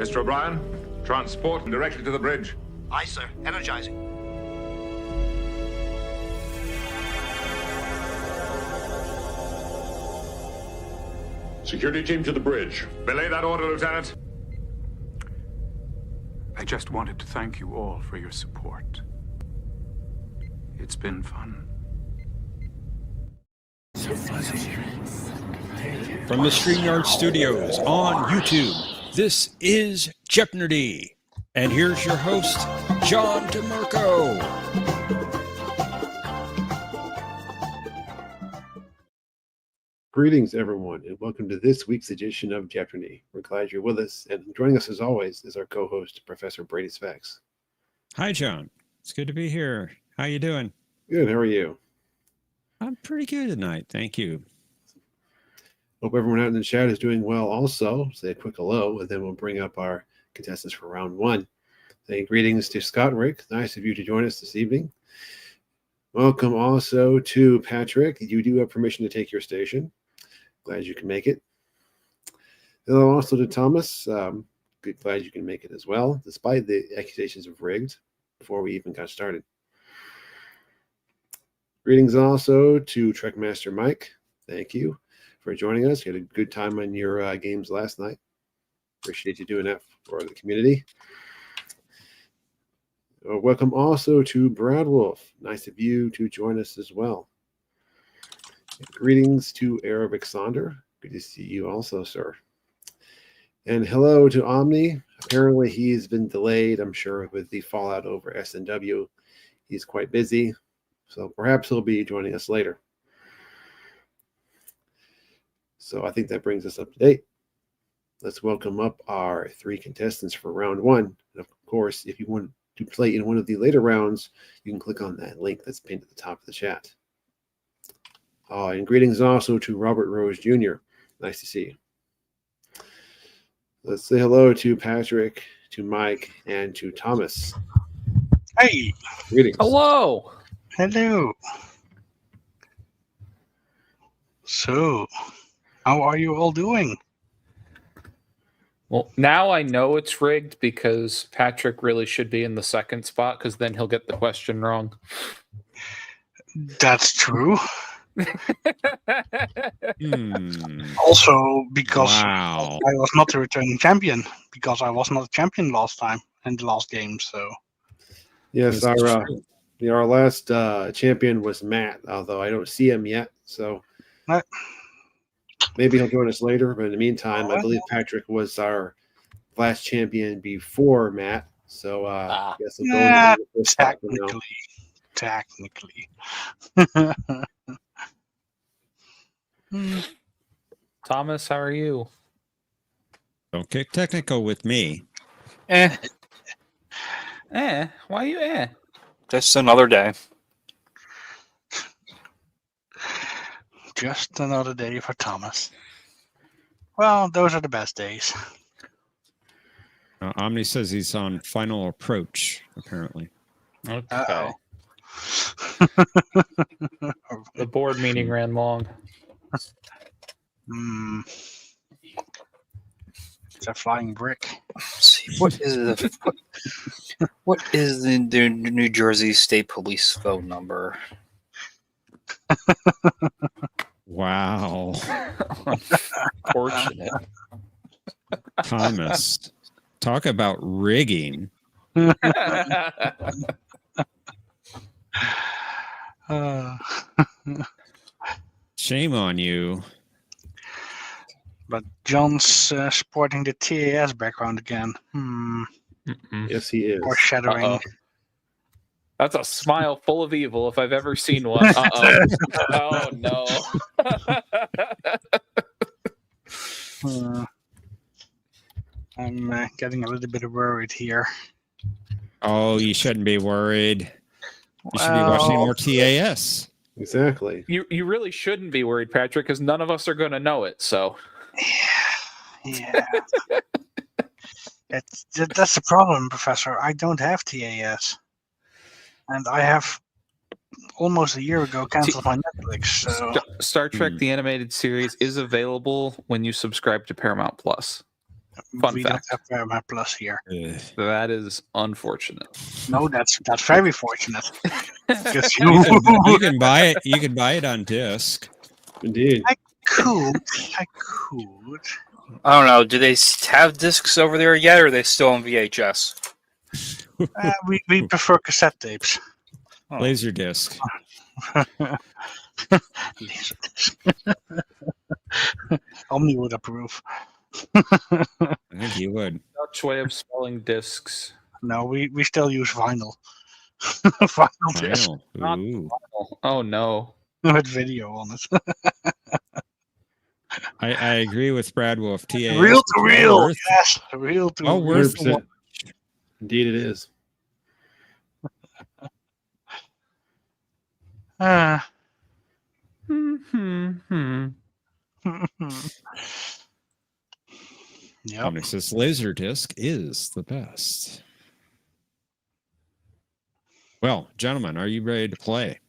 Mr. O'Brien, transport directly to the bridge. Aye, sir. Energizing. Security team to the bridge. Belay that order, Lieutenant. I just wanted to thank you all for your support. It's been fun. From the StreamYard Studios on YouTube, this is Jeopnerdy. And here's your host, John DeMarco. Greetings, everyone, and welcome to this week's edition of Jeopardy. We're glad you're with us, and joining us, as always, is our co-host, Professor Brainy Specs. Hi, John. It's good to be here. How you doing? Good. How are you? I'm pretty good tonight. Thank you. Hope everyone out in the chat is doing well also. Say a quick hello, and then we'll bring up our contestants for round one. Saying greetings to Scott and Rick. Nice of you to join us this evening. Welcome also to Patrick. You do have permission to take your station. Glad you can make it. Hello also to Thomas. Glad you can make it as well, despite the accusations of rigged before we even got started. Greetings also to Trekmaster Mike. Thank you for joining us. You had a good time on your games last night. Appreciate you doing that for the community. Welcome also to Brad Wolf. Nice of you to join us as well. Greetings to Arabic Sonder. Good to see you also, sir. And hello to Omni. Apparently he's been delayed, I'm sure, with the fallout over SNW. He's quite busy, so perhaps he'll be joining us later. So I think that brings us up to date. Let's welcome up our three contestants for round one. And of course, if you want to play in one of the later rounds, you can click on that link that's pinned at the top of the chat. And greetings also to Robert Rose Jr. Nice to see you. Let's say hello to Patrick, to Mike, and to Thomas. Hey. Greetings. Hello. Hello. So, how are you all doing? Well, now I know it's rigged because Patrick really should be in the second spot because then he'll get the question wrong. That's true. Also, because I was not the returning champion, because I was not a champion last time in the last game. So, yes, our last champion was Matt, although I don't see him yet. So maybe he'll join us later. But in the meantime, I believe Patrick was our last champion before Matt. So I guess he'll go technically. Thomas, how are you? Don't get technical with me. Why you Just another day. Just another day for Thomas. Well, those are the best days. Omni says he's on final approach, apparently. Okay. The board meeting ran long. It's a flying brick. What is the New Jersey State Police phone number? Wow. Unfortunate. Thomas, talk about rigging. Shame on you. But John's sporting the TAS background again. Yes, he is. Foreshadowing. Uh-oh. That's a smile full of evil if I've ever seen one. Uh-oh. Oh, no. I'm getting a little bit worried here. Oh, you shouldn't be worried. You should be watching more TAS. Exactly. You really shouldn't be worried, Patrick, because none of us are going to know it, so... Yeah. That's the problem, Professor. I don't have TAS. And I have almost a year ago canceled my Netflix. So. Star Trek, the animated series, is available when you subscribe to Paramount Plus. Fun we fact. don't have Paramount Plus here. That is unfortunate. No, that's very fortunate. Because You can buy it. You can buy it on disc. Indeed. I could. I don't know. Do they have discs over there yet, or are they still on VHS? We prefer cassette tapes. Laser disc. Omni would approve. I think you would. Dutch way of spelling discs. No, we still use vinyl. Vinyl disc Final. Ooh. Oh no. with video on it. I agree with Brad Wolf. TAS. Reel to reel. Worth, Yes, reel to well reel. worth the 100%. watch. Indeed, it is. Ah. Yep. Omnisys Laserdisc is the best. Well, gentlemen, are you ready to play?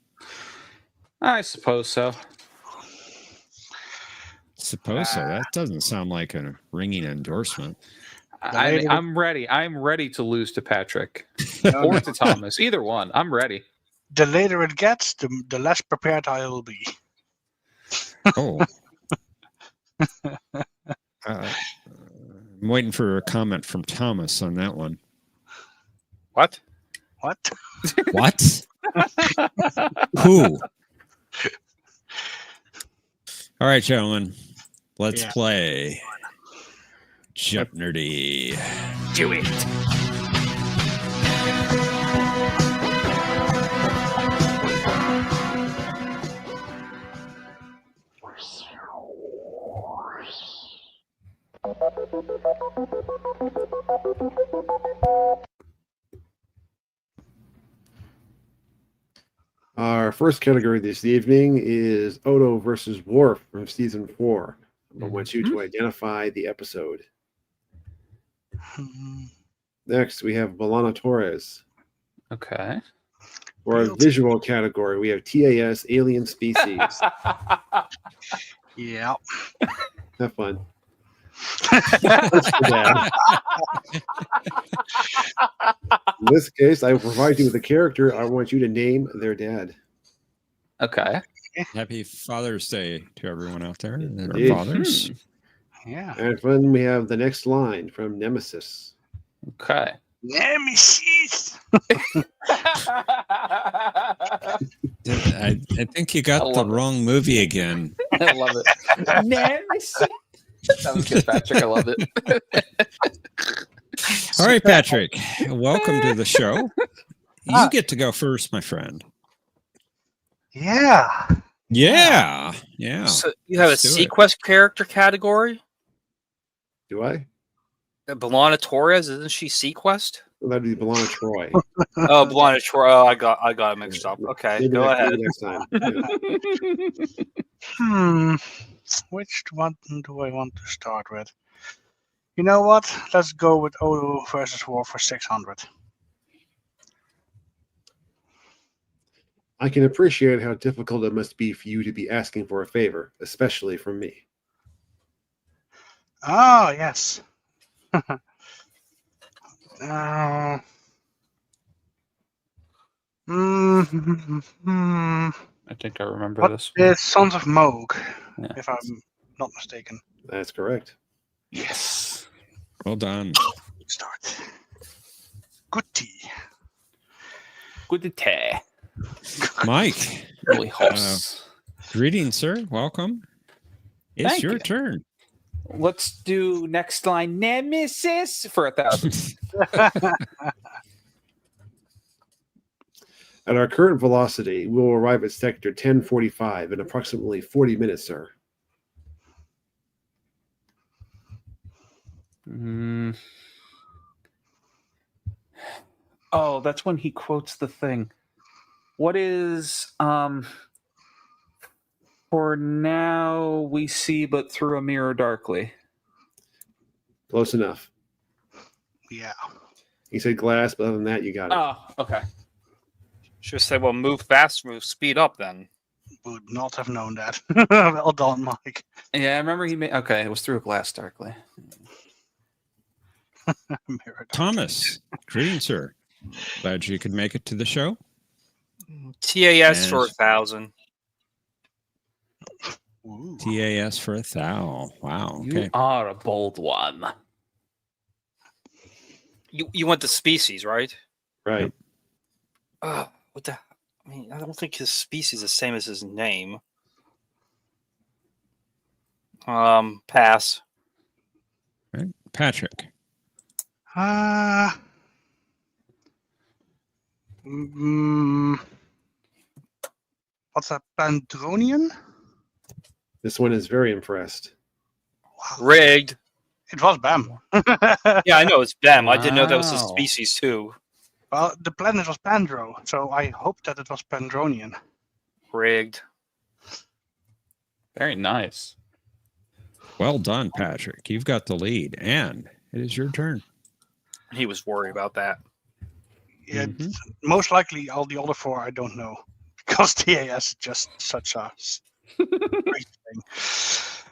I suppose so. Suppose so. That doesn't sound like a ringing endorsement. I'm ready. I'm ready to lose to Patrick or to Thomas. Either one. I'm ready. The later it gets, the less prepared I will be. Oh. I'm waiting for a comment from Thomas on that one. What? What? What? Who? All right, gentlemen. Let's play Jeopnerdy. Do it. Our first category this evening is Odo versus Worf from season 4. I want you to identify the episode. Next, we have Milana Torres. Okay. For our visual category, we have TAS Alien Species. Yeah. Have fun. That's for Dad. In this case, I will provide you with a character. I want you to name their dad. Okay. Happy Father's Day to everyone out there. Their Indeed. fathers. Yeah. And then we have the next line from Nemesis. Okay. Nemesis. I think you got the wrong movie again. I love it. Nemesis. That was good, Patrick. I love it. All right, Patrick. Welcome to the show. You get to go first, my friend. Yeah. Yeah. Yeah. So you have Let's a do it. Sequest character category? Do I? Milana Torres, isn't she Sequest? Well, that'd be Milana Troy. Oh, Milana Torres. Oh, I got it mixed up. Okay, Maybe go ahead. maybe next time. Yeah. Which one do I want to start with? You know what? Let's go with Odo versus War for 600. I can appreciate how difficult it must be for you to be asking for a favor, especially from me. Oh, yes. I think I remember What this. is Sons of Moog, Yeah. if I'm not mistaken. That's correct. Yes. Well done. Good start. Good tea. Good day. Mike. Really hops. Greetings, sir. Welcome. It's Thank your you. turn. Let's do next line. Nemesis for 1,000. At our current velocity, we will arrive at sector 1045 in approximately 40 minutes, sir. Oh, that's when he quotes the thing. What is for now we see but through a mirror darkly? Close enough. Yeah. He said glass, but other than that, you got it. Oh, okay. Should have said, well, move fast, move speed up then. Would not have known that. Well done, Mike. Yeah, I remember he made. Okay, it was through a glass darkly. Mirror Thomas, greetings, sir. Glad you could make it to the show. TAS for And- 1,000. Ooh. TAS for 1,000. Wow. You Okay. are a bold one. You want the species, right? Right. What the? I mean, I don't think his species is the same as his name. Pass. Right. Patrick. What's that? Pandronian? This one is very impressed. Wow. Rigged. It was Bam. Yeah, I know it's them. I didn't know that was his Wow. species too. Well, the planet was Pandro, so I hoped that it was Pandronian. Rigged. Very nice. Well done, Patrick. You've got the lead, and it is your turn. He was worried about that. Yeah, Mhm. most likely all the other four I don't know because TAS is just such a great thing.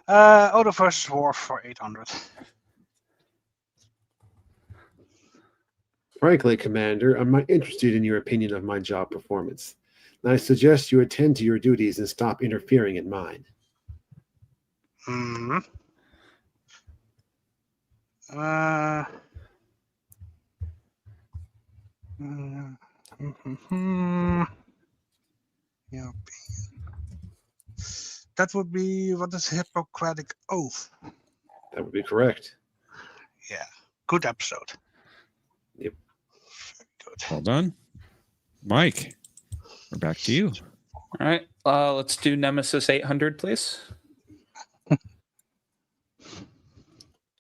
Odo versus Worf for 800. Frankly, Commander, I'm not interested in your opinion of my job performance. And I suggest you attend to your duties and stop interfering in mine. Hmm. Yeah. That would be what is Hippocratic Oath. That would be correct. Yeah. Good episode. Yep. Very good. Well done. Mike, we're back to you. All right. Let's do Nemesis 800, please.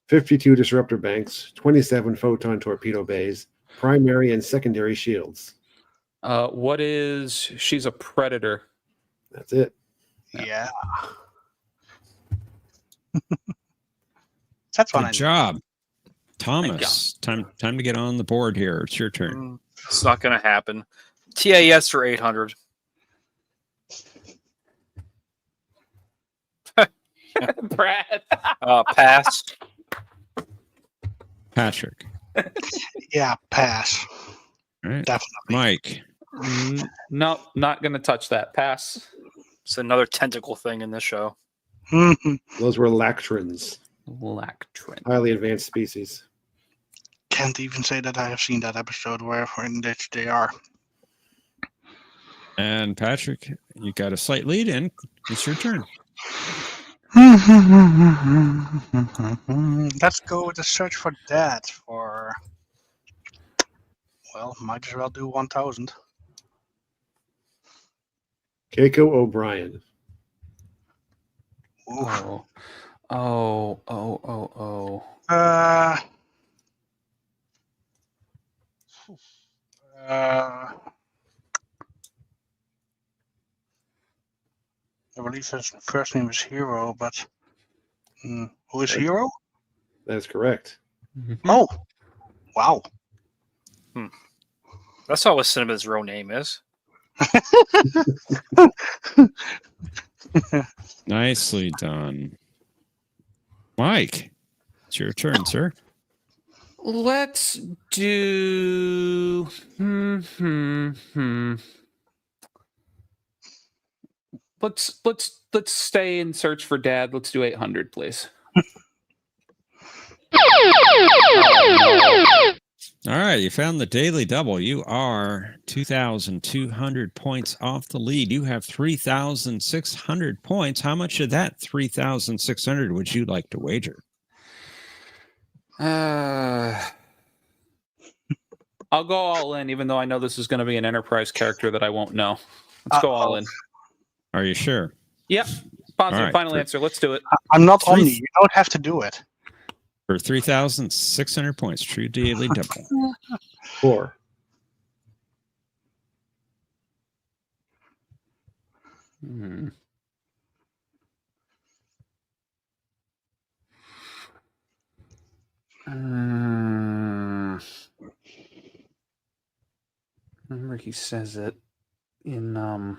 52 disruptor banks, 27 photon torpedo bays, primary and secondary shields. What is... She's a predator. That's it. Yeah. That's one I Good know. job. Thomas, time to get on the board here. It's your turn. It's not going to happen. TAS for 800. Brad. Pass. Patrick. Yeah, pass. All right. Definitely. Mike. No, not going to touch that. Pass. It's another tentacle thing in this show. Mhm. Those were lactrans, Lactrin. highly advanced species. Can't even say that I have seen that episode wherever in which they are. And Patrick, you got a slight lead in. It's your turn. Let's go with the search for Dad for, well, might as well do 1,000. Keiko O'Brien. Oof. Oh. I believe his first name is Hero, but who is Hero? That is correct. Oh, wow. That's not what Cinema's real name is. Nicely done. Mike, it's your turn, sir. Let's do... Let's stay and search for Dad. Let's do 800, please. All right, you found the daily double. You are 2,200 points off the lead. You have 3,600 points. How much of that 3,600 would you like to wager? I'll go all in, even though I know this is going to be an Enterprise character that I won't know. Let's go all in. Are you sure? Yep. Positive All right. final answer. Let's do it. I'm not Three- Omni. You don't have to do it. For 3,600 points, true daily double. 4. Hmm. Remember he says it in I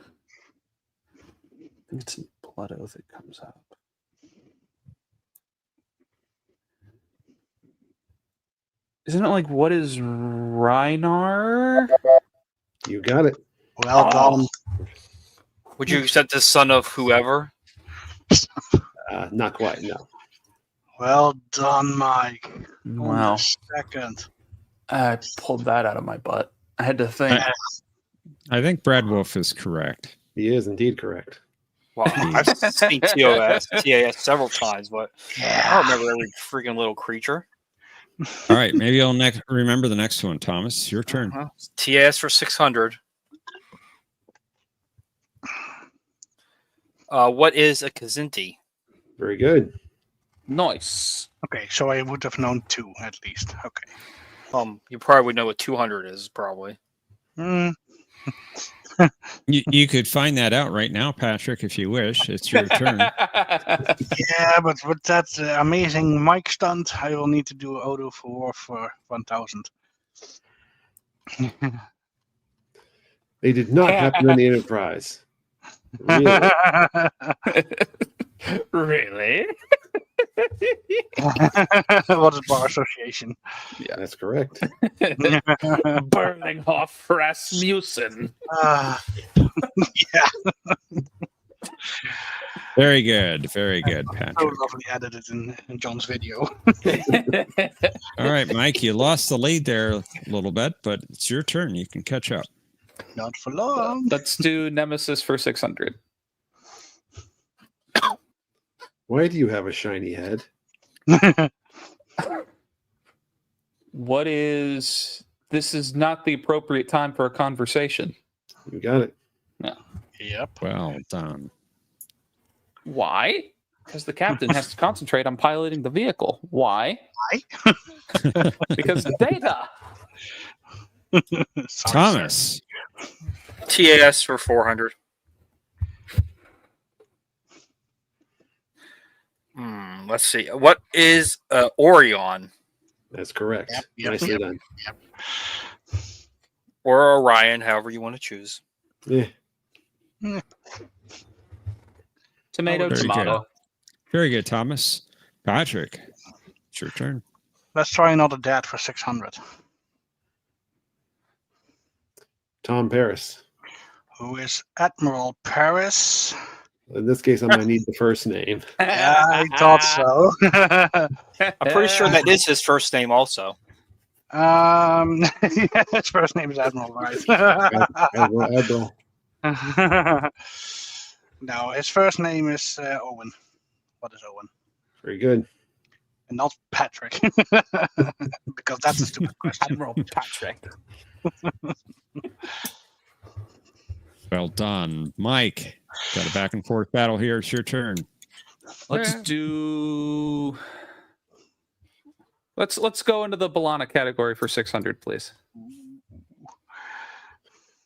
think it's in Blood Oath it comes up. Isn't it like what is Reinar? You got it. Well done. Would you accept the son of whoever? Not quite. No. Well done, Mike. Wow. Only second. I pulled that out of my butt. I had to think. I think Brad Wolf is correct. He is indeed correct. Well, I've seen TAS several times, but I don't remember every freaking little creature. All right, maybe you'll remember the next one, Thomas. Your turn. TAS for 600. What is a Kazinti? Very good. Nice. Okay, so I would have known 2 at least. Okay. You probably would know what 200 is, probably. You could find that out right now, Patrick, if you wish. It's your turn. Yeah, but with that amazing mic stunt, I will need to do Odo for 1000. They did not happen in the Enterprise. Really? Really? What is bar association? Yeah, That's correct. Burning off Rasmussen. Yeah, Very good. Very good, so Patrick. lovely edited in John's video. All right, Mike, you lost the lead there a little bit, but it's your turn. You can catch up. Not for long. Let's do Nemesis for 600. Why do you have a shiny head? What is... This is not the appropriate time for a conversation. You got it. Yep. Well done. Why? Because the captain has to concentrate on piloting the vehicle. Why? Because data. Sorry, Thomas. TAS for 400. Let's see. What is Orion That's correct. Yep. Nicely done. or Orion, however you want to choose? Yeah. Tomato, Very tomato. good. Very good, Thomas. Patrick, it's your turn. Let's try another dad for 600. Tom Paris. Who is Admiral Paris? In this case, I'm going to need the first name. Yeah, I thought so. I'm pretty sure that is his first name also. Yeah, his first name is Admiral, right? Admiral. No, his first name is Owen. What is Owen? Very good. And not Patrick. Because that's a stupid question. Admiral Patrick. Well done. Mike, got a back and forth battle here. It's your turn. Let's go into the Balana category for 600, please.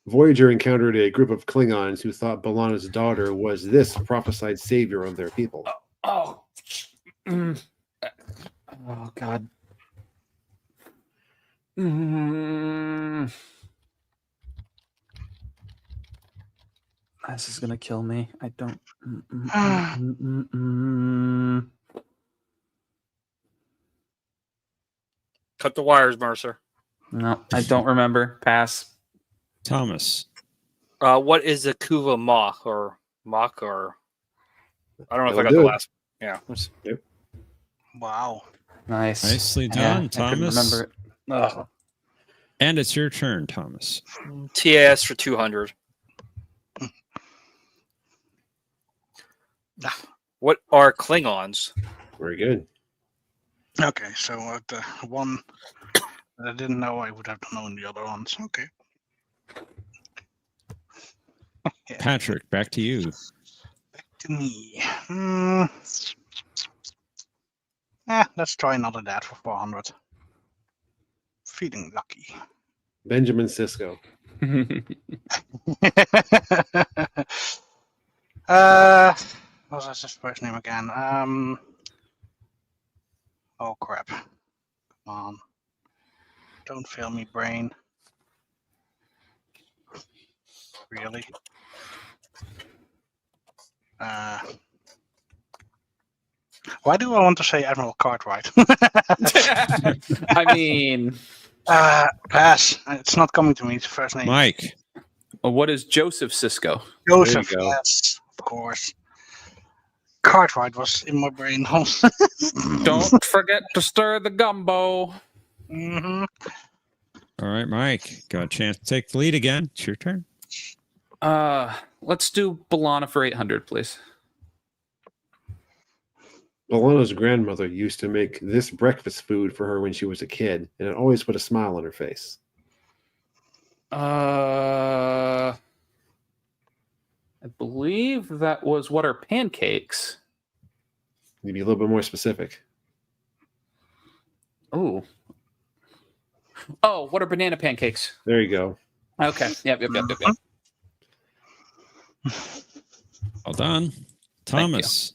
Voyager encountered a group of Klingons who thought B'Elanna's daughter was this prophesied savior of their people. Oh God. This is gonna kill me. I don't. Cut the wires, Mercer. No, I don't remember. Pass. Thomas. What is a Kuva Mach or Mach or I don't know if I got That'll the do it. last. Yeah. Wow. Nice. Nicely done, I couldn't Thomas. remember it. Ugh. And it's your turn, Thomas. TAS for 200. What are Klingons? Very good. Okay, so the one that I didn't know, I would have known the other ones. Okay. Patrick, back to you. Back to me. Let's try another dad for 400. Feeling lucky. Benjamin Sisko. What was his first name again? Oh crap! Come on! Don't fail me, brain. Really? Why do I want to say Admiral Cartwright? I mean, Pass. It's not coming to me. It's first name. Mike. what is Joseph Sisko? Joseph. There you go. Yes, of course. Cartwright was in my brain. Don't forget to stir the gumbo. Mm-hmm. All right, Mike. Got a chance to take the lead again. It's your turn. Let's do Balana for 800, please. Alana's grandmother used to make this breakfast food for her when she was a kid, and it always put a smile on her face. I believe that was what are pancakes. Need to be a little bit more specific. Ooh. Oh, what are banana pancakes? There you go. Okay. Yep. Well done. Thomas.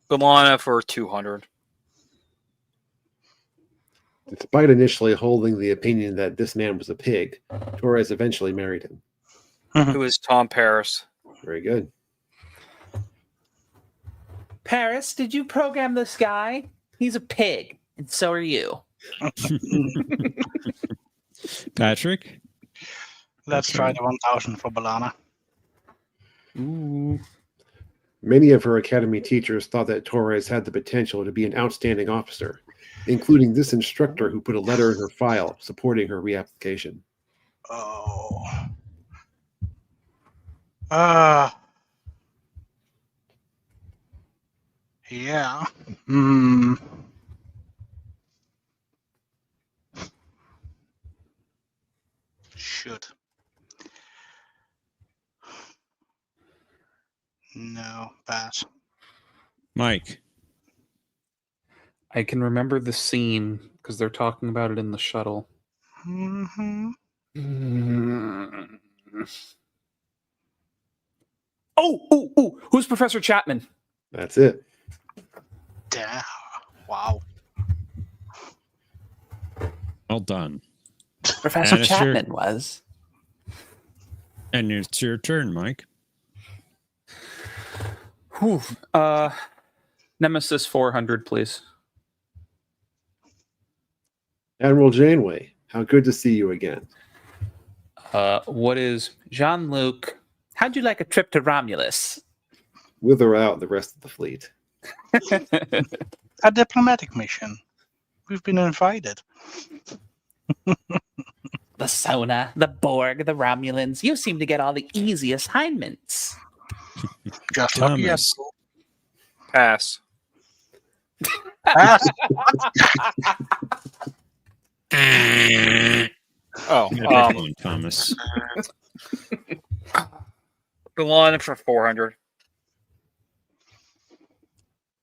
Balana for 200. Despite initially holding the opinion that this man was a pig, Torres eventually married him. Who is Tom Paris? Very good. Paris, did you program this guy? He's a pig, and so are you. Patrick. Let's try the 1,000 for Balana. Ooh. Many of her academy teachers thought that Torres had the potential to be an outstanding officer, including this instructor who put a letter in her file supporting her reapplication. Oh. Yeah. Should. No, pass. Mike. I can remember the scene because they're talking about it in the shuttle. Mm-hmm. Oh! Who's Professor Chapman? That's it. Damn. Wow. Well done. Professor And it's your- Chapman was. And it's your turn, Mike. Whew. Nemesis 400, please. Admiral Janeway, how good to see you again. What is Jean-Luc? How'd you like a trip to Romulus? With or without the rest of the fleet. A diplomatic mission. We've been invited. The Sona, the Borg, the Romulans. You seem to get all the easy assignments. Just lucky. Thomas. Pass. Pass. Oh, Pick one, Thomas. Balana for 400.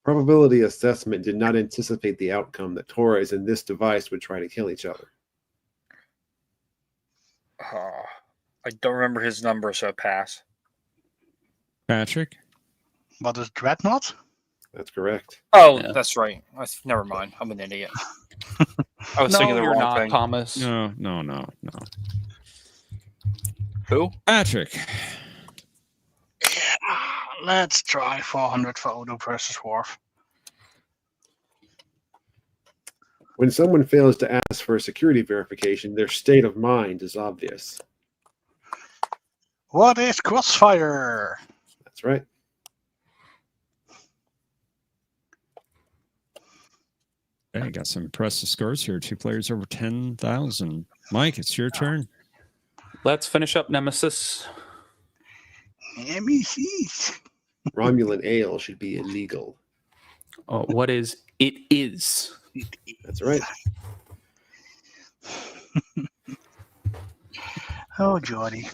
Probability assessment did not anticipate the outcome that Torres and this device would try to kill each other. I don't remember his number, so pass. Patrick. What is Dreadnought? That's correct. Oh, Yeah. that's right. Never mind. I'm an idiot. I was thinking the you're wrong not, thing. Thomas. No. Who? Patrick. Let's try 400 for Odo versus Worf. When someone fails to ask for a security verification, their state of mind is obvious. What is Crossfire? That's right. Okay, got some impressive scores here. 2 players over 10,000. Mike, it's your turn. Let's finish up Nemesis. Nemesis. Romulan ale should be illegal. What is it is? That's right. Oh, Jordy.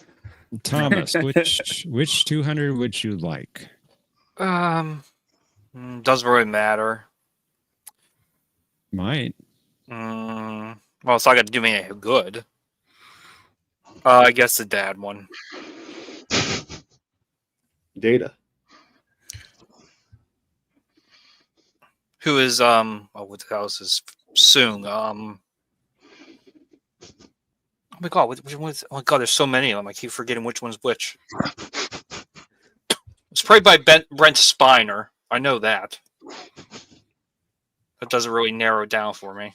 Thomas, which 200 would you like? Doesn't really matter. Might. Well, it's not going to do me any good. I guess the dad one. Data. Who is what the hell is this? Soong. Oh my god, which one is, oh my god, there's so many of them. I keep forgetting which one's which. There's It's probably by Brent Spiner. I know that. That doesn't really narrow it down for me.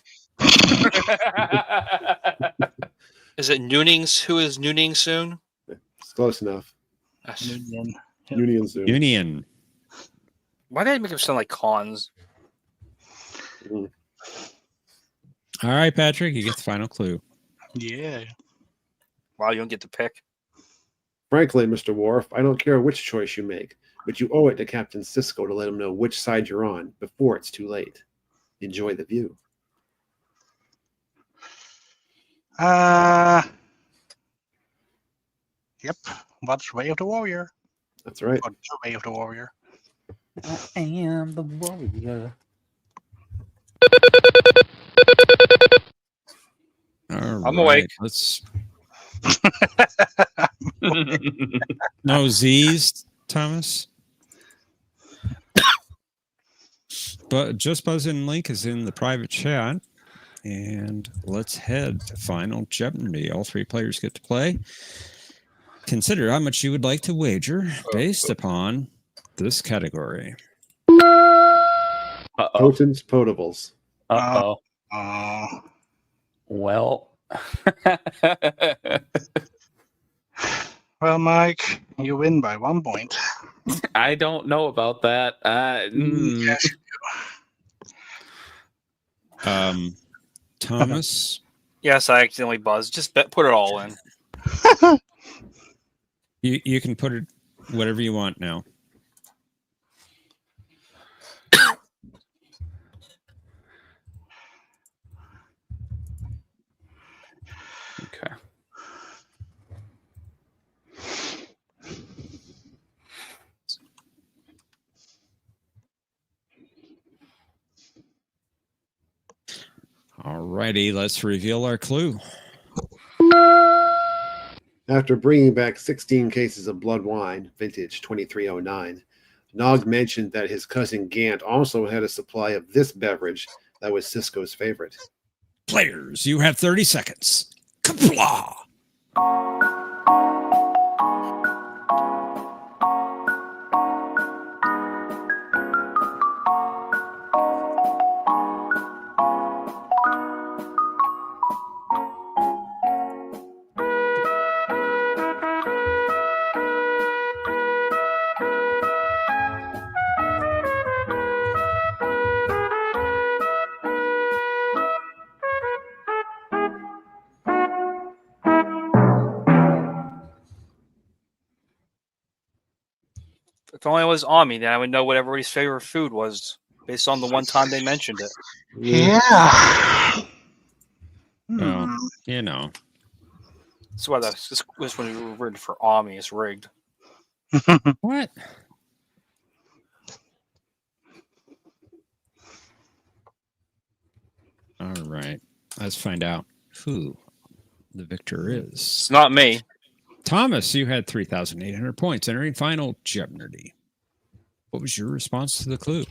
Is it Noonings? Who is Nooning soon? It's close enough. Union. Union soon. Union. Why did I make him sound like Cons? Mm. All right, Patrick, you get the final clue. Yeah. Wow, you don't get to pick. Frankly, Mr. Worf, I don't care which choice you make, but you owe it to Captain Sisko to let him know which side you're on before it's too late. Enjoy the view. Yep. What's Way of the Warrior? That's right. Or the Way of the Warrior. I am the warrior. I'm awake. Let's. No Z's, Thomas. But Just Buzzin' Link is in the private chat. And let's head to Final Jeopardy. All three players get to play. Consider how much you would like to wager based upon this category. Uh-oh. Potents, potables. Uh-oh. Well. Well, Mike, you win by 1 point. I don't know about that. Yes. Thomas, Yes, I accidentally buzzed. Just put it all in. you can put it whatever you want now. Okay. All righty, let's reveal our clue. After bringing back 16 cases of blood wine, vintage 2309, Nog mentioned that his cousin Gant also had a supply of this beverage that was Sisko's favorite. Players, you have 30 seconds. Kapla! If only it was Ami, then I would know what everybody's favorite food was based on the one time they mentioned it. Yeah. Well, you know. That's why this when we were written for Ami is rigged. What? All right. Let's find out who the victor is. It's not me. Thomas, you had 3,800 points entering Final Jeopardy. What was your response to the clue?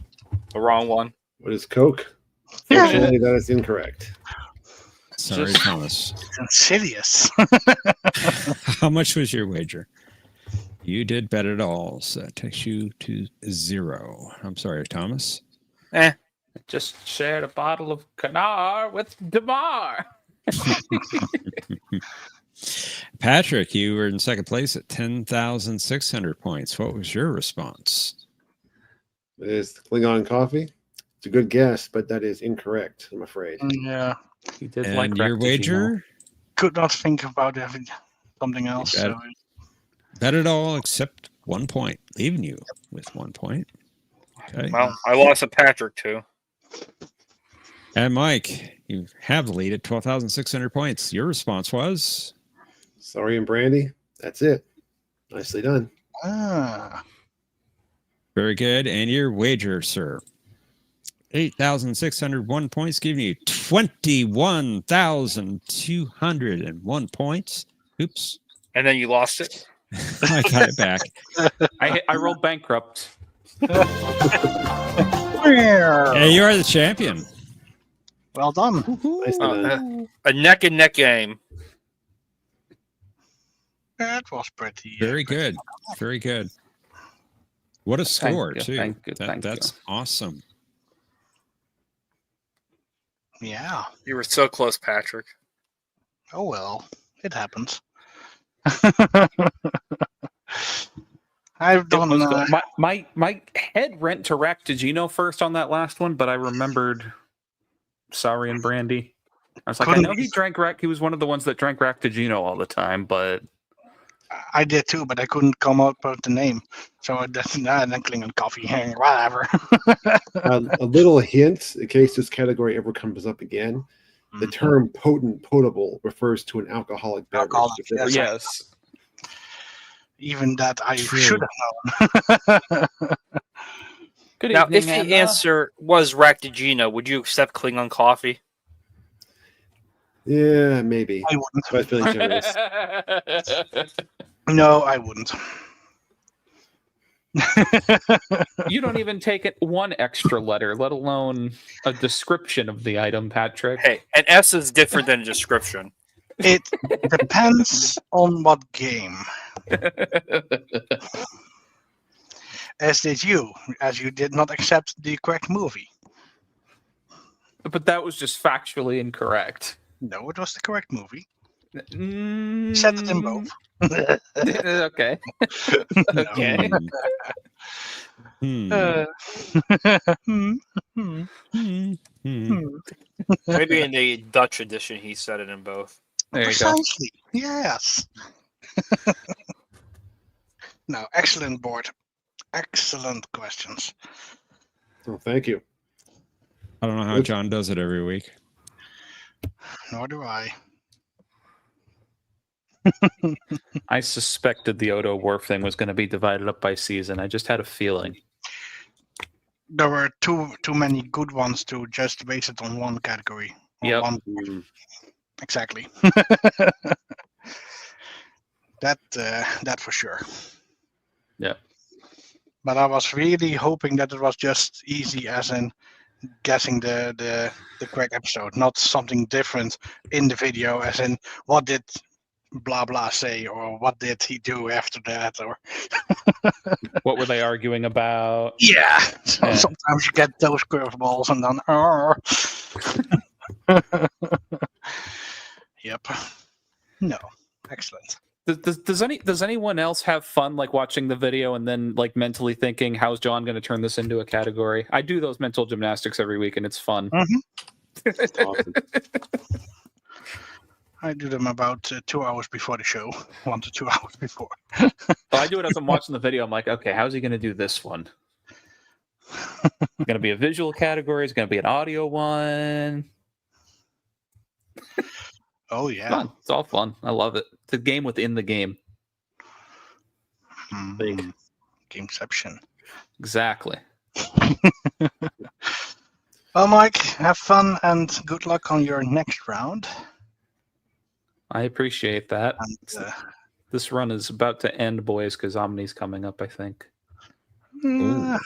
The wrong one. What is Coke? Fortunately, that is incorrect. Sorry, Thomas. Insidious. How much was your wager? You did bet it all, so that takes you to 0. I'm sorry, Thomas. Just shared a bottle of Canar with Damar. Patrick, you were in second place at 10,600 points. What was your response? It is Klingon coffee. It's a good guess, but that is incorrect, I'm afraid. Yeah. You did And like your wager? Could not think about having something else. Bet, So. bet it all except 1 point, leaving you with 1 point. Okay. Well, I lost to Patrick too. And Mike, you have the lead at 12,600 points. Your response was? Sorry and Brandy. That's it. Nicely done. Very good. And your wager, sir? 8,601 points, giving you 21,201 points. Oops. And then you lost it? I got it back. I rolled bankrupt. Hey, you are the champion. Well done. Nicely done. A neck and neck game. That was pretty. Very good. Very good. What a score, you, too. thank you, thank That's awesome. Yeah. You were so close, Patrick. Oh well, it happens. I've done. My head went to Ractigino first on that last one, but I remembered Sorry and Brandy. I was like, I know he drank He was one of the ones that drank Ractigino all the time, but I did too, but I couldn't come up with the name. So I just then Klingon coffee, whatever. A little hint, in case this category ever comes up again, the term potable refers to an alcoholic beverage. Alcoholic, yes. Even that I True. should have known. Good Now, evening, if the Anna. answer was Ractigino, would you accept Klingon coffee? Yeah, maybe. I wouldn't. But I was feeling generous. No, I wouldn't. You don't even take it one extra letter, let alone a description of the item, Patrick. Hey, an S is different than a description. It depends on what game. As did you, as you did not accept the correct movie. But that was just factually incorrect. No, it was the correct movie. Mm, Said it in both. Okay. Okay. Maybe in the Dutch edition, he said it in both. There you go. Precisely. Yes. No, excellent board. Excellent questions. Oh, thank you. I don't know how John does it every week. Nor do I. I suspected the Odo Worf thing was going to be divided up by season. I just had a feeling. There were too many good ones to just base it on one category. On Yep. one board. Exactly. That for sure. Yeah. But I was really hoping that it was just easy, as in guessing the correct episode, not something different in the video, as in what did blah blah say, or what did he do after that, or What were they arguing about? yeah. So Yeah. sometimes you get those curveballs, and then Yep. No. Excellent. Does anyone else have fun like watching the video and then like mentally thinking, how's John going to turn this into a category? I do those mental gymnastics every week and it's fun. Awesome. I do them about 2 hours before the show, 1 to 2 hours before. So I do it as I'm watching the video. I'm like, okay, how's he going to do this one? Going to be a visual category? Is going to be an audio one? Oh yeah. Fun. It's all fun. I love it. It's a game within the game. Big gameception. Exactly. Well, Mike, have fun and good luck on your next round. I appreciate that. And, This run is about to end, boys, because Omni's coming up, I think. Well,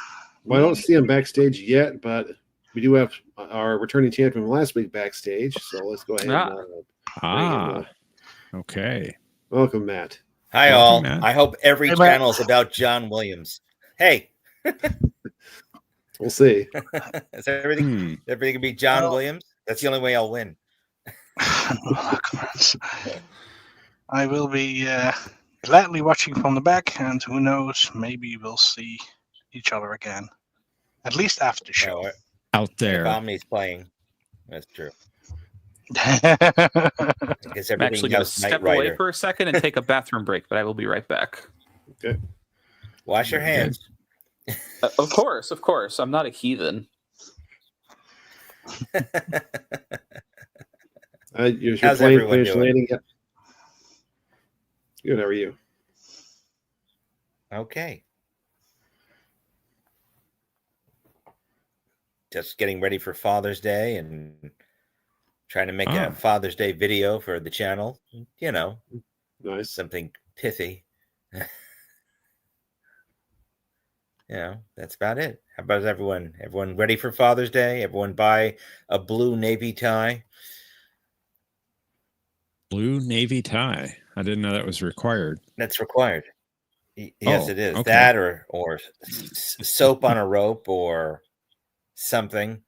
I don't see him backstage yet, but we do have our returning champion from last week backstage. So let's go ahead and Okay. welcome, Matt. Hi, Welcome, all. Matt. I hope every Hey, Matt. channel is about John Williams. Hey, We'll see. is everything gonna be John Well- Williams? That's the only way I'll win. I will be gladly watching from the back, and who knows, maybe we'll see each other again. At least after the show. No, Out if there. Omni's playing, that's true. Because I'm actually everything going to else, Knight step away Rider. for a second and take a bathroom break, but I will be right back. Wash your hands. Of course. I'm not a heathen. Your How's plane everyone finished doing? landing yet? Good. How are you? Okay. Just getting ready for Father's Day and trying to make a Father's Day video for the channel. You know, Nice. something pithy. You know, that's about it. How about everyone? Everyone ready for Father's Day? Everyone buy a blue navy tie? Blue navy tie. I didn't know that was required. That's required. Yes, it is. Okay. That or soap on a rope or something.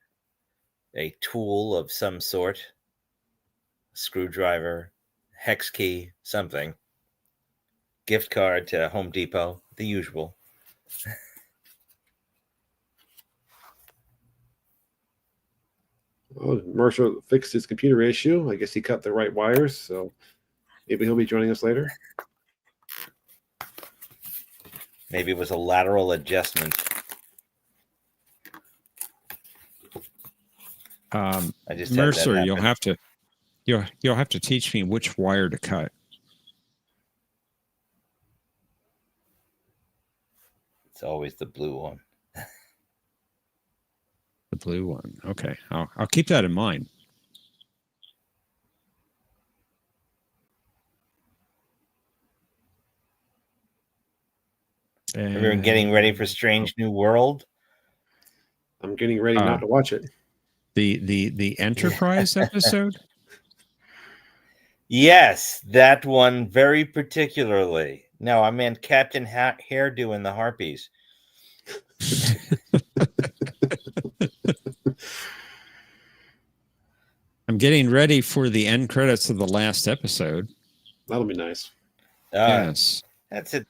A tool of some sort. Screwdriver, hex key, something. Gift card to Home Depot, the usual. Well, Mercer fixed his computer issue. I guess he cut the right wires, so maybe he'll be joining us later. Maybe it was a lateral adjustment. I just Mercer, you'll have to teach me which wire to cut. It's always the blue one. The blue one. Okay, I'll keep that in mind. Everyone getting ready for Strange New World? I'm getting ready not to watch it. The Enterprise episode? Yes, that one very particularly. No, I meant Captain Hairdo and the Harpies. I'm getting ready for the end credits of the last episode. That'll be nice. Yes. That's it.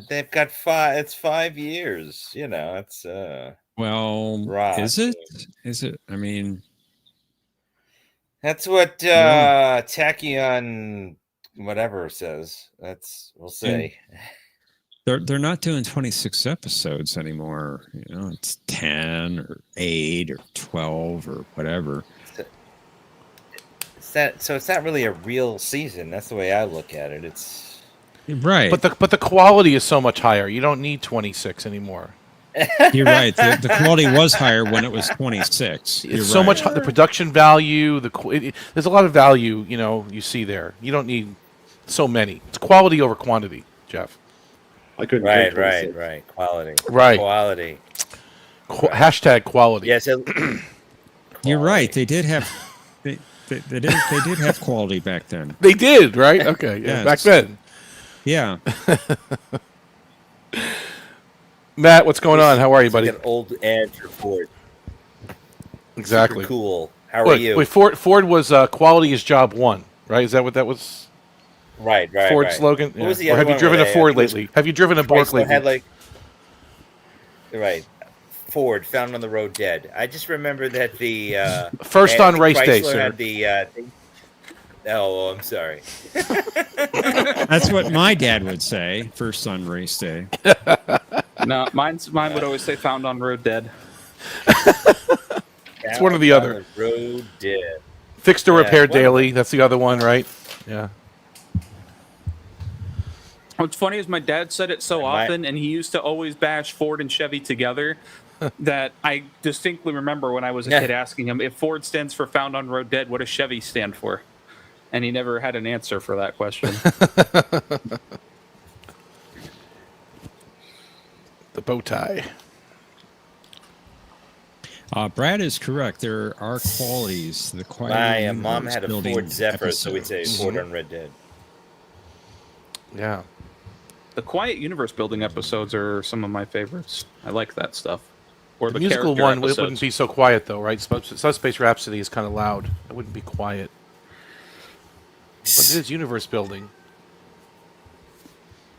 They've got 5. It's 5 years. You know, it's Well, right. Is it? Is it? I mean, that's what Tachyon whatever says. We'll see. They're not doing 26 episodes anymore. You know, it's 10 or 8 or 12 or whatever. So it's not really a real season. That's the way I look at it. It's right. But the quality is so much higher. You don't need 26 anymore. You're right. The quality was higher when it was 26. It's so much the production value. There's a lot of value. You see there. You don't need so many. It's quality over quantity, Jeff. I couldn't. Right. Quality. Right. Quality. Hashtag quality. Yes. You're right. They did have. They did have quality back then. They did, right? Okay. Yeah, Yes. back then. Yeah. Matt, what's going on? How are you, buddy? Like an old ad for Ford. Exactly. Super cool. How are you? Wait, Ford was quality is job one, right? Is that what that was? Right. Ford's slogan. What was the Or other have you one driven a where Ford lately? Have you driven a Bork lately? Had right. Ford found on the road dead. I just remember that the first on race day, Chrysler sir. had the thing. Oh, I'm sorry. That's what my dad would say. First on race day. No, mine would always say "found on road dead." It's one or the other. Road dead. Fixed or repair one of daily. That's the other one, right? Yeah. What's funny is my dad said it so often, and he used to always bash Ford and Chevy together, that I distinctly remember when I was a kid asking him, if Ford stands for found on road dead, what does Chevy stand for? And he never had an answer for that question. The bow tie. Brad is correct. There are qualities. The quality. My mom had a Ford Zephyr, so we'd say Ford on Red Dead. Yeah. The Quiet Universe building episodes are some of my favorites. I like that stuff. Or The musical character one episodes. wouldn't be so quiet, though, right? Subspace Rhapsody is kind of loud. It wouldn't be quiet. But it is universe building.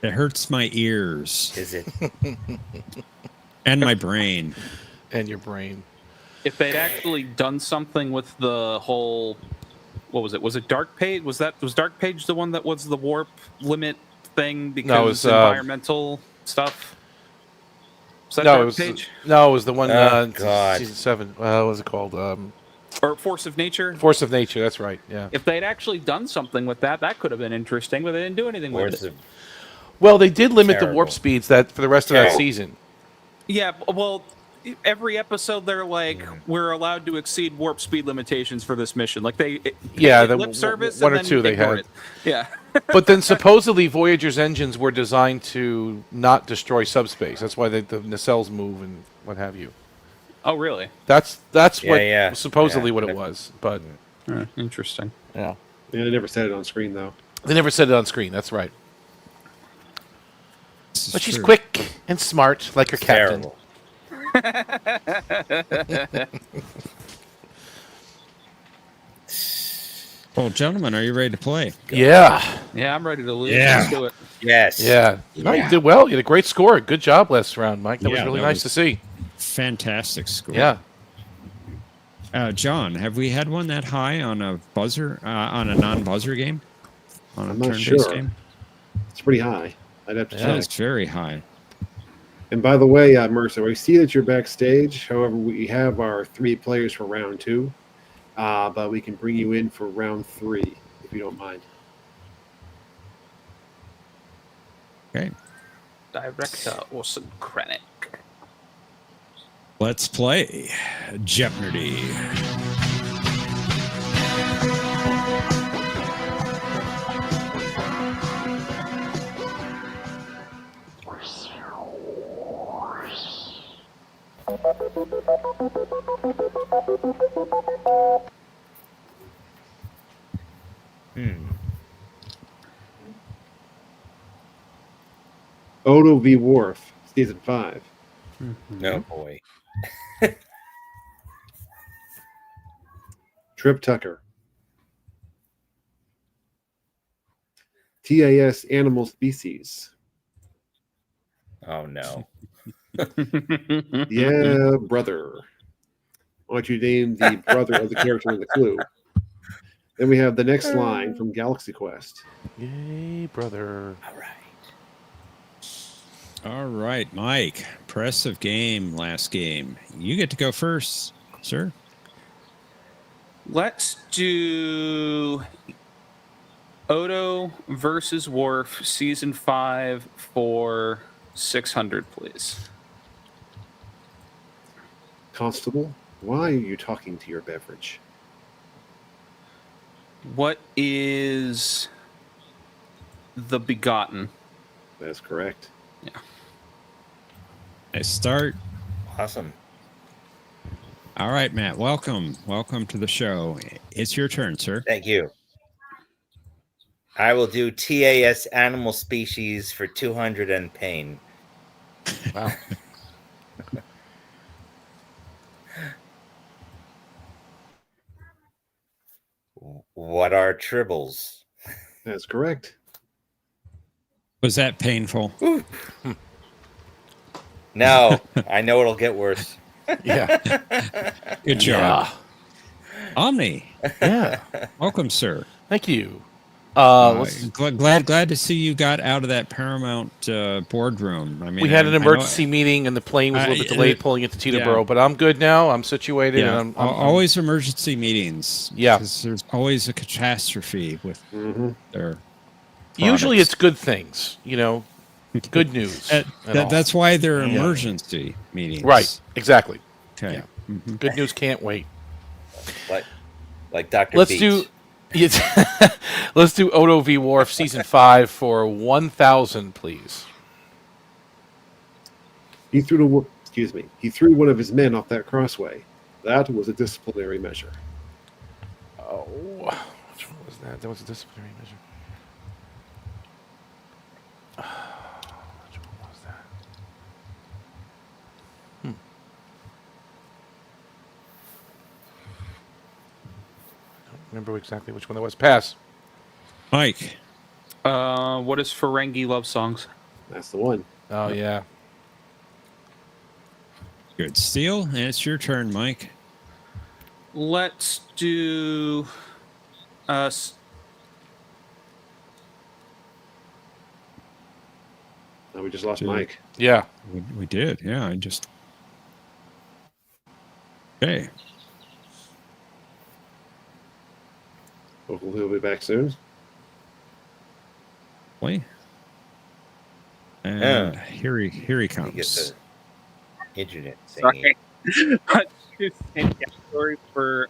It hurts my ears. Is it? And my brain. And your brain. If they'd actually done something with the whole, what was it? Was it Dark Page? Was Dark Page the one that was the warp limit thing because No, it was, environmental stuff? Was that No, Dark it was Page? no, it was the one God. season 7. What was it called? Or Force of Nature? Force of Nature. That's right. Yeah. If they'd actually done something with that, that could have been interesting, but they didn't do anything with Force it. of Well, they did limit the Terrible. warp speeds that for the rest of that Terrible. season. Yeah, well, every episode they're like, we're allowed to exceed warp speed limitations for this mission. Like they, Yeah, the lip service, one and or then two they ignore had. it. Yeah. But then supposedly Voyager's engines were designed to not destroy subspace. That's why the nacelles move and what have you. Oh, really? That's what yeah. supposedly Yeah. what it was. But Interesting. yeah, Yeah, they never said it on screen though. they never said it on screen. That's right. This is But she's true. quick and smart, like her captain. Terrible. Well, gentlemen, are you ready to play? Yeah. Yeah, I'm ready to lose. Yeah. Let's do it. Yes. Yeah. No, you did well. You had a great score. Good job last round, Mike. That was Yeah, really that nice to was see. Fantastic score. Yeah. John, have we had one that high on a buzzer, on a non-buzzer game? On a I'm not turn-based sure. game? It's pretty high. I'd have to That check. is very high. And by the way, Mercer, we see that you're backstage. However, we have our 3 players for round 2, but we can bring you in for round 3 if you don't mind. Okay. Director Orson Krennic. Let's play Jeopnerdy. Odo v. Worf, Season 5. No boy. Trip Tucker. TAS Animal Species. Oh no. Yeah, brother. Why don't you name the brother of the character in the clue? Then we have the next line from Galaxy Quest. Yay, brother. All right. All right, Mike. Impressive game last game. You get to go first, sir. Let's do Odo versus Worf, Season 5 for 600, please. Constable, why are you talking to your beverage? What is the Begotten? That's correct. Yeah. Nice start. Awesome. All right, Matt. Welcome. Welcome to the show. It's your turn, sir. Thank you. I will do TAS Animal Species for 200 and pain. Wow. What are tribbles? That's correct. Was that painful? No, I know it'll get worse. Yeah. Good job. Omni. Yeah. Welcome, sir. Thank you. Glad to see you got out of that Paramount boardroom. I mean, we had an emergency meeting, and the plane was a little bit delayed pulling into Teterboro, but I'm good now. I'm situated. Yeah, and I'm always emergency meetings. Yeah. Because there's always a catastrophe with their Usually products. it's good things, good news. That's why they're emergency meetings. Right, exactly. Okay. Yeah. Good news can't wait. Like Dr. Let's Beach. let's do Odo v. Worf Season 5 for 1,000, please. He threw one of his men off that crossway. That was a disciplinary measure. Oh, which one was that? That was a disciplinary measure. Which one was that? I don't remember exactly which one that was. Pass. Mike. What is Ferengi love songs? That's the one. Oh, yeah. Good steal. And it's your turn, Mike. Let's do Now we just lost Mike. Yeah. We did. Yeah, I just... Okay. Hopefully he'll be back soon. Play. And here he You get comes. the internet thingy. Sorry. Same category for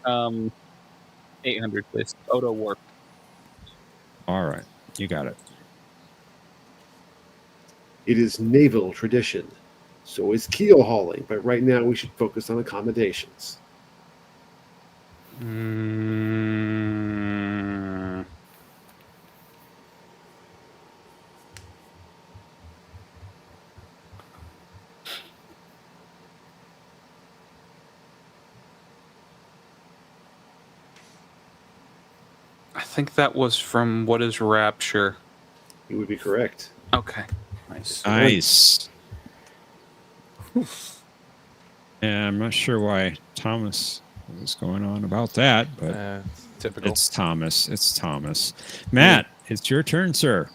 800, please. Odo Worf. All right. You got it. It is naval tradition. So is keel hauling, but right now we should focus on accommodations. I think that was from What is Rapture? You would be correct. Okay. Nice. Nice. Yeah, I'm not sure why Thomas was going on about that, but typical. it's Thomas. It's Thomas. Matt, it's your turn, sir.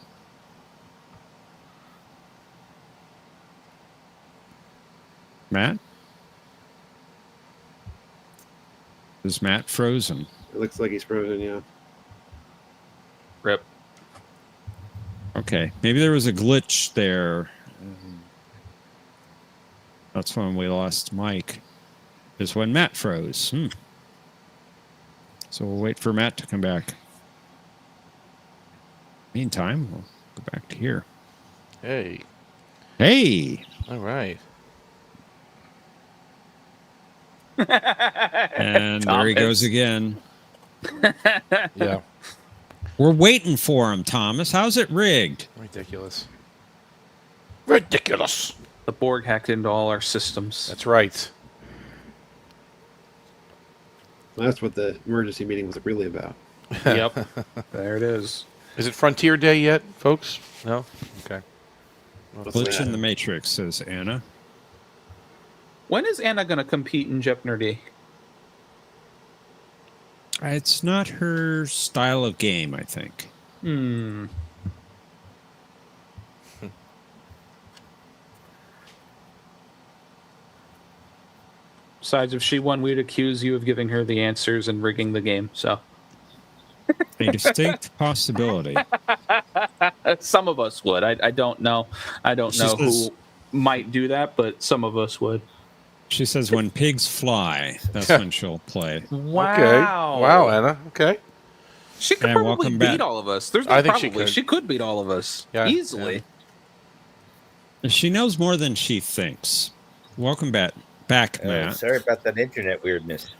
Matt? Is Matt frozen? It looks like he's frozen, yeah. Rip. Okay, maybe there was a glitch there. That's when we lost Mike. Is when Matt froze. So we'll wait for Matt to come back. Meantime, we'll go back to here. Hey. Hey. All right. And there he goes again. Yeah. We're waiting for him, Thomas. How's it rigged? Ridiculous. Ridiculous. The Borg hacked into all our systems. That's right. That's what the emergency meeting was really about. Yep. There it is. Is it Frontier Day yet, folks? No? Okay. Glitch in the Matrix, says Anna. When is Anna going to compete in Jeopnerdy? It's not her style of game, I think. Besides, if she won, we'd accuse you of giving her the answers and rigging the game. So, a distinct possibility. Some of us would. I don't know. I don't know who might do that, but some of us would. She says when pigs fly, that's when she'll play. Wow. Okay. Wow, Anna. Okay. She could probably beat all of us. There's no I think probably. She could beat all of us easily. Yeah. She knows more than she thinks. Welcome back, Matt. Sorry about that internet weirdness.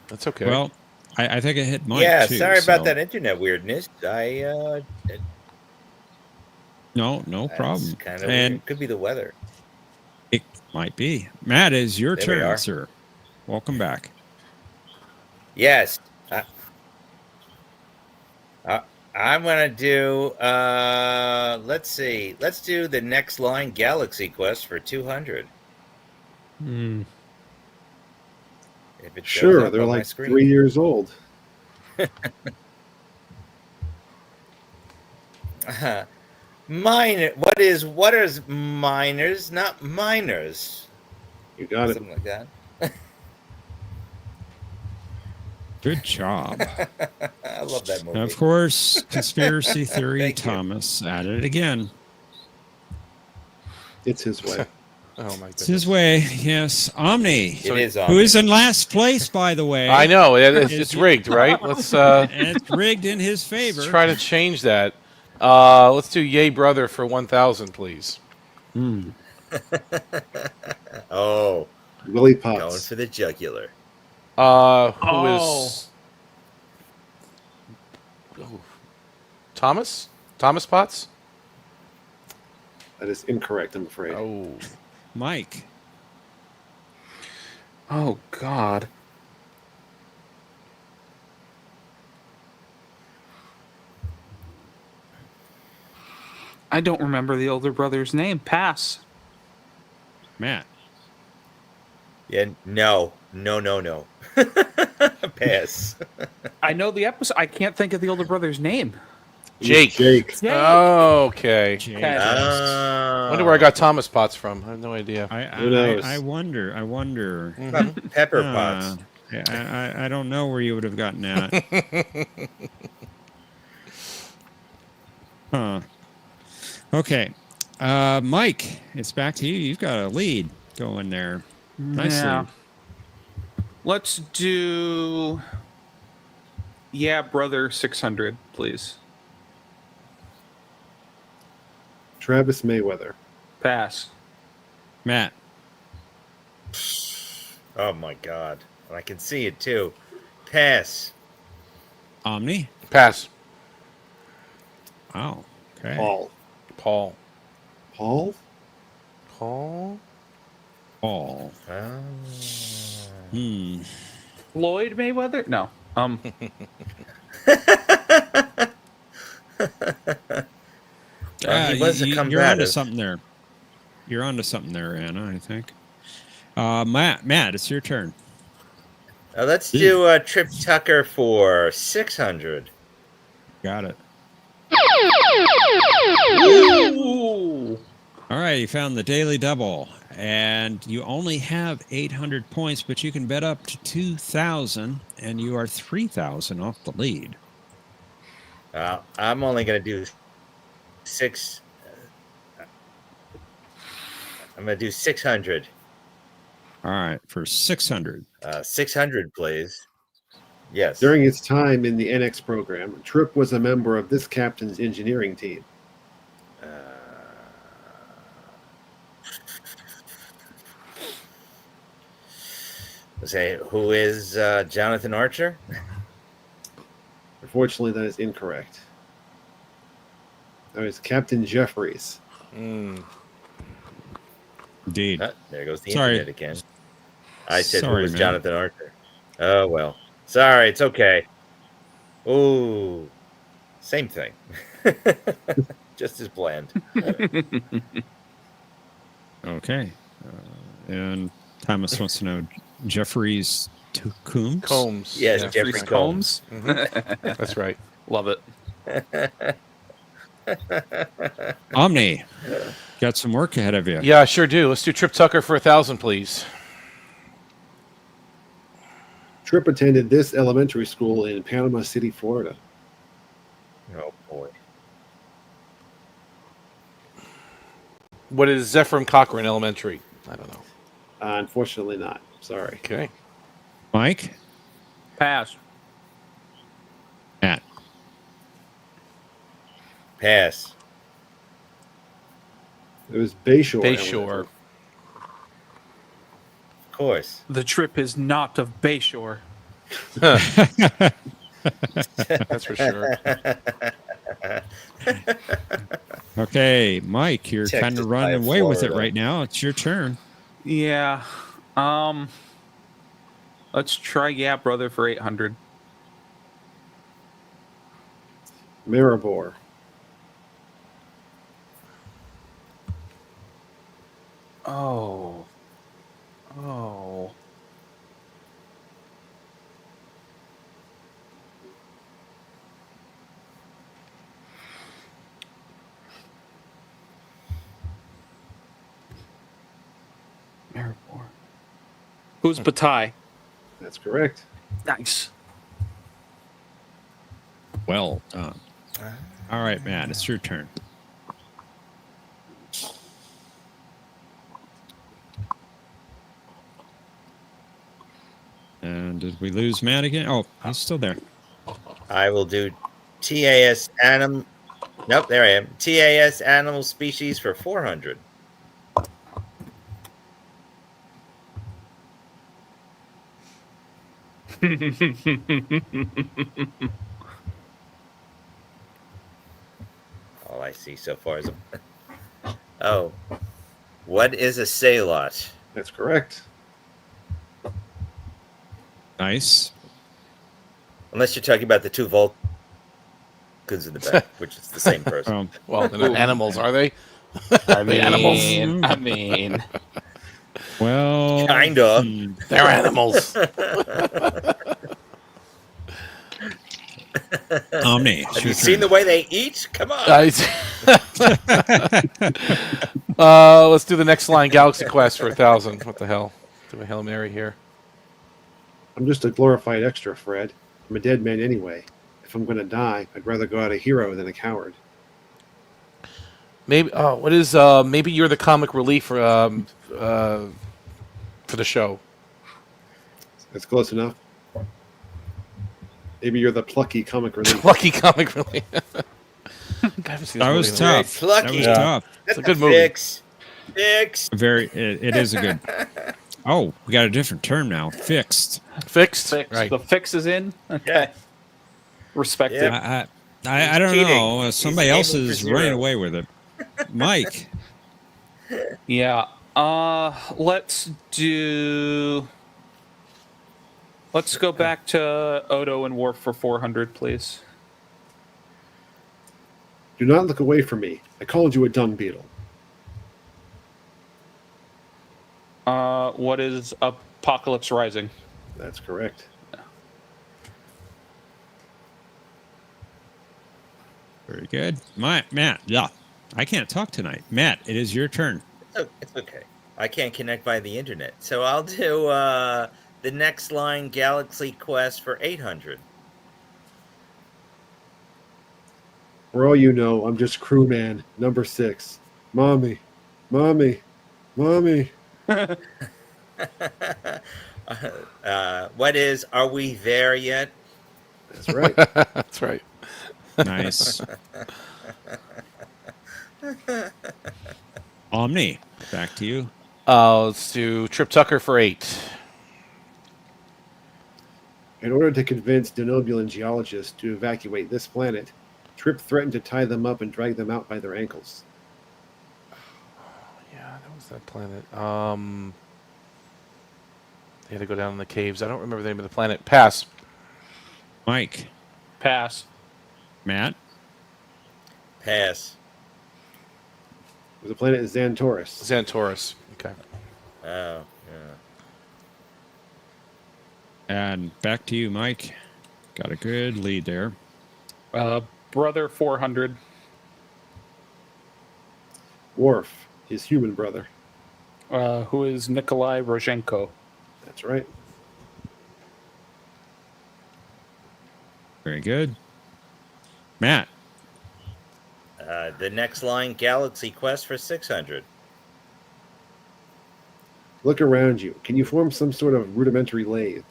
That's okay. Well, I think I hit Mike, Yeah, too, sorry about that internet weirdness. No problem. Kind of and weird. Could be the weather. It might be. Matt, is your There we turn, are. sir. Welcome back. Yes. I'm going to do, let's see. Let's do the Next Line Galaxy Quest for 200. If it shows Sure, up they're on my like screen. 3 years old. What is miners, not miners? You got it. Something like that. Good job. I love that movie. And of course, conspiracy theory Thank you. Thomas at it again. It's his way. Oh, my goodness. It's his way, yes. Omni, It is who Omni. is in last place, by the way. I know. It's rigged, right? Let's And it's rigged in his favor. try to change that. Let's do Yay Brother for 1,000, please. Oh, Willie going Potts. for the jugular. Who is Thomas? Thomas Potts? That is incorrect, I'm afraid. Oh. Mike. Oh God. I don't remember the older brother's name. Pass. Matt. Yeah, no. Pass. I know the episode. I can't think of the older brother's name. Jake. Jake. Oh, okay. Wonder where I got Thomas Potts from. I have no idea. Who knows? I wonder. Pepper Potts. I don't know where you would have gotten that. Huh. Okay. Mike, it's back to you. You've got a lead going there. Nice lead. Let's do. Yeah, brother 600, please. Travis Mayweather. Pass. Matt. Oh my God. And I can see it too. Pass. Omni. Pass. Wow. Okay. Paul. Paul. Paul? Paul? Paul. Floyd Mayweather? No. Well, he was a You're onto combative. something there. You're onto something there, Anna, I think. Matt, it's your turn. Let's do Trip Tucker for 600. Got it. Ooh. All right, you found the daily double, and you only have 800 points, but you can bet up to 2,000, and you are 3,000 off the lead. I'm only going to do 6. I'm going to do 600. All right, for 600. 600, please. Yes. During its time in the NX program, Trip was a member of this captain's engineering team. Say, who is Jonathan Archer? Unfortunately, that is incorrect. That was Captain Jeffries. Indeed. There goes the Sorry. internet again. I said, Sorry, who was man. Jonathan Archer? Oh, well. Sorry, it's okay. Ooh. Same thing. Just as bland. Okay. And Thomas wants to know Jeffrey's Combs? Combs. Yes, Yeah. Jeffrey Combs. That's right. Love it. Omni, got some work ahead of you. Yeah, I sure do. Let's do Trip Tucker for 1,000, please. Trip attended this elementary school in Panama City, Florida. Oh, boy. What is Zephram Cochrane Elementary? I don't know. Unfortunately not. Sorry. Okay. Mike? Pass. Matt? Pass. It was Bayshore. Bayshore. Of course. The trip is not of Bayshore. That's for sure. Okay, Mike, you're Texas kind of by running away with it Florida. right now. It's your turn. Yeah. Let's try Yeah Brother for 800. Maribor. Oh. Oh. Maribor. Who's Bataille? That's correct. Nice. Well done. All right, Matt, it's your turn. And did we lose Matt again? Oh, he's still there. I will do TAS animal. Nope, there I am. TAS animal species for 400. All I see so far is a. Oh, what is a Salot? That's correct. Nice. Unless you're talking about the two Vulcans in the back, which is the same person. Well, they're not animals, are they? I mean, Well, Kind of. They're animals. Omni. Have you seen the way they eat? Come on. Let's do the next line, Galaxy Quest for 1,000. What the hell? Do a Hail Mary here. I'm just a glorified extra, Fred. I'm a dead man anyway. If I'm going to die, I'd rather go out a hero than a coward. Maybe. Oh, what is? Maybe you're the comic relief for the show. That's close enough. Maybe you're the plucky comic relief. Lucky comic relief. That was tough. Plucky. That was tough. It's a good movie. Fix. It is a good. Oh, we got a different term now. Fixed. Fixed. fix. Right. The fix is in. Okay. Yeah. Respect it. Yeah. I don't cheating. know. Somebody He's else aiming for is 0. running away with it. Mike. Yeah. Let's go back to Odo and Worf for 400, please. Do not look away from me. I called you a dung beetle. What is Apocalypse Rising? That's correct. Very good. Matt, yeah. I can't talk tonight. Matt, it is your turn. It's okay. I can't connect via the internet. So I'll do the next line Galaxy Quest for 800. For all you know, I'm just crewman number 6. Mommy, mommy, mommy. What is, are we there yet? That's right. That's right. Nice. Omni, back to you. Let's do Trip Tucker for 8. In order to convince Denobulan geologists to evacuate this planet, Trip threatened to tie them up and drag them out by their ankles. Yeah, that was that planet. They had to go down in the caves. I don't remember the name of the planet. Pass. Mike. Pass. Matt. Pass. The planet is Xantaurus. Xantaurus. Okay. Oh, yeah. And back to you, Mike. Got a good lead there. Brother 400. Worf, his human brother. Who is Nikolai Rozhenko? That's right. Very good. Matt. The next line Galaxy Quest for 600. Look around you. Can you form some sort of rudimentary lathe?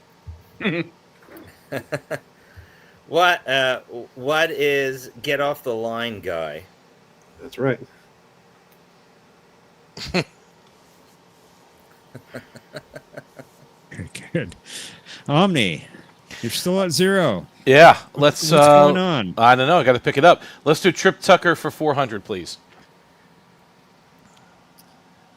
What is get off the line guy? That's right. Very good. Omni, you're still at 0. Yeah, let's. What's going on? I don't know. I got to pick it up. Let's do Trip Tucker for 400, please.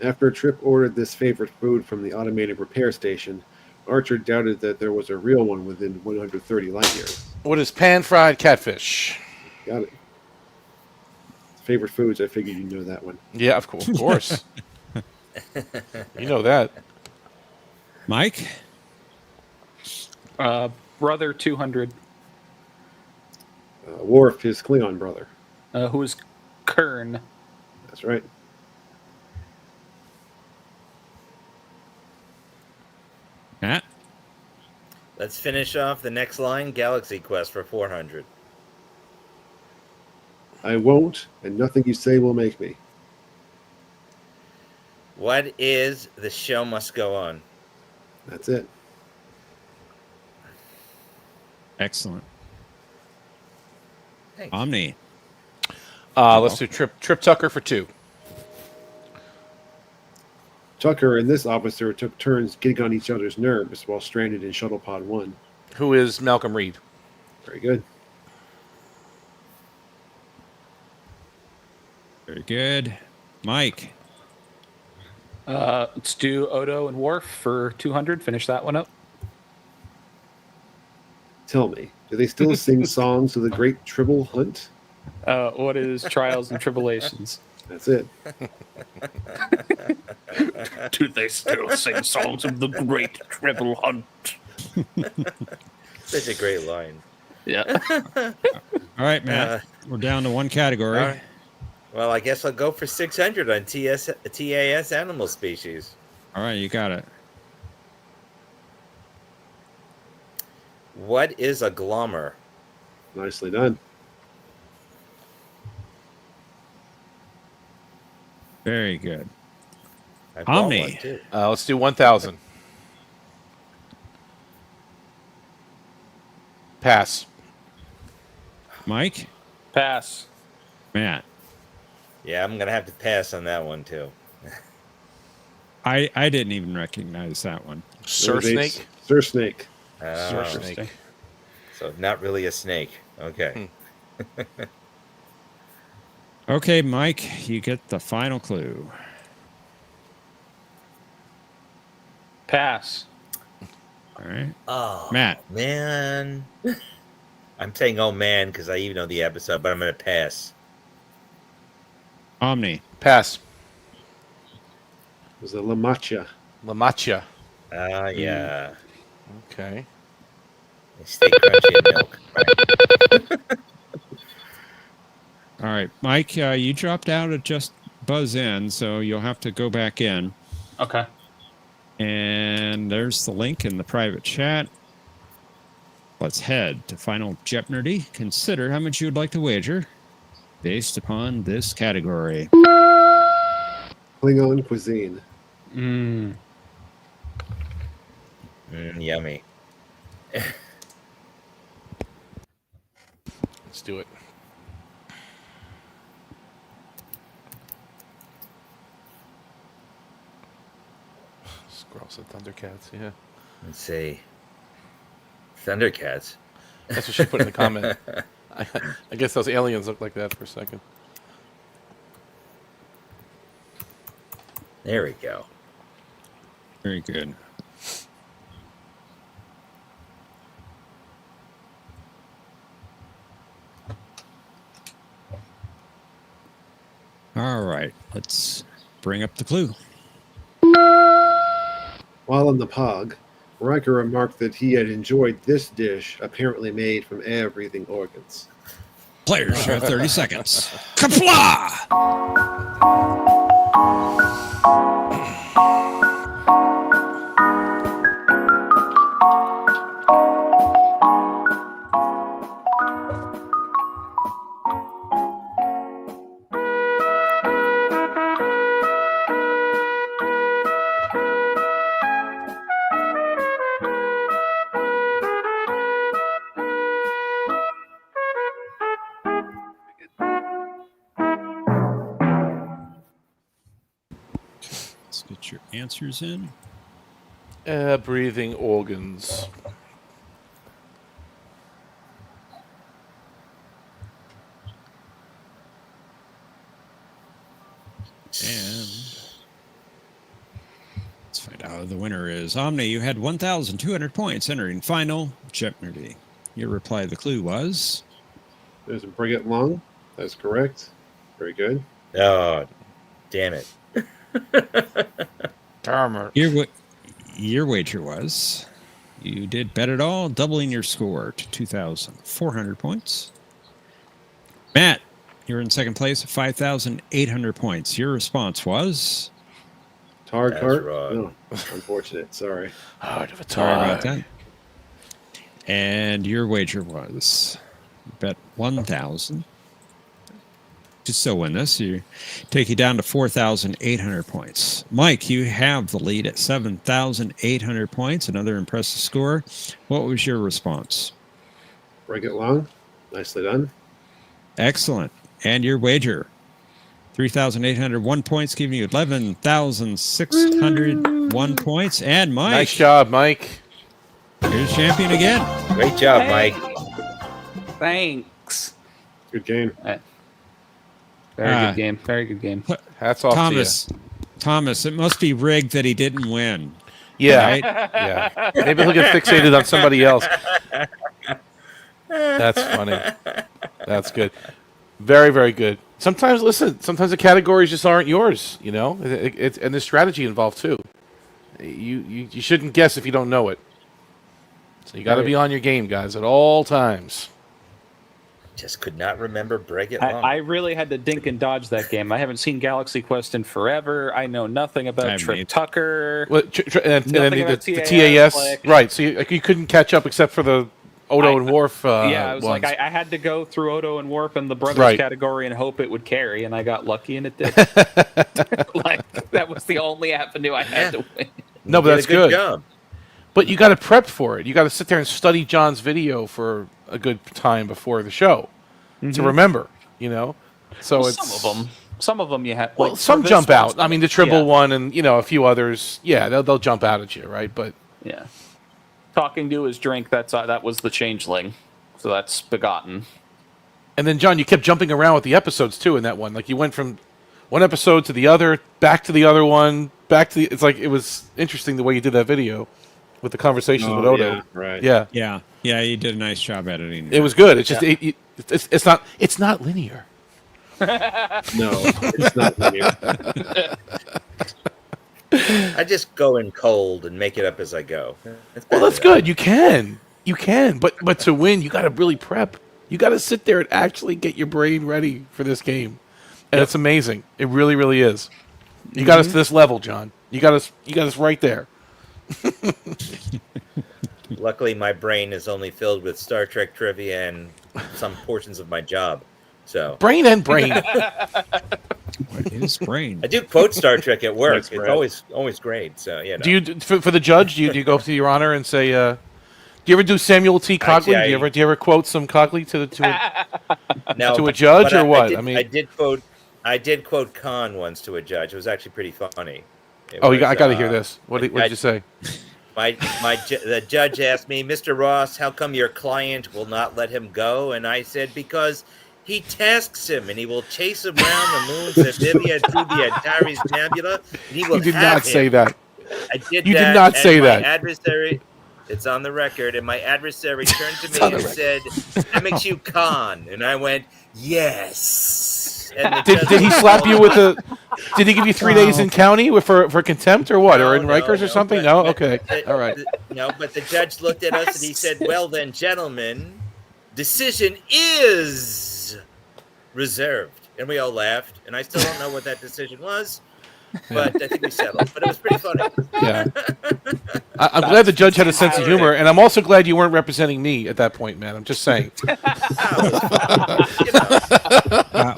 After Trip ordered this favorite food from the automated repair station, Archer doubted that there was a real one within 130 light years. What is pan-fried catfish? Got it. Favorite foods. I figured you'd know that one. Yeah, of course. You know that. Mike. Brother 200. Worf, his Klingon brother. Who is Kern? That's right. Matt. Let's finish off the next line Galaxy Quest for 400. I won't, and nothing you say will make me. What is the show must go on? That's it. Excellent. Thanks. Omni. Let's do Trip Tucker for 2. Tucker and this officer took turns getting on each other's nerves while stranded in Shuttle Pod 1. Who is Malcolm Reed? Very good. Very good. Mike. Let's do Odo and Worf for 200. Finish that one up. Tell me, do they still sing songs of the Great Tribble Hunt? What is Trials and Tribulations? That's it. Do they still sing songs of the Great Tribble Hunt? Such a great line. Yeah. All right, Matt. We're down to one category. All right. Well, I guess I'll go for 600 on TAS animal species. All right, you got it. What is a glommer? Nicely done. Very good. I bought Omni. one, too. Let's do 1,000. Pass. Mike. Pass. Matt. Yeah, I'm going to have to pass on that one, too. I didn't even recognize that one. Sir Snake? Sir Snake. Sir Snake. So not really a snake. Okay. Okay, Mike, you get the final clue. Pass. All right. Oh, Matt. Man. I'm saying, oh, man, because I even know the episode, but I'm going to pass. Omni. Pass. It was a La Macha. La Macha. Yeah. Okay. They stay crunchy in milk. Right. All right, Mike, you dropped out at just buzz in, so you'll have to go back in. Okay. And there's the link in the private chat. Let's head to Final Jeopnerdy. Consider how much you'd like to wager based upon this category. Klingon cuisine. Yummy. Let's do it. Squirrels and Thundercats, yeah. Let's see. Thundercats. That's what she put in the comment. I guess those aliens look like that for a second. There we go. Very good. All right, let's bring up the clue. While on the Pog, Riker remarked that he had enjoyed this dish, apparently made from air-breathing organs. Players have 30 seconds. Kapla! Let's get your answers in. Breathing organs. And let's find out who the winner is. Omni, you had 1,200 points entering Final Jeopnerdy. Your reply to the clue was? There's a Bring It Long. That's correct. Very good. Oh, damn it. Armor. Your wager was? You did bet it all, doubling your score to 2,400 points. Matt, you're in second place at 5,800 points. Your response was? Tar That's cart? right. No, unfortunate. Sorry. Heart of a Sorry tar. about that. And your wager was? You bet 1,000. To still win this, you take you down to 4,800 points. Mike, you have the lead at 7,800 points. Another impressive score. What was your response? Bring It Long. Nicely done. Excellent. And your wager? 3,801 points, giving you 11,601 points. And Mike. Nice job, Mike. Here's champion again. Great job, Mike. Thanks. Good game. Very good game. Very good game. Hats off Thomas, to you. Thomas, it must be rigged that he didn't win. Yeah. Right? Yeah. Maybe he'll get fixated on somebody else. That's funny. That's good. Very, very good. Sometimes the categories just aren't yours, you know? It's and there's strategy involved too. You shouldn't guess if you don't know it. So you got to be on your game, guys, at all times. Just could not remember Break It Long. I really had to dink and dodge that game. I haven't seen Galaxy Quest in forever. I know nothing about Trip Tucker. Well, and then the TAS. like- Right, so you couldn't catch up except for the Odo and Worf yeah, it was ones. like I had to go through Odo and Warp and the Brothers Right. category and hope it would carry, and I got lucky and it did. Like that was the only avenue I had to win. No, but You did that's a good good. job. But you got to prep for it. You got to sit there and study John's video for a good time before the show to remember, you know? So Well, it's some of them you have. well, like, some for this jump out. one, I mean, the Tribble yeah. one and, you know, a few others. Yeah, they'll jump out at you, right? But Yeah. Talking to his drink, that was the changeling. So that's begotten. and then John, you kept jumping around with the episodes too in that one. Like you went from one episode to the other, back to the other one, back to the it's like it was interesting the way you did that video with the conversations with Odo. Yeah, right. Yeah. Yeah, you did a nice job editing. It was good. It's just it's not linear. No, it's not linear. I just go in cold and make it up as I go. Well, that's good. You can. But to win, you got to really prep. You got to sit there and actually get your brain ready for this game, and it's amazing. It really, really is. You got us to this level, John. You got us right there. Luckily, my brain is only filled with Star Trek trivia and some portions of my job. So brain. What is brain? I do quote Star Trek at work. It's always great. So Do you for the judge? Do you go to your honor and say? Do you ever do Samuel T. Cogley? Actually, do you ever quote some Cogley to a judge or what? I did quote Khan once to a judge. It was actually pretty funny. I got to hear this. What did you say? The judge asked me, Mr. Ross, how come your client will not let him go? And I said, because he tasks him, and he will chase him around the moons of Vivia through the Antares Nebula. And he will You did not say that. I did. You did not say that. My adversary, it's on the record, and my adversary turned to me and said, "That makes you Khan." And I went, "Yes." And Did he slap you with a? Did he give you 3 days in county for contempt or what, or in Rikers or something? No, okay, all right. No, but the judge looked at us and he said, "Well then, gentlemen, decision is reserved." And we all laughed, and I still don't know what that decision was, but I think we settled. But it was pretty funny. Yeah, I'm glad the judge had a sense of humor, and I'm also glad you weren't representing me at that point, man. I'm just saying.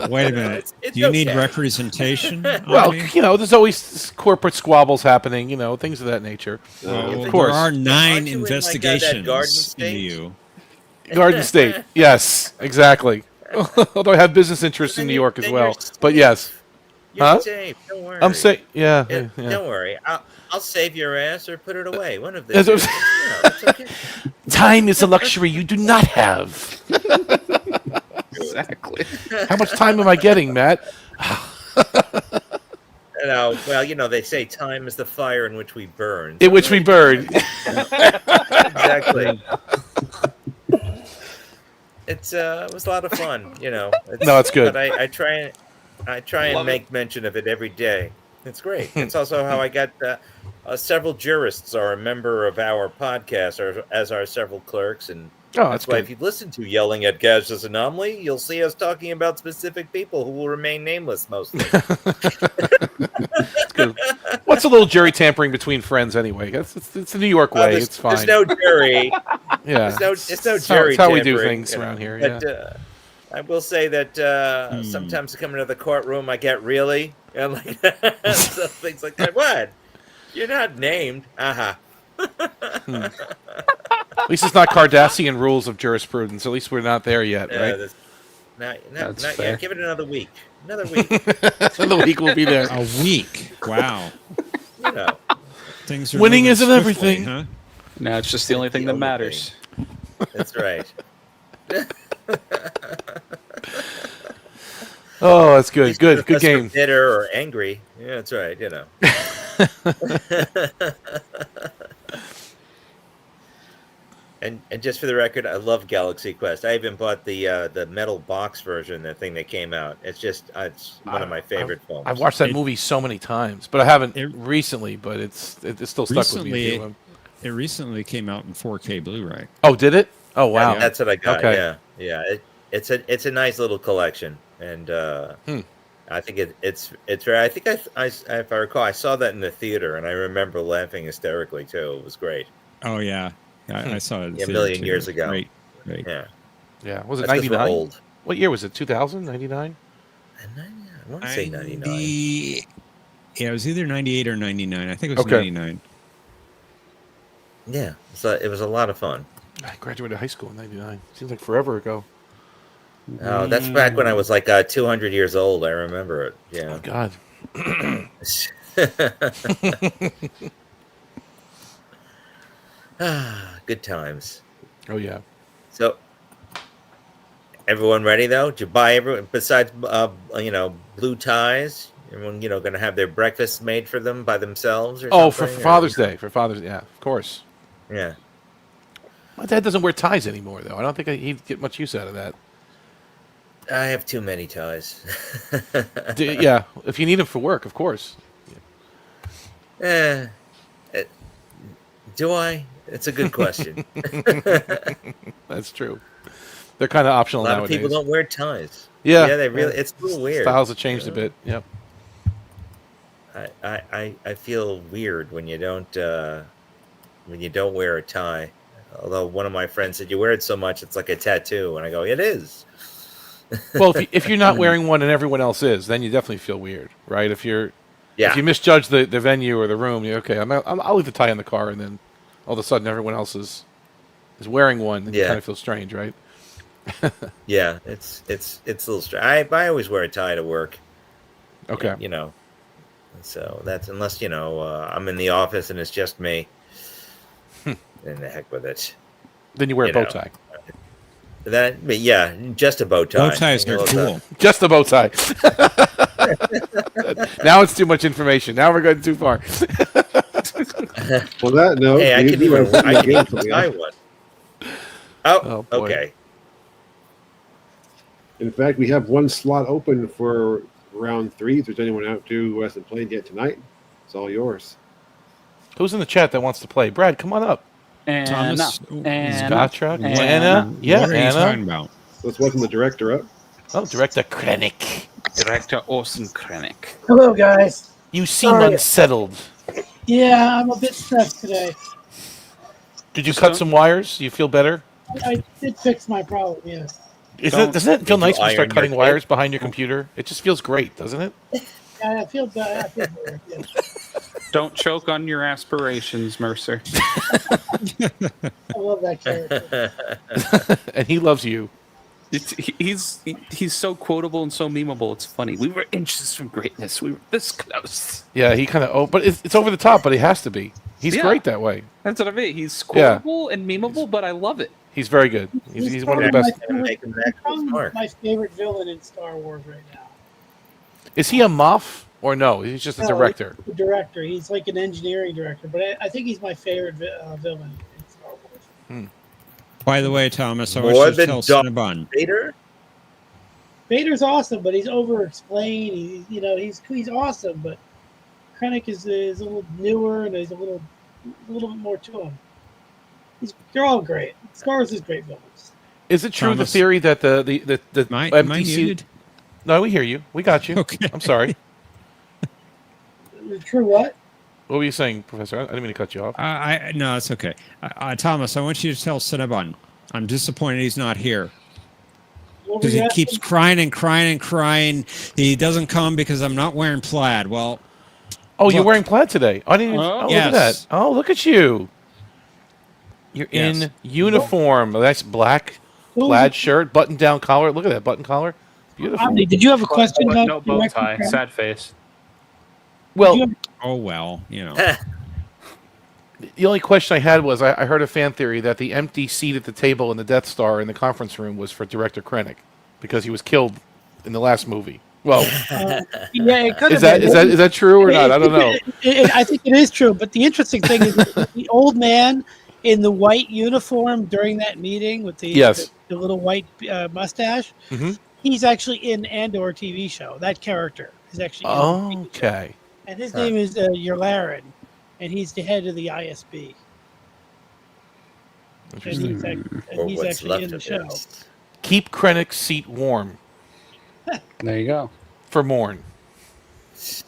Wait a minute. Do you need representation? Well, there's always corporate squabbles happening, things of that nature. Of course. There are 9 you investigations into you. Garden State. Yes, exactly. Although I have business interests in New York as well. But yes. You're safe. Don't worry. I'm safe. Yeah. Don't worry. I'll save your ass or put it away. One of these. It's okay. Time is a luxury you do not have. Exactly. How much time am I getting, Matt? Well, they say time is the fire in which we burn. In which we burn. Exactly. It was a lot of fun, No, it's good. But I try and make mention of it every day. It's great. It's also how I got several jurists are a member of our podcast, as are several clerks, and that's why if you've listened to Yelling at Gaseous Anomaly, you'll see us talking about specific people who will remain nameless mostly. Good. What's a little jury tampering between friends anyway? It's the New York way. It's fine. There's no jury. Yeah, it's no jury. That's how we do things around here. But, I will say that sometimes I come into the courtroom, I get really, so things like that. What? You're not named. At least it's not Cardassian rules of jurisprudence. At least we're not there yet, right? Not yet. Give it another week. Another week. Another week will be there. A week. Wow. Things are winning isn't swiftly, everything. Huh? No, it's just the only thing that matters. That's right. Oh, that's good. Good game. Bitter or angry. Yeah, that's right. And just for the record, I love Galaxy Quest. I even bought the metal box version, the thing that came out. It's one of my favorite films. I've watched that movie so many times, but I haven't recently. But it's still stuck with me. It recently came out in 4K Blu-ray. Oh, did it? Oh, wow. Yeah, that's what I got. Okay. Yeah. It's a nice little collection, and I think it's very. I think I if I recall, I saw that in the theater, and I remember laughing hysterically too. It was great. Oh yeah. I saw it a million years ago. Great. Yeah. Was it 99? What year was it? 2000? 99? I want to say 99. Yeah, it was either 98 or 99. I think it was 99. Yeah, so it was a lot of fun. I graduated high school in 99. Seems like forever ago. Oh, that's back when I was like 200 years old. I remember it. Yeah. Oh, God. Good times. Oh, yeah. So, everyone ready, though? Did you buy everyone, besides, blue ties? Everyone, going to have their breakfast made for them by themselves or something? For Father's Day. For Father's Day, yeah, of course. Yeah. My dad doesn't wear ties anymore, though. I don't think he'd get much use out of that. I have too many ties. Yeah, if you need them for work, of course. Do I? It's a good question. That's true. They're kind of A optional lot of people nowadays. don't wear ties. Yeah, Yeah, they really. It's a little weird. Styles have changed a bit. Yep. I feel weird when you don't wear a tie. Although one of my friends said you wear it so much it's like a tattoo, and I go, it is. Well, if you're not wearing one and everyone else is, then you definitely feel weird, right? If you misjudge the venue or the room, you're okay. I'll leave the tie in the car, and then all of a sudden everyone else is wearing one, and you kind of feel strange, right? Yeah, it's a little strange. I always wear a tie to work. Okay. So that's unless I'm in the office and it's just me. Then the heck with it. Then you wear a bow tie. But yeah, just a bow tie. Bow ties are cool. Just a bow tie. Now it's too much information. Now we're going too far. Well, that note. Hey, I can even tie one. Oh, boy. Okay. In fact, we have one slot open for round 3. If there's anyone out there who hasn't played yet tonight, it's all yours. Who's in the chat that wants to play? Brad, come on up. Thomas, Gotcha. Anna. Yeah, what are you Anna. talking about? Let's welcome the director up. Oh, Director Krennic. Director Orson Krennic. Hello, guys. You seem Sorry. unsettled. Yeah, I'm a bit stressed today. Did you cut some wires? You feel better? I did fix my problem, yes. Doesn't it feel nice when you start iron cutting your wires behind your computer? It just feels great, doesn't it? Yeah, I feel better. Yes. Don't choke on your aspirations, Mercer. I love that character. And he loves you. He's so quotable and so memeable. It's funny. We were inches from greatness. We were this close. Yeah, he kind of. But it's over the top. But he has to be. He's great that way. That's what I mean. He's quotable and memeable, but I love it. He's very good. He's one of the best. My favorite villain in Star Wars right now. Is he a Moff or no? He's just a director. He's a director. He's like an engineering director, but I think he's my favorite villain in Star Wars. By the way, Thomas, I want you to tell Cinnabon. Vader? Vader's awesome, but he's over-explained. He's awesome, but Krennic is a little newer and there's a little bit more to him. They're all great. Star Wars is great villains. Is it true Thomas, the theory that the am I MTC? muted? No, we hear you. We got you. Okay. I'm sorry. True what? What were you saying, Professor? I didn't mean to cut you off. No, it's okay. Thomas, I want you to tell Cinnabon. I'm disappointed he's not here. Because he keeps crying and crying and crying. He doesn't come because I'm not wearing plaid. Well, you're wearing plaid today. I didn't even, look at that. Oh, look at you. You're in uniform. That's black plaid shirt, button-down collar. Look at that button collar. Beautiful. Omni, did you have a question? No bow tie. Sad face. Well, the only question I had was I heard a fan theory that the empty seat at the table in the Death Star in the conference room was for Director Krennic because he was killed in the last movie. Well, it could is that true or not? I don't know. I think it is true, but the interesting thing is the old man in the white uniform during that meeting with the little white mustache. Mm-hmm. He's actually in Andor TV show. That character is actually in the TV show. And his name is Yularen, and he's the head of the ISB. And he's actually in the show. Keep Krennic's seat warm. There you go. For Morn. There's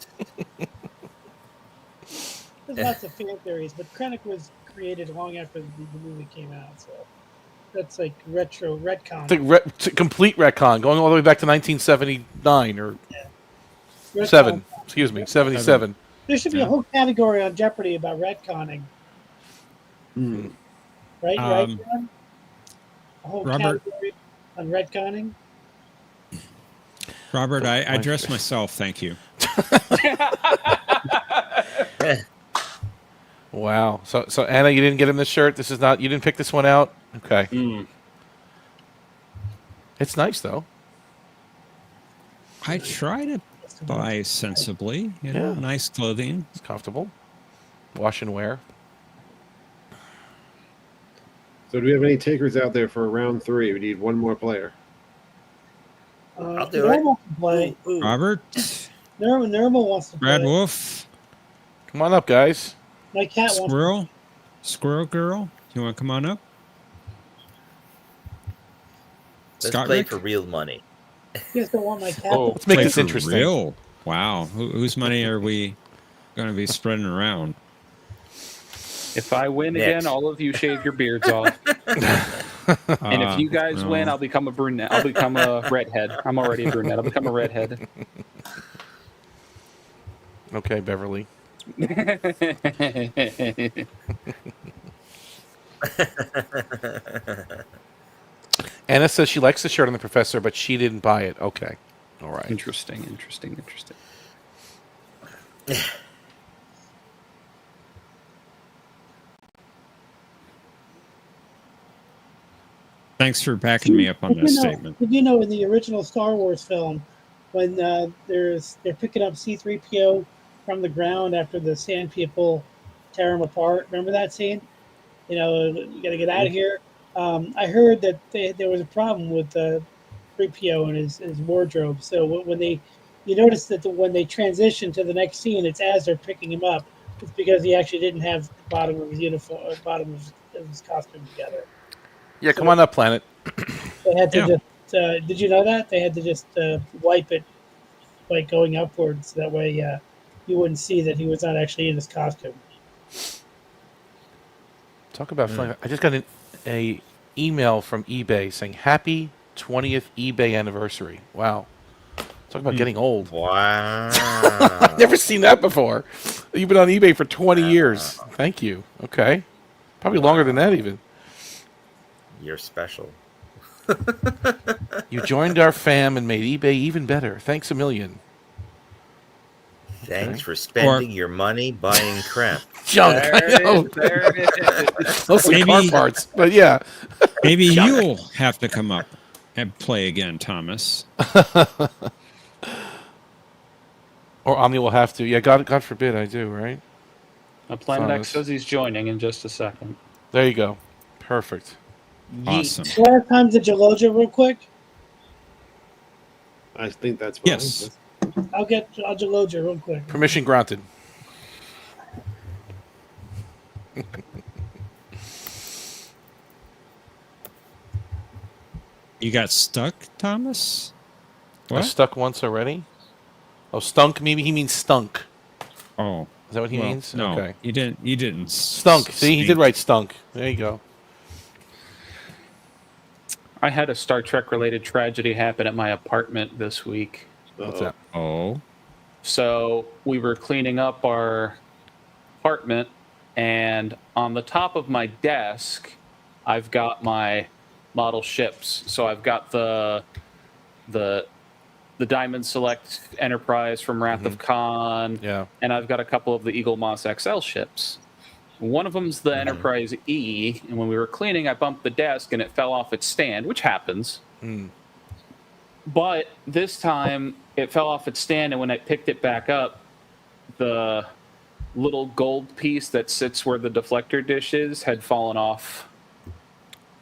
lots of fan theories, but Krennic was created long after the movie came out, so that's like retro retcon. It's a complete retcon, going all the way back to 1979 or 7. Excuse me, 77. There should be a whole category on Jeopardy about retconning. Right, John? A whole category on retconning. Robert, I dress myself, thank you. Wow. So Anna, you didn't get him this shirt. This is not. You didn't pick this one out. Okay. It's nice though. I try to buy sensibly. Nice clothing. It's comfortable. Wash and wear. So do we have any takers out there for round 3? We need one more player. I'll do it. Normal can play. Ooh. Robert, Normal wants to Brad play. Wolf, Come on up, guys. My cat wants to. Squirrel Girl. You want to come on up? Let's Scott play Rick? for real money. You guys don't want my cat. Oh, let's make this for interesting. Real? Wow. Whose money are we going to be spreading around? If I win Next. again, all of you shave your beards off. And if you guys no. win, I'll become a brunette. I'll become a redhead. I'm already a brunette. I'll become a redhead. Okay, Beverly. Anna says she likes the shirt on the professor, but she didn't buy it. Okay. All right. Interesting. Thanks for backing me up on that statement. Did you know in the original Star Wars film, when they're picking up C-3PO from the ground after the Sand People tear him apart? Remember that scene? You got to get out of here. I heard that there was a problem with 3PO and his wardrobe. So when you notice that when they transition to the next scene, it's as they're picking him up. It's because he actually didn't have the bottom of his uniform, bottom of his costume together. Yeah, come on up, Planet. They had to just. Did you know that they had to just wipe it, like going upwards? That way, you wouldn't see that he was not actually in his costume. Talk about fun. I just got an email from eBay saying happy 20th eBay anniversary. Wow. Talk about getting old. Wow. I've never seen that before. You've been on eBay for 20 years. Thank you. Okay. Probably longer than that even. You're special. You joined our fam and made eBay even better. Thanks a million. Thanks for spending your money buying crap. Junk. I know. There it is. Mostly car parts, but yeah. Maybe you'll have to come up and play again, Thomas. Or Omni will have to. Yeah, God forbid I do, right? Planet X says he's joining in just a second. There you go. Perfect. Awesome. What are times at Jaloja real quick? I think that's fine. Yes. I'll Jaloja real quick. Permission granted. You got stuck, Thomas? I stuck once already? Oh, stunk? Maybe he means stunk. Oh. Is that what he means? No, okay. You didn't. Stunk. See, he did write stunk. There you go. I had a Star Trek related tragedy happen at my apartment this week. What's that? Oh. So we were cleaning up our apartment, and on the top of my desk, I've got my model ships. So I've got the Diamond Select Enterprise from Wrath of Khan, and I've got a couple of the Eagle Moss XL ships. One of them's the Enterprise E, and when we were cleaning, I bumped the desk and it fell off its stand, which happens. But this time, it fell off its stand, and when I picked it back up, the little gold piece that sits where the deflector dish is had fallen off.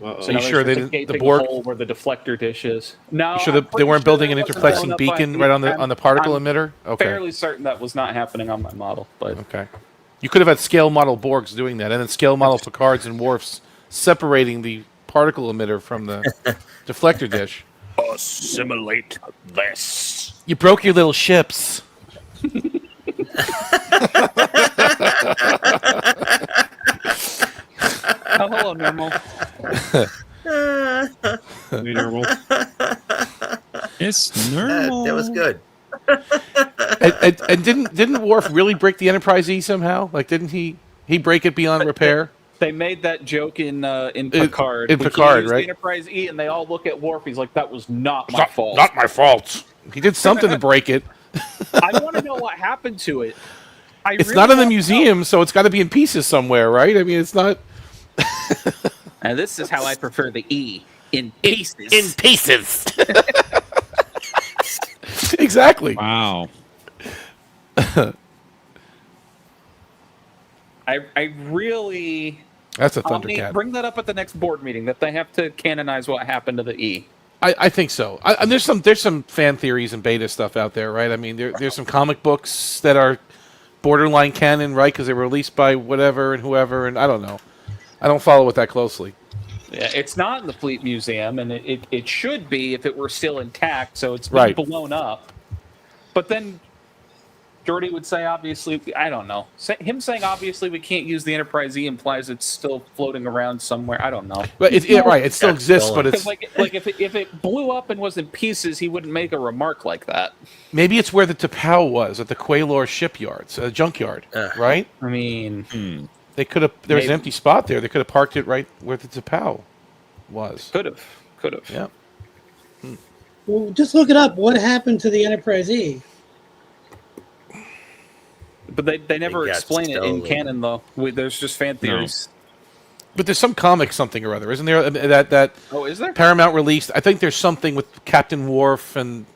So are you sure they didn't? The Borg hole where the deflector dish is. No, you sure they weren't building an interplexing beacon right on the particle emitter? Okay. Fairly certain that was not happening on my model, but okay. You could have had scale model Borgs doing that, and then scale model Picards and Worfs separating the particle emitter from the deflector dish. Assimilate this. You broke your little ships. Oh, hello, Normal. Hey, Normal. It's Normal. That was good. and didn't Worf really break the Enterprise E somehow? Like, didn't he break it beyond repair? They made that joke in Picard. In Picard, right? The Enterprise E, and they all look at Worf. He's like, "That was not my fault. Not my fault. He did something to break it." I want to know what happened to it. It's really not in the museum, so it's got to be in pieces somewhere, right? I mean, it's not. And this is how I prefer the E, in pieces. In pieces. Exactly. Wow. I really. That's a Thundercat. Bring that up at the next board meeting that they have to canonize what happened to the E. I think so. And there's some fan theories and beta stuff out there, right? I mean, there's some comic books that are borderline canon, right? Because they were released by whatever and whoever, and I don't know. I don't follow it that closely. Yeah, it's not in the Fleet Museum, and it should be if it were still intact. So it's been blown up. But then Jordy would say, obviously, I don't know. Him saying, obviously, we can't use the Enterprise E implies it's still floating around somewhere. I don't know. But it still exists, but it's like if it blew up and was in pieces, he wouldn't make a remark like that. Maybe it's where the T'Pau was at the Quaylor shipyards, junkyard, right? I mean, they could have. There was an empty spot there. They could have parked it right where the T'Pau was. Could have. Yeah. Well, just look it up. What happened to the Enterprise E? But they never explain it in canon, though. There's just fan theories. No. But there's some comic something or other, isn't there? That oh, is there? Paramount released. I think there's something with Captain Worf and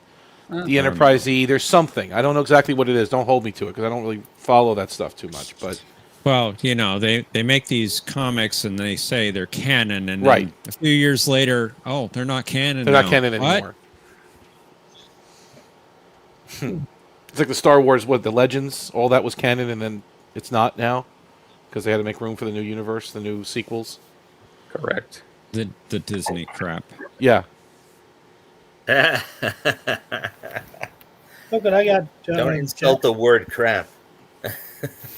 the Enterprise E. There's something. I don't know exactly what it is. Don't hold me to it because I don't really follow that stuff too much. But well, they make these comics and they say they're canon, and then a few years later, they're not canon. They're not canon anymore. It's like the Star Wars, the Legends, all that was canon, and then it's not now because they had to make room for the new universe, the new sequels. Correct. The Disney crap. Yeah. Look what I got. Don't insult the word crap.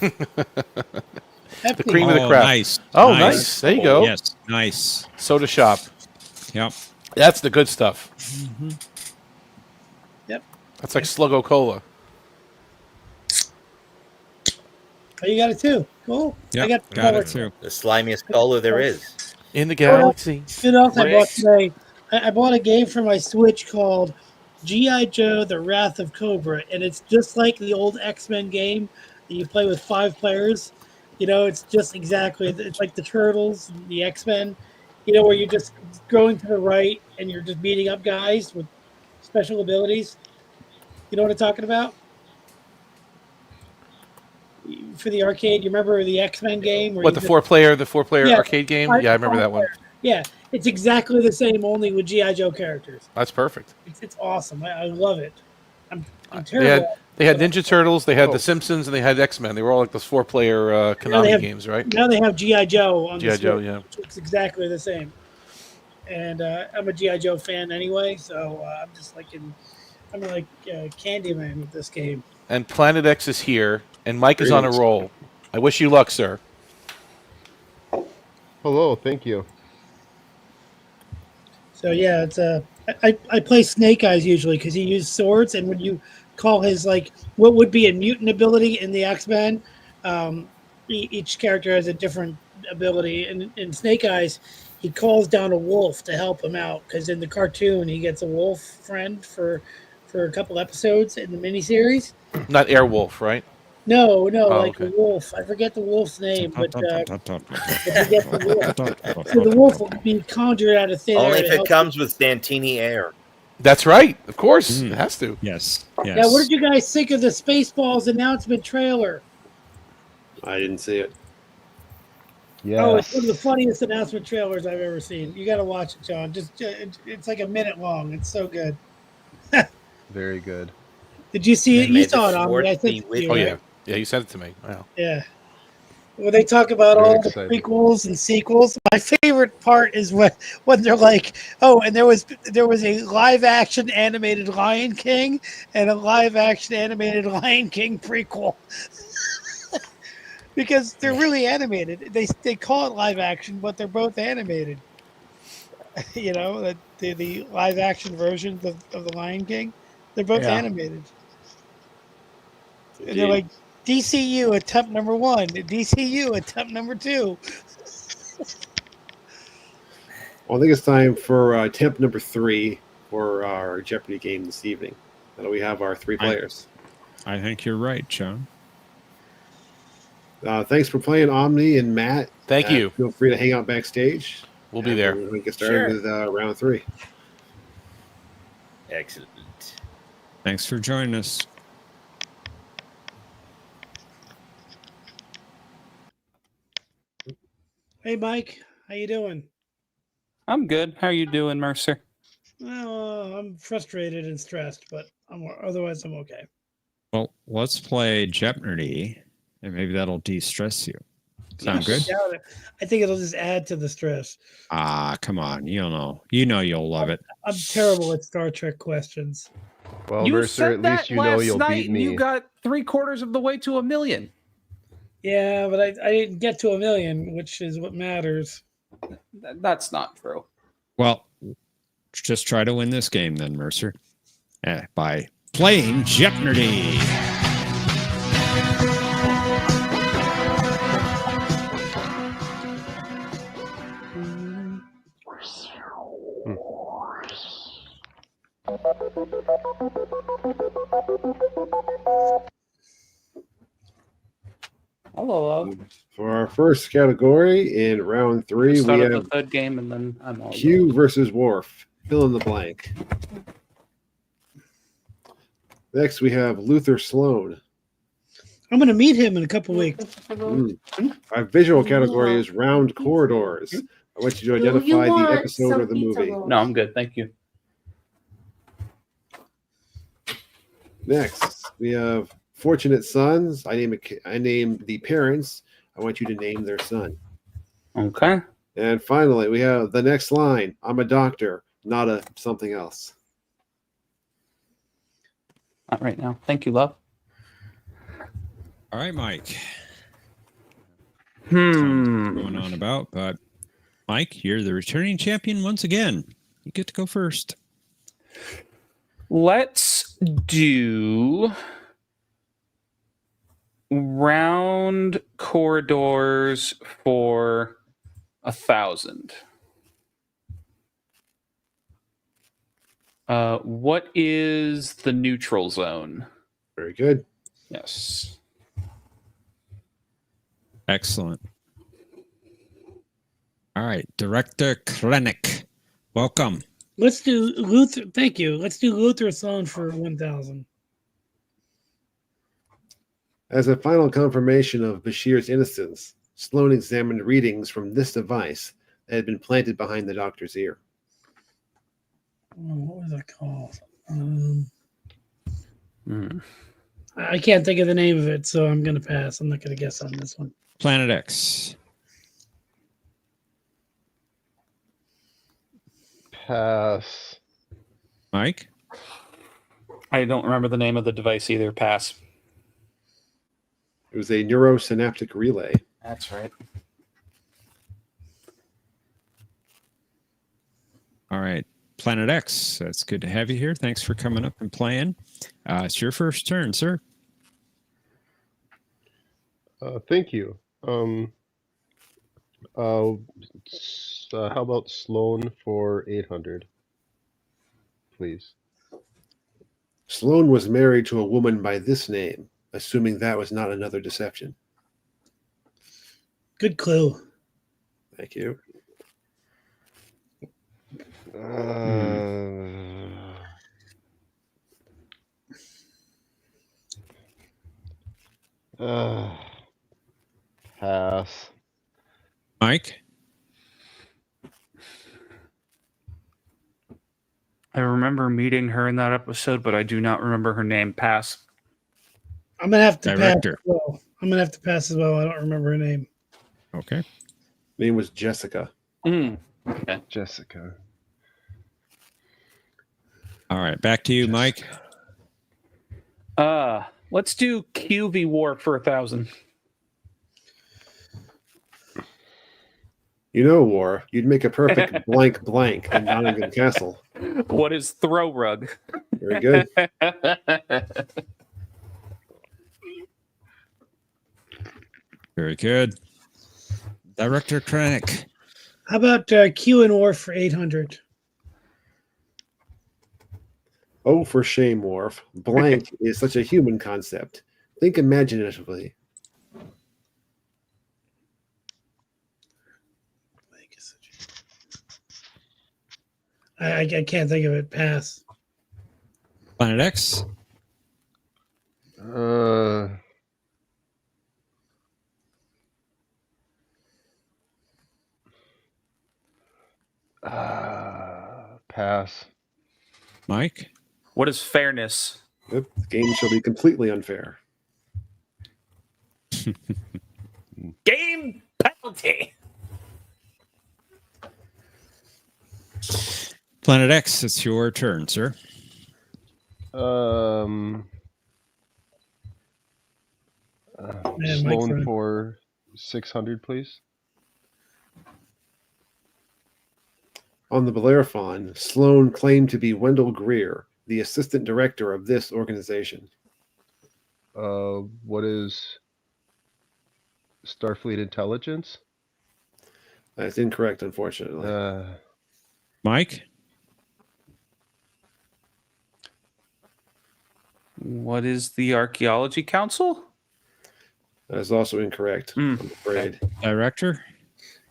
The cream of the crap. Nice. Oh, nice. There you go. Yes, nice. Soda shop. Yep. That's the good stuff. Mm-hmm. Yep. That's like Sluggo Cola. Oh, you got it too. Cool. Yep, I got it too. The slimiest cola there is. In the galaxy. You know what else I bought today? I bought a game for my Switch called G.I. Joe: The Wrath of Cobra, and it's just like the old X-Men game that you play with 5 players. It's just exactly, it's like the Turtles, the X-Men, where you're just going to the right and you're just beating up guys with special abilities. You know what I'm talking about? For the arcade, you remember the X-Men game? What, the four-player arcade game? Yeah, I remember that one. Yeah, it's exactly the same, only with G.I. Joe characters. That's perfect. It's awesome. I love it. I'm terrible. They had Ninja Turtles, they had The Simpsons, and they had X-Men. They were all like those 4-player Konami games, right? Now they have G.I. Joe on G.I. Joe, yeah. It's exactly the same. And I'm a G.I. Joe fan anyway, so I'm just like Candyman with this game. And Planet X is here, and Mike is on a roll. I wish you luck, sir. Hello, thank you. So yeah, it's I play Snake Eyes usually because he uses swords, and when you call his what would be a mutant ability in the X-Men, each character has a different ability. And in Snake Eyes, he calls down a wolf to help him out because in the cartoon he gets a wolf friend for a couple episodes in the miniseries. Not Airwolf, right? No, okay. A wolf. I forget the wolf's name, but you get the wolf. So the wolf will be conjured out of thin air. Only if it comes with Santini air. That's right. Of course. It has to. Yes. Now, what did you guys think of the Spaceballs announcement trailer? I didn't see it. Yeah. Oh, it's one of the funniest announcement trailers I've ever seen. You got to watch it, John. It's like a minute long. It's so good. Very good. Did you see it? You saw it on me, I think. Oh, yeah. Yeah, you sent it to me. Wow. Yeah. When they talk about all the prequels and sequels, my favorite part is when they're like, "Oh, and there was a live action animated Lion King and a live action animated Lion King prequel," because they're really animated. They call it live action, but they're both animated. The live action versions of the Lion King, they're both animated. And they're like, DCU attempt number 1, DCU attempt number 2. Well, I think it's time for attempt number 3 for our Jeopardy game this evening. Now we have our 3 players. I think you're right, John. Thanks for playing, Omni and Matt. Thank you. Feel free to hang out backstage. We'll be there. We're going to get started with round 3. Excellent. Thanks for joining us. Hey, Mike, how you doing? I'm good. How are you doing, Mercer? Well, I'm frustrated and stressed, but otherwise I'm okay. Well, let's play Jeopnerdy, and maybe that'll de-stress you. Sound good? I think it'll just add to the stress. Ah, come on. You don't know. You know you'll love it. I'm terrible at Star Trek questions. Well, You Mercer, said at that least you know last you'll night, beat and you me. got 3/4 of the way to 1,000,000. Yeah, but I didn't get to 1,000,000, which is what matters. That's not true. Well, just try to win this game then, Mercer, by playing Jeopnerdy. Hello. For our first category in round 3, we Start up have the third game, and then I'm all Q versus Worf. Fill in the blank. Next, we have Luther Sloan. I'm going to meet him in a couple weeks. Our visual category is Round Corridors. I want you to identify the episode or the movie. No, I'm good. Thank you. Next, we have Fortunate Sons. I name the parents. I want you to name their son. Okay. And finally, we have the next line. I'm a doctor, not a something else. Not right now. Thank you, love. All right, Mike. Going on about, but Mike, you're the returning champion once again. You get to go first. Let's do round corridors for 1,000. What is the neutral zone? Very good. Yes. Excellent. All right, Director Krennic, welcome. Let's do Luther. Thank you. Let's do Luther Sloan for 1,000. As a final confirmation of Bashir's innocence, Sloan examined readings from this device that had been planted behind the doctor's ear. Oh, what was that called? I can't think of the name of it, so I'm going to pass. I'm not going to guess on this one. Planet X. Pass. Mike? I don't remember the name of the device either. Pass. It was a neurosynaptic relay. That's right. All right, Planet X. It's good to have you here. Thanks for coming up and playing. It's your first turn, sir. Thank you. How about Sloan for 800, please? Sloan was married to a woman by this name, assuming that was not another deception. Good clue. Thank you. Pass. Mike? I remember meeting her in that episode, but I do not remember her name. Pass. I'm going to have to Director. pass as well. I'm going to have to pass as well. I don't remember her name. Okay. Name was Jessica. Okay. Jessica. All right, back to you, Mike. Let's do QV War for 1,000. You know, War, you'd make a perfect blank blank in Nottingham Castle. What is throw rug? Very good. Very good. Director Krennic. How about Q and Orf for 800? Oh, for shame, Worf. Blank is such a human concept. Think imaginatively. I can't think of it. Pass. Planet X. Pass. Mike? What is fairness? The game shall be completely unfair. Game penalty. Planet X, it's your turn, sir. Man, Sloan for 600, please. On the Bellerophon, Sloan claimed to be Wendell Greer, the assistant director of this organization. What is Starfleet Intelligence? That's incorrect, unfortunately. Mike? What is the Archaeology Council? That is also incorrect, I'm afraid. Director?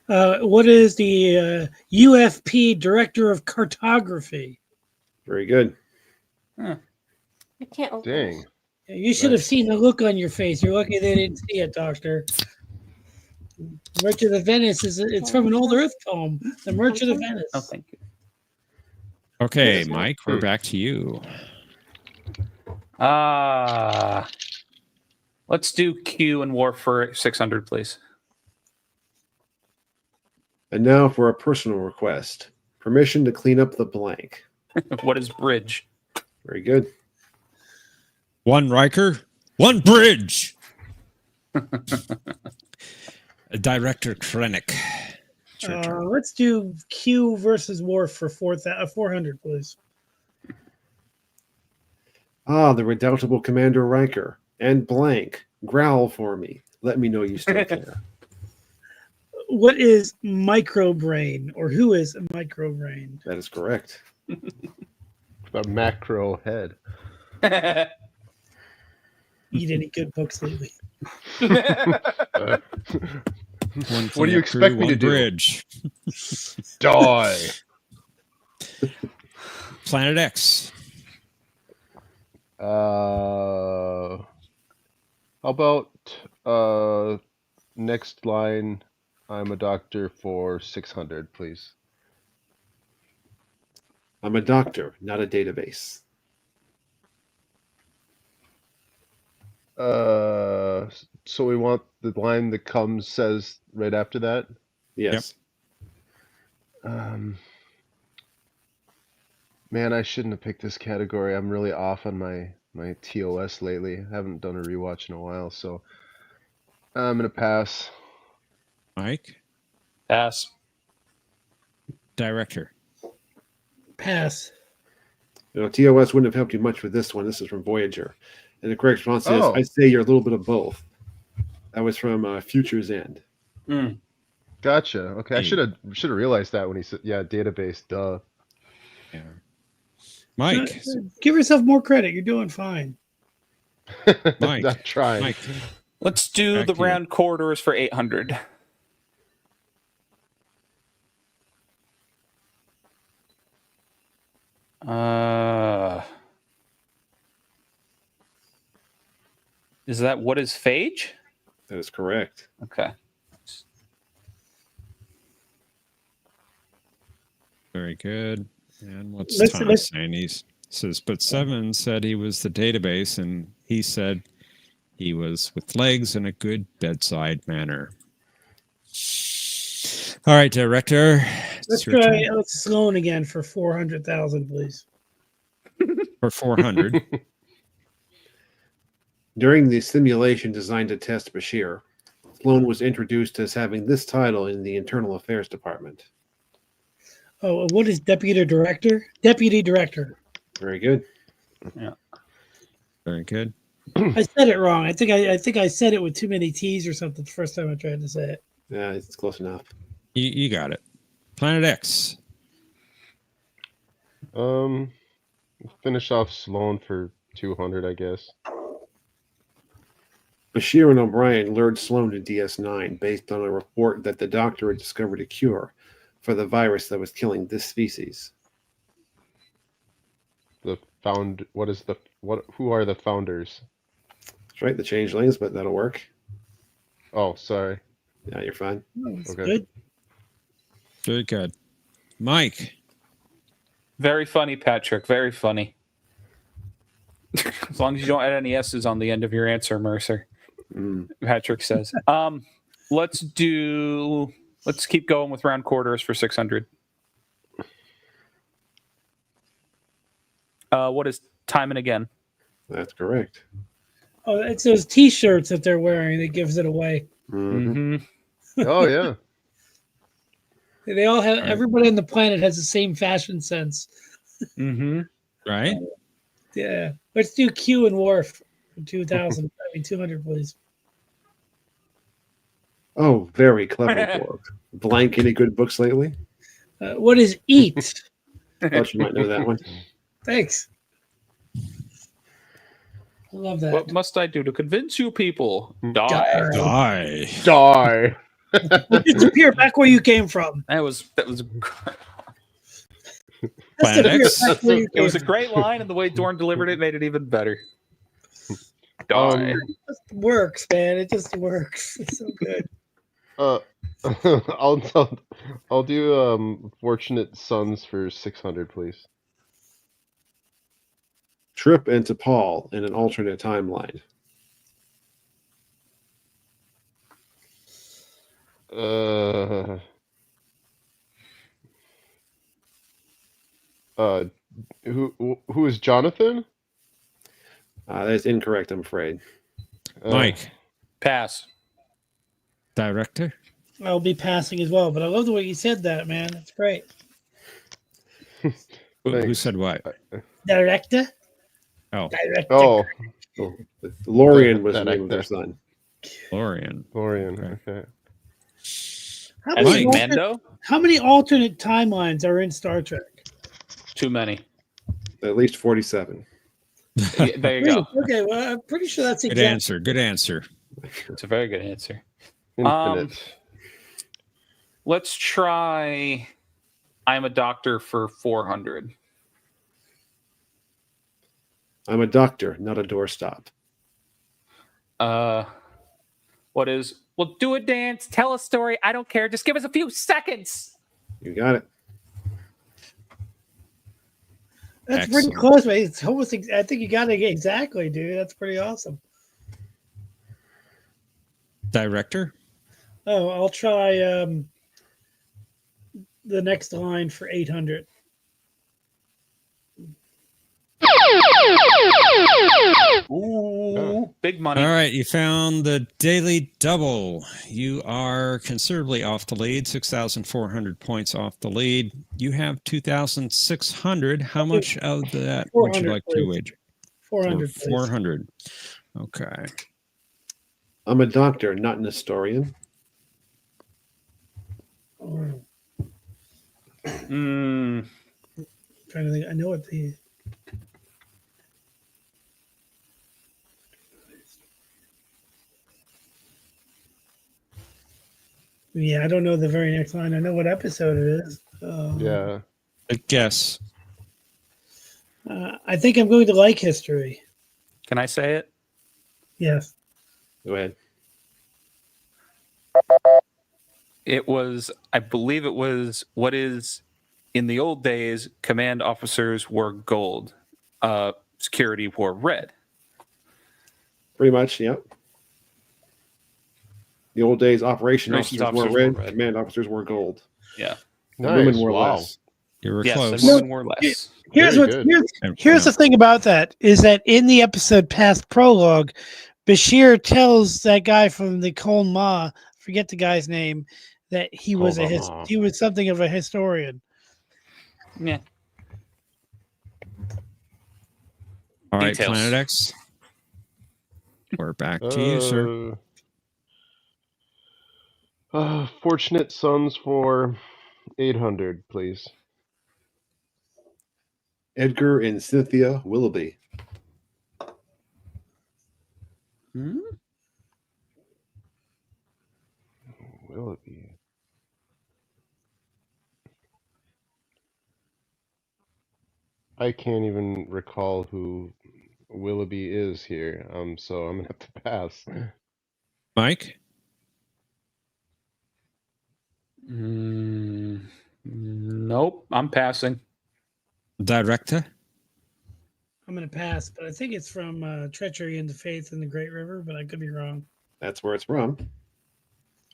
What is the UFP Director of Cartography? Very good. Huh. I can't open Dang. Yeah, you should have seen the look on your face. You're lucky they didn't see it, Doctor. Merchant of Venice it's from an old Earth poem. The Merchant of Venice. Oh, thank you. Okay, Mike, we're back to you. Let's do Q and War for 600, please. And now for a personal request. Permission to clean up the blank. What is bridge? Very good. One Riker, one bridge. Director Krennic. It's your turn. Let's do Q versus Worf for 400, please. Ah, the redoubtable Commander Riker. And blank. Growl for me. Let me know you still care. What is microbrain, or who is a microbrain? That is correct. The macro head. Eat any good books lately? What do you expect me to do? Bridge. Die. Planet X. How about next line? I'm a doctor for 600, please. I'm a doctor, not a database. So we want the line that says right after that? Yes. Man, I shouldn't have picked this category. I'm really off on my TOS lately. I haven't done a rewatch in a while, so I'm gonna pass. Mike? Pass. Director? Pass. You know, TOS wouldn't have helped you much with this one. This is from Voyager. And the correct response is, Oh. I'd say you're a little bit of both. That was from Future's End. Gotcha. Okay, I should have realized that when he said, yeah, database. Duh. Yeah. Mike? Give yourself more credit. You're doing fine. Mike? Not trying. Mike? Let's do Back the to you. round corridors for 800. Is that what is phage? That is correct. Okay. Very good. And what's Listen, Thomas saying? He says, but Seven said he was the database, and he said he was with legs and a good bedside manner. All right, Director. Let's try Sloan again for 400,000, please. For 400. During the simulation designed to test Bashir, Sloan was introduced as having this title in the Internal Affairs Department. Oh, what is Deputy Director? Deputy Director. Very good. Yeah. Very good. I said it wrong. I think I said it with too many T's or something the first time I tried to say it. Yeah, it's close enough. You got it. Planet X. Finish off Sloan for 200, I guess. Bashir and O'Brien lured Sloan to DS9 based on a report that the doctor had discovered a cure for the virus that was killing this species. Who are the founders? That's right, the changelings, but that'll work. Oh, sorry. Yeah, you're fine. That's Okay. good. Very good. Mike. Very funny, Patrick. Very funny. As long as you don't add any S's on the end of your answer, Mercer. Patrick says. Let's keep going with round quarters for 600. What is timing again? That's correct. Oh, it's those T-shirts that they're wearing that gives it away. Oh yeah. They all have. Everybody on the planet has the same fashion sense. Right? Yeah. Let's do Q and Wharf for 200, please. Oh, very clever book. Blank, any good books lately? What is eat? Thought you might know that one. Thanks. I love that. What must I do to convince you people? Die. Die. Disappear back where you came from. That was Planet X. it was a great line, and the way Dorn delivered it made it even better. Die. It just works, man. It just works. It's so good. I'll do Fortunate Sons for 600, please. Trip into Paul in an alternate timeline. Who is Jonathan? That's incorrect, I'm afraid. Mike. Pass. Director? I'll be passing as well, but I love the way you said that, man. That's great. Who said what? Director? Oh. Director. Oh. Lorian was the name of their son. Lorian. Okay. How many alternate timelines are in Star Trek? Too many. At least 47. There you go. Okay, well, I'm pretty sure that's Good answer. Good answer. It's a very good answer. Infinite. Let's try I'm a Doctor for 400. I'm a doctor, not a doorstop. What is... Well, do a dance, tell a story. I don't care. Just give us a few seconds. You got it. That's pretty close, man. It's almost. I think you got it exactly, dude. That's pretty awesome. Director? Oh, I'll try the next line for 800. Ooh, big money. All right, you found the daily double. You are considerably off the lead, 6,400 points off the lead. You have 2,600. How much of that would you like to wager? 400. 400. Okay. I'm a doctor, not an historian. Trying to think. I know what the. Yeah, I don't know the very next line. I know what episode it is. Yeah. A guess. I think I'm going to like history. Can I say it? Yes. Go ahead. It was, I believe it was, what is, in the old days, command officers wore gold. Security wore red. Pretty much, yep. The old days, operation officers wore red, command officers wore gold. Yeah. And women wore less. You were yes, close. and women wore less. Here's the thing about that is that in the episode past prologue, Bashir tells that guy from the Kol Ma, forget the guy's name, that he was he was something of a historian. Yeah. All right, Details. Planet X. We're back to you, sir. Fortunate Sons for 800, please. Edgar and Cynthia Willoughby. Willoughby. I can't even recall who Willoughby is here, so I'm gonna have to pass. Mike? Nope, I'm passing. Director? I'm going to pass, but I think it's from Treachery and the Faith in the Great River, but I could be wrong. That's where it's from.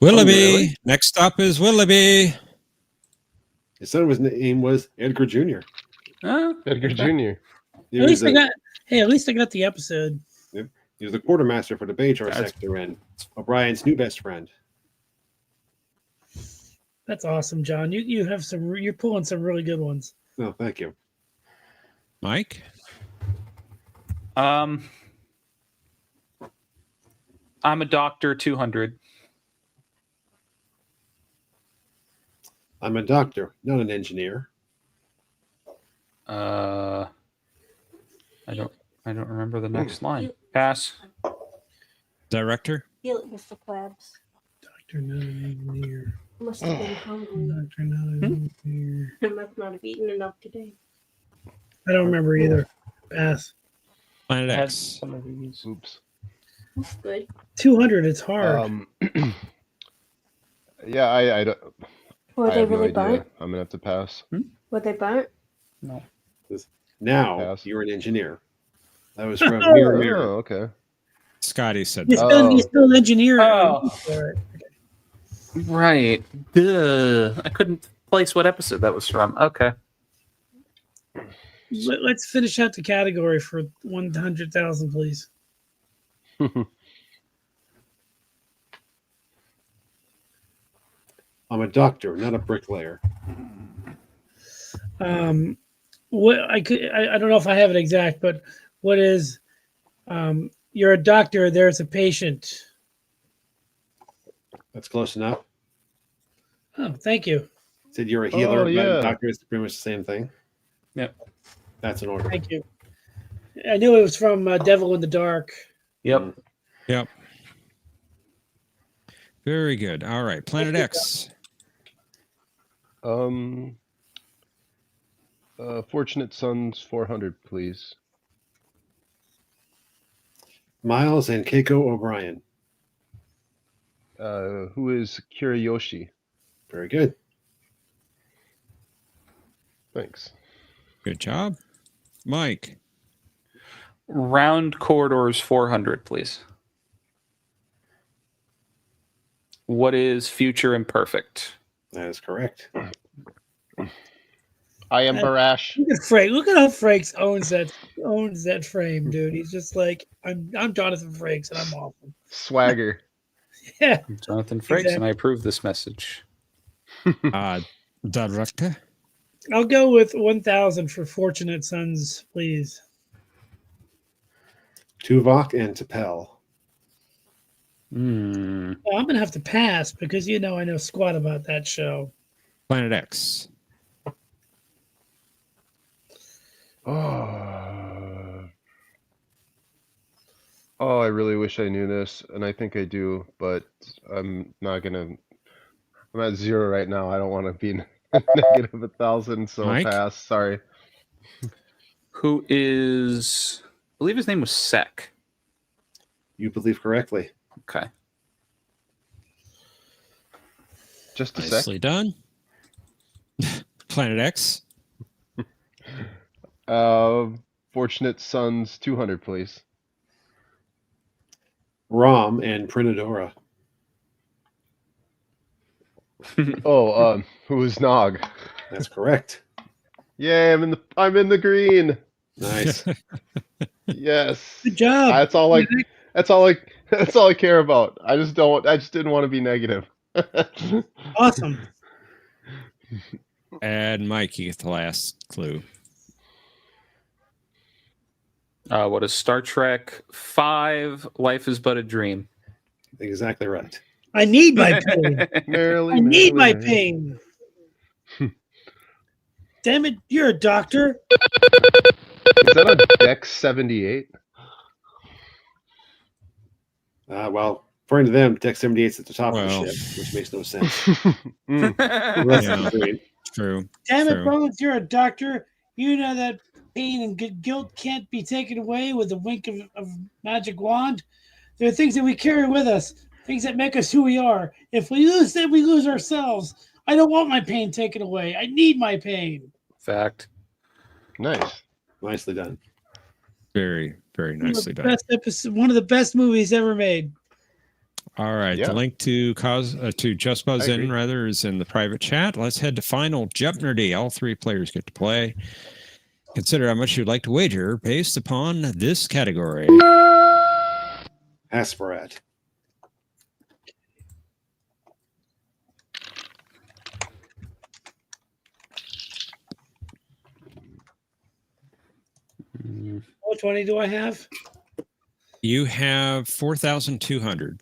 Willoughby. Oh, really? Next up is Willoughby. His son's name was Edgar Jr. Edgar Jr. At least I got the episode. Yep. He was the quartermaster for the Bajor sector and O'Brien's new best friend. That's awesome, John. You're pulling some really good ones. Oh, thank you. Mike? I'm a doctor 200. I'm a doctor, not an engineer. I don't remember the next line. Pass. Director? Feel it, Mr. Klabs. Doctor, not an engineer. Must have been hungry. Doctor, not an engineer. I must not have eaten enough today. I don't remember either. Pass. Planet I had X. some of these. Oops. That's good. 200, it's hard. Yeah, I don't. Were I they have no really idea. burnt? I'm gonna have to pass. Were they burnt? No. Now Pass. you're an engineer. That was from Mirror Mirror. Oh, okay. Scotty said He's that. still an engineer. Oh. For it. Right. Duh. I couldn't place what episode that was from. Okay. Let's finish out the category for 100,000, please. I'm a doctor, not a bricklayer. What I don't know if I have it exact, but what is you're a doctor, there's a patient. That's close enough. Oh, thank you. Said you're a healer, Oh, but yeah. a doctor is pretty much the same thing. Yep. That's an order. Thank you. I knew it was from Devil in the Dark. Yep. Yep. Very good. All right. Planet X. Fortunate Sons 400, please. Miles and Keiko O'Brien. Who is Kiriyoshi? Very good. Thanks. Good job. Mike. Round Corridors 400, please. What is Future Imperfect? That is correct. I am Barash. Look at Frank. Look at how Franks owns that frame, dude. He's just like, I'm Jonathan Frakes and I'm awesome. Swagger. Yeah. I'm Jonathan Frakes, and I approve this message. Director. I'll go with 1,000 for Fortunate Sons, please. Tuvok and T'Pel. Well, I'm gonna have to pass because I know squat about that show. Planet X. Oh, I really wish I knew this, and I think I do, but I'm not gonna. I'm at 0 right now. I don't want to be negative 1,000, so Mike? pass. Sorry. Who is? I believe his name was Sec. You believe correctly. Okay. Just a Nicely done. Planet X. Fortunate Sons 200, please. Rom and Prinadora. Who is Nog? That's correct. Yay! I'm in the green. Nice. Yes. Good job. That's all I care about. I just didn't want to be negative. Awesome. And Mike, you get the last clue. What is Star Trek 5? Life is but a dream. Exactly right. I need my pain. I need my pain. Damn it, you're a doctor. Is that on deck 78? Well, according to them, Deck 78 is at the top of the ship, which makes no sense. The rest of the green. True. Damn it, Bones, you're a doctor. You know that pain and guilt can't be taken away with a wink of magic wand. There are things that we carry with us, things that make us who we are. If we lose them, we lose ourselves. I don't want my pain taken away. I need my pain. Fact. Nice. Nicely done. Very, very nicely done. Best episode, one of the best movies ever made. All right. Yeah. The link to Just Buzz I In, agree. rather, is in the private chat. Let's head to final Jeopnerdy. All three players get to play. Consider how much you'd like to wager based upon this category. Aspirate. Which one do I have? You have 4,200.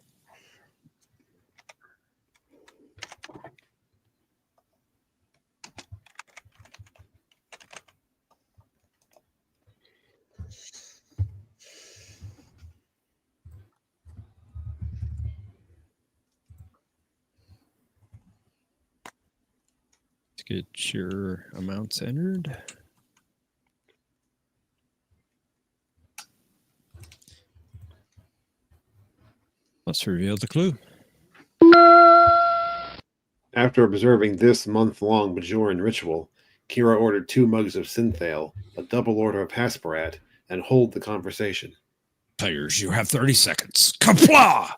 Get your amounts entered. Let's reveal the clue. After observing this month-long Bajoran ritual, Kira ordered 2 mugs of Synthale, a double order of Hasperat, and hold the conversation. Players, you have 30 seconds. Kapla!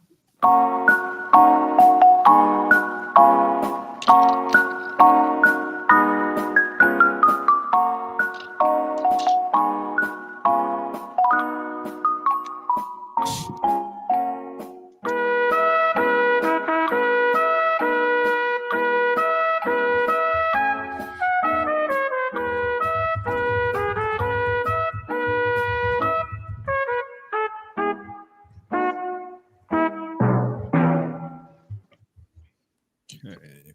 Okay.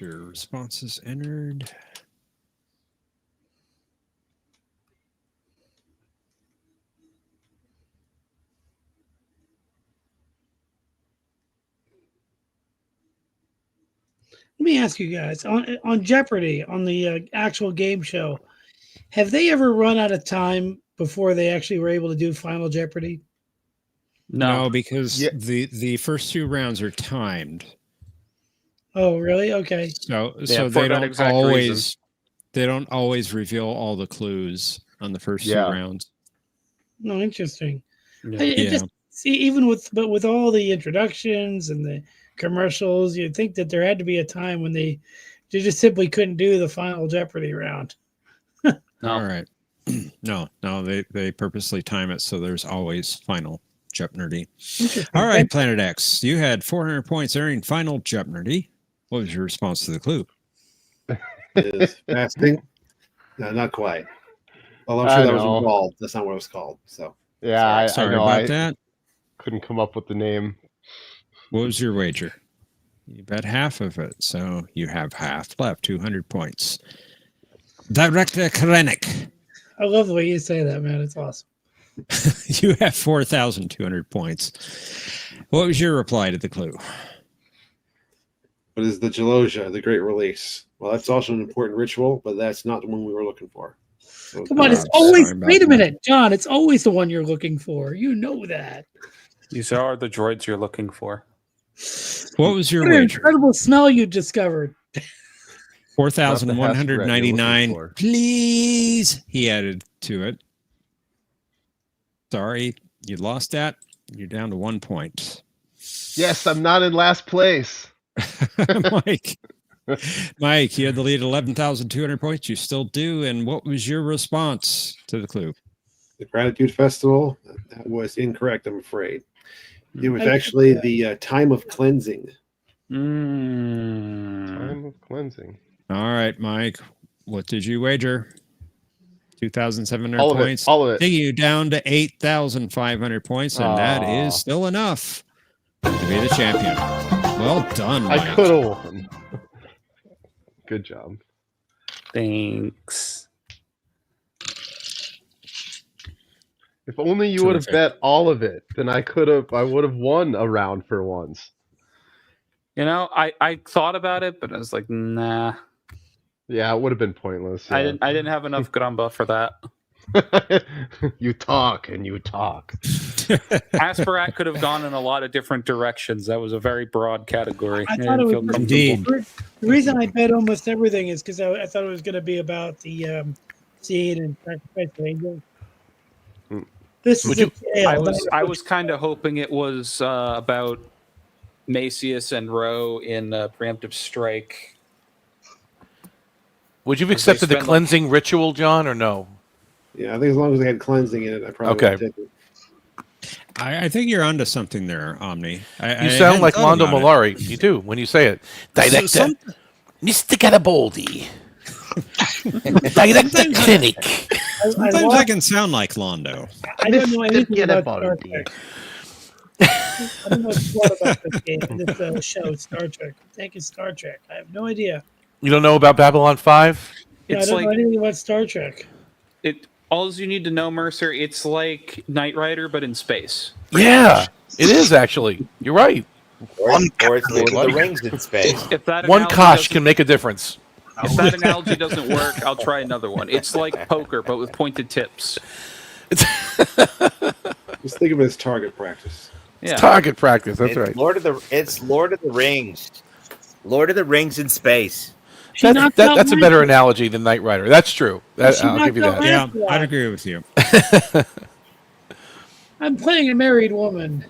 Your responses entered. Let me ask you guys on Jeopardy, on the actual game show, have they ever run out of time before they actually were able to do Final Jeopardy? No, because the first 2 rounds are timed. Oh, really? Okay. So Yeah, they don't always reason. they don't always reveal all the clues on the first 2 rounds. No, interesting. Yeah. Just see, even with all the introductions and the commercials, you'd think that there had to be a time when they just simply couldn't do the Final Jeopardy round. All right. No, they purposely time it so there's always Final Jeopnerdy. All right, Planet X, you had 400 points entering Final Jeopnerdy. What was your response to the clue? Is fasting? No, not quite. Well, I'm sure that was involved. That's not what it was called. So yeah, sorry I know. about that. Couldn't come up with the name. What was your wager? You bet half of it, so you have half left. 200 points. Director Krennic. I love the way you say that, man. It's awesome. You have 4,200 points. What was your reply to the clue? what is the Gelosia, the Great Release? Well, that's also an important ritual, but that's not the one we were looking for. So, Come on, it's always. Wait a minute, John. It's always the one you're looking for. You know that. These are the droids you're looking for. What was your What an wager? incredible smell you discovered. 4,199. Please, he added to it. Sorry, you lost that. You're down to 1 point. Yes, I'm not in last place. Mike, you had the lead at 11,200 points. You still do. And what was your response to the clue? The Gratitude Festival, that was incorrect, I'm afraid. It was actually the time of cleansing. Time of cleansing. All right, Mike. What did you wager? 2,700 All of it, points. all of it. Taking you down to 8,500 points, and that is still enough to be the champion. Well done, Mike. I could have won. Good job. Thanks. If only you would have bet all of it, then I would have won a round for once. You know, I thought about it, but I was like, nah. Yeah, it would have been pointless. Yeah. I didn't have enough grumba for that. You talk and you talk. Asperat could have gone in a lot of different directions. That was a very broad category. I thought it was comfortable. Indeed. The reason I bet almost everything is because I thought it was going to be about the seed and sacrifice of angels. This is I was kind of hoping it was about Macius and Roe in Preemptive Strike. Would you have accepted the cleansing ritual, John, or no? Yeah, I think as long as they had cleansing in it, I probably would have taken it. I think you're onto something there, Omni. You sound like Londo Mollari. You do when you say it. Director, Mr. Garibaldi. Director Clinic. Sometimes I can sound like Londo. I don't know anything about Star Trek. I don't know what about this game, this show, Star Trek. I'm taking Star Trek. I have no idea. You don't know about Babylon 5? Yeah, I don't know anything about Star Trek. All you need to know, Mercer, it's like Knight Rider, but in space. Yeah, it is actually. You're right. Or it's Lord of the Rings in space. If that One analogy kosh doesn't- can make a difference. If that analogy doesn't work, I'll try another one. It's like poker, but with pointed tips. Just think of it as target practice. It's target practice. That's It's right. Lord of the Rings. Lord of the Rings in space. That's a better analogy than Knight Rider. That's true. I'll give you that. Yeah, I'd agree with you. I'm playing a married woman.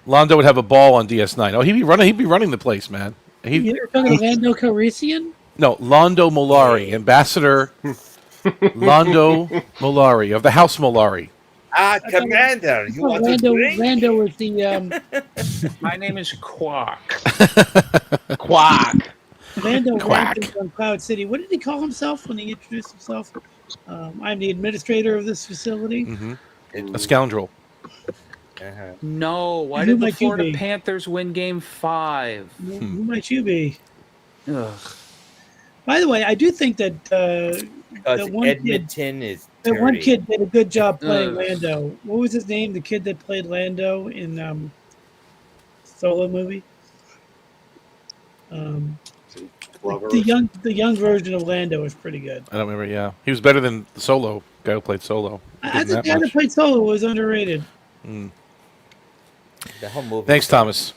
Londo would have a ball on DS9. Oh, he'd be running the place, man. You're talking Lando Calrissian? No, Londo Mollari, Ambassador Londo Mollari of the House Mollari. Commander, you want to drink? Lando was the My name is Quack. Quack. Lando Quack. Quack on Cloud City. What did he call himself when he introduced himself? I'm the administrator of this facility. Mm-hmm. A scoundrel. No, why Who did the might you Florida be? Panthers win Game 5? Who might you be? Ugh. By the way, I do think that Because one Edmonton is that one dirty. kid did a good job playing Ugh. Lando. What was his name? The kid that played Lando in Solo movie. The young version of Lando was pretty good. I don't remember. Yeah, he was better than the Solo guy who played Solo. I think the guy that played Solo was underrated. The whole movie. Thanks, Thomas.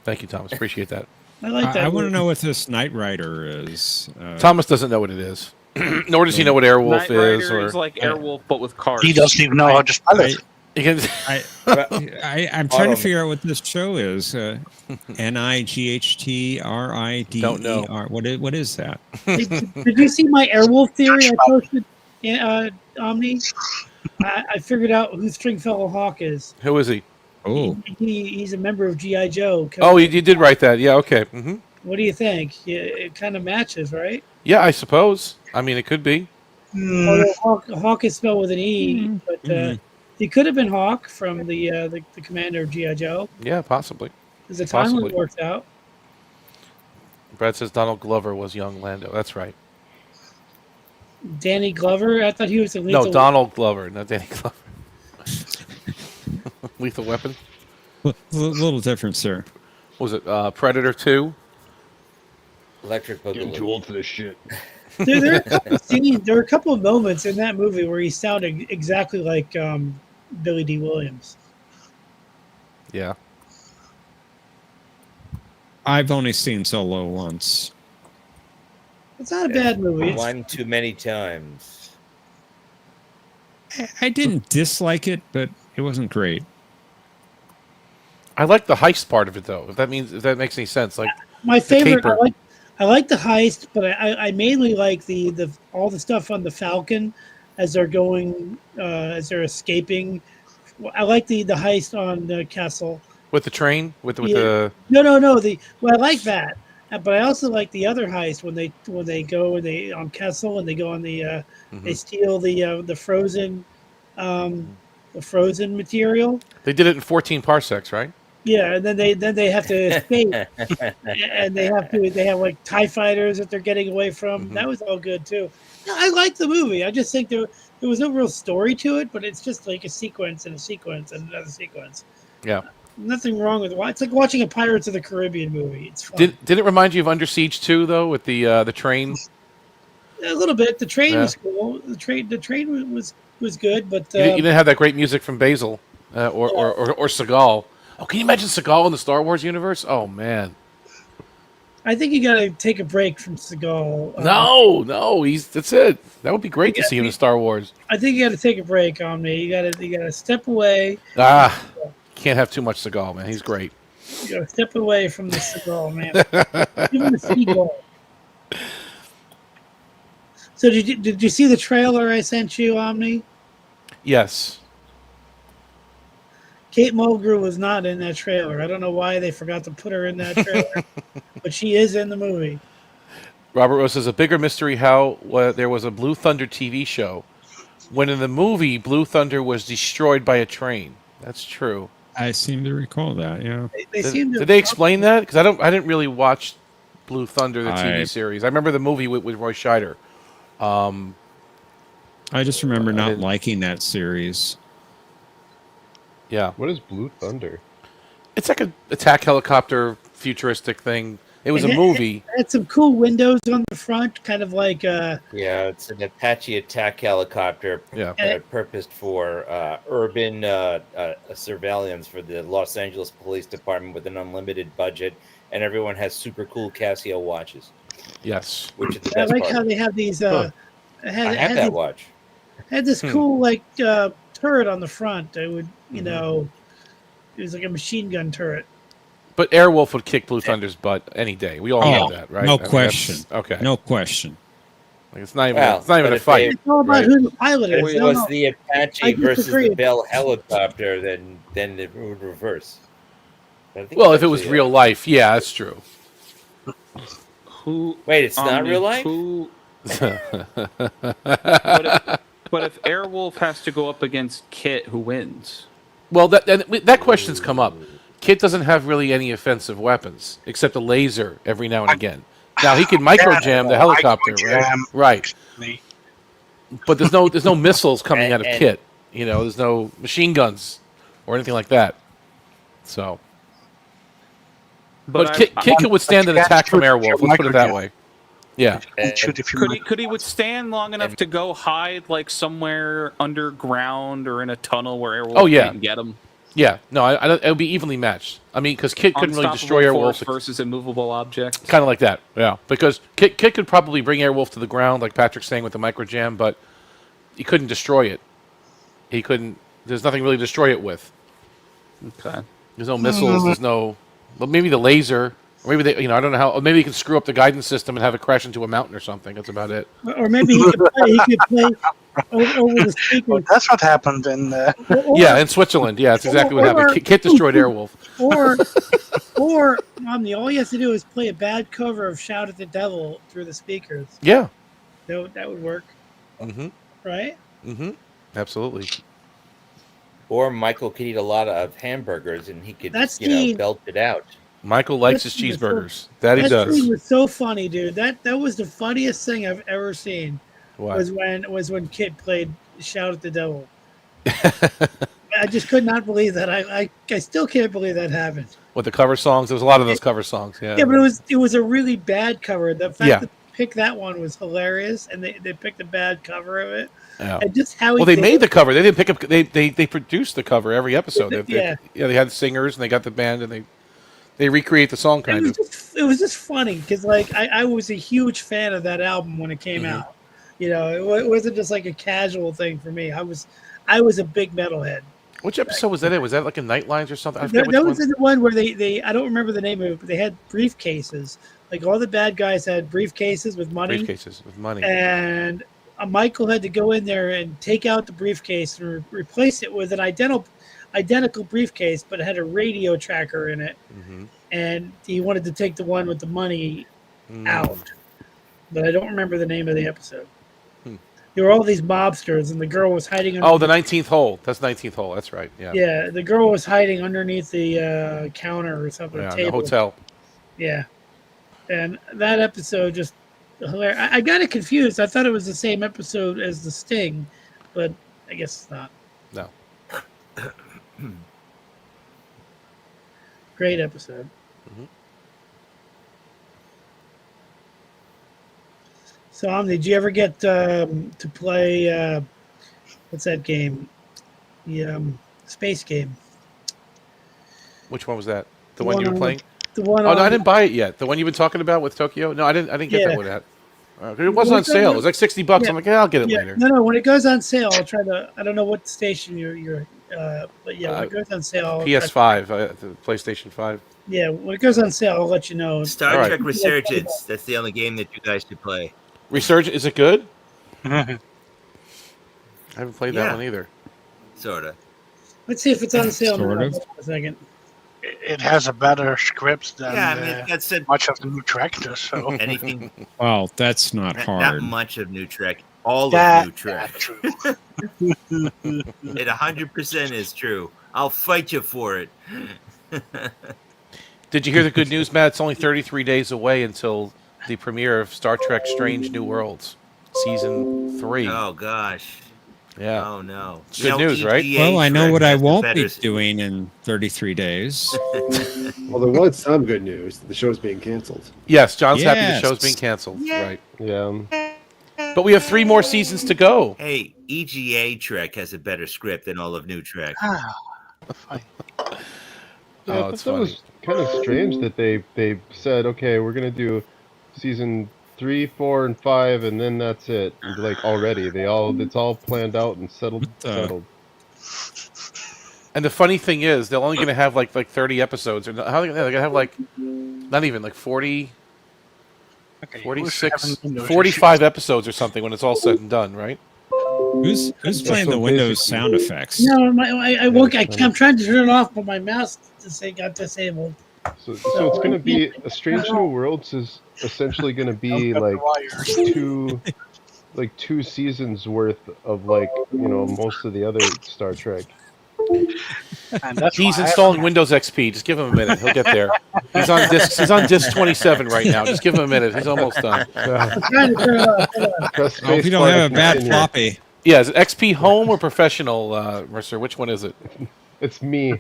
Thank you, Thomas. Appreciate that. I like that. I want to movie. know what this Knight Rider is. Thomas doesn't know what it is, nor does he know what Airwolf Knight Rider is. Or is like Airwolf, but with cars. He doesn't even know how to spell it. I'm trying to figure out what this show is. NIGHTRIDER. Don't know. What is that? Did you see my Airwolf theory I posted, Omni? I figured out who Stringfellow Hawk is. Who is he? Oh, He's a member of G.I. Joe. Oh, you did write that. Yeah. Okay. Mm-hmm. What do you think? Yeah, it kind of matches, right? Yeah, I suppose. I mean, it could be. Although Hawk is spelled with an E, but he could have been Hawk from the commander of G.I. Joe. Yeah, possibly. Because the Possibly. timeline works out. Brad says Donald Glover was young Lando. That's right. Danny Glover? I thought he was the No, lethal. Donald Glover, not Danny Glover. Lethal Weapon. a little different, sir. What was it Predator 2? Electric Getting too old for this shit. There are a couple of scenes, there are a couple of moments in that movie where he sounded exactly like Billy D. Williams. Yeah. I've only seen Solo once. It's not a bad movie. One too many times. I didn't dislike it, but it wasn't great. I like the heist part of it, though. If that makes any sense, like My favorite. caper. I like the heist, but I mainly like the all the stuff on the Falcon as they're going as they're escaping. I like the heist on the castle. With the train, with the No. I like that, but I also like the other heist when they go on Kessel and they go on the they steal the frozen material. They did it in 14 parsecs, right? Yeah, and then they have to escape, and they have like TIE fighters that they're getting away from. That was all good too. I like the movie. I just think there was no real story to it, but it's just like a sequence and a sequence and another sequence. Yeah. Nothing wrong with it. It's like watching a Pirates of the Caribbean movie. It's fun. Did it remind you of Under Siege 2, though, with the train? A little bit. The train Yeah. was cool. The train was good, but You didn't have that great music from Basil or Seagal. Oh, can you imagine Seagal in the Star Wars universe? Oh man. I think you got to take a break from Seagal. No, that's it. That would be great to see him in Star Wars. I think you got to take a break, Omni. You got to step away. Can't have too much Seagal, man. He's great. You got to step away from the Seagal, man. Even the Seagal. So did you see the trailer I sent you, Omni? Yes. Kate Mulgrew was not in that trailer. I don't know why they forgot to put her in that trailer, but she is in the movie. Robert Rose says a bigger mystery how there was a Blue Thunder TV show when in the movie Blue Thunder was destroyed by a train. That's true. I seem to recall that. Yeah. Did they explain that? Because I didn't really watch Blue Thunder, the TV series. I remember the movie with Roy Scheider. I just remember not liking that series. Yeah. What is Blue Thunder? It's like an attack helicopter futuristic thing. It was a movie. It had some cool windows on the front, kind of like Yeah, it's an Apache attack helicopter. Purposed for urban surveillance for the Los Angeles Police Department with an unlimited budget, and everyone has super cool Casio watches. Yes, which is the I best like part. how they have these. I have that watch. Had this cool turret on the front. It would, it was like a machine gun turret. But Airwolf would kick Blue Thunder's butt any day. We all know that, right? No question. Okay. No question. Like it's not even a fight. It's all about who the pilot is. If it was the Apache versus disagree. the Bell helicopter, then it would reverse. Well, if it was real life, yeah, that's true. Wait, it's not real life? But if Airwolf has to go up against Kit, who wins? Well, that question's come up. Kit doesn't have really any offensive weapons except a laser every now and again. Now he can micro jam the helicopter, right? But there's no missiles coming out of Kit. There's no machine guns or anything like that. So, but Kit could withstand an attack from Airwolf. Let's put it that way. Yeah. Could he withstand long enough to go hide like somewhere underground or in a tunnel where Airwolf can't get him? Yeah, no, it would be evenly matched. I mean, because Kit couldn't really destroy Airwolf versus immovable objects. Kind of like that, yeah. Because Kit could probably bring Airwolf to the ground, like Patrick's saying with the micro jam, but he couldn't destroy it. He couldn't. There's nothing really to destroy it with. Okay. There's no missiles. There's no. Well, maybe the laser. Or maybe they. I don't know how. Or maybe he can screw up the guidance system and have it crash into a mountain or something. That's about it. Or maybe he could play over the speakers. Well, that's what happened in. Yeah, in Switzerland. Yeah, that's exactly what happened. Kit destroyed Airwolf. Or Omni, all he has to do is play a bad cover of "Shout at the Devil" through the speakers. Yeah. That would work. Mm-hmm. Right. Mm-hmm. Absolutely. Or Michael could eat a lot of hamburgers and he could belt it out. Michael likes his cheeseburgers. That he does. Scene was so funny, dude. That was the funniest thing I've ever seen. What? Was when Kit played "Shout at the Devil." I just could not believe that. I still can't believe that happened. With the cover songs, there was a lot of those cover songs. Yeah. Yeah, but it was a really bad cover. The fact that they picked that one was hilarious, and they picked a bad cover of it. Yeah. And just how they made the cover. They didn't pick up. They produced the cover every episode. They had singers and they got the band and they recreate the song kind of. It was just funny because I was a huge fan of that album when it came out. It wasn't just like a casual thing for me. I was a big metalhead. Which episode was that in? Was that like in Nightlines or something? That was the one where they I don't remember the name of it, but they had briefcases. Like all the bad guys had briefcases with money. Briefcases with money. And Michael had to go in there and take out the briefcase and replace it with an identical briefcase, but it had a radio tracker in it. Mm-hmm. And he wanted to take the one with the money out. But I don't remember the name of the episode. There were all these mobsters, and the girl was hiding. The 19th hole. That's 19th hole. That's right. Yeah. Yeah, the girl was hiding underneath the counter or something. Yeah, table. the hotel. Yeah, and that episode just hilarious. I got it confused. I thought it was the same episode as The Sting, but I guess it's not. No. Great episode. Mm-hmm. So, Omni, did you ever get to play what's that game? The space game. Which one was that? The The one one you were on playing? the one Oh no, I on. didn't buy it yet. The one you've been talking about with Tokyo? No, I didn't get Yeah. that one yet. It was on sale. It was like $60. Yeah. I'm like, yeah, I'll get it Yeah. later. No, when it goes on sale, I'll try to. I don't know what station you're but yeah, when it goes on sale, I'll PS5, the PlayStation 5. yeah, when it goes on sale, I'll let you know. Star Trek Resurgence. That's the only game that you guys should play. Resurgence, is it good? I haven't played that Yeah. one either. Sorta. Let's see if it's on sale. Sort now. of. Hold on a second. It has a better script than that's much of the new Trek does. So anything. Well, that's not hard. Not much of New Trek. All That- of New Trek. It 100% is true. I'll fight you for it. Did you hear the good news, Matt? It's only 33 days away until the premiere of Star Trek Strange New Worlds, Season 3. Oh, gosh. Yeah. Oh, no. It's good news, right? Well, I know Trek what I has the won't better be doing in 33 days. Well, there was some good news. The show's being canceled. Yes, John's happy the Yes. show's being canceled. Right. Yeah. But we have 3 more seasons to go. Hey, EGA Trek has a better script than all of New Trek. Yeah, Oh, but it's that funny. was kind of strange that they said, okay, we're gonna do season 3, 4, and 5, and then that's it. And, like already, it's all planned out and settled. And the funny thing is, they're only going to have like 30 episodes. Or how they're going to have like not even like 40, 46, 45 episodes or something when it's all said and done, right? Who's playing the Windows sound effects? No, I'm trying to turn it off, but my mouse got disabled. So it's gonna be a Strange New Worlds is essentially gonna be like two seasons worth of most of the other Star Trek. And that's He's why I installing Windows XP. Just give him a minute. He'll get there. He's on disc 27 right now. Just give him a minute. He's almost done. I'm trying to turn it off. Hold on. Press I hope you don't spacebar have to a bad continue. floppy. Yeah, is it XP Home or Professional, Mercer? Which one is it? It's me.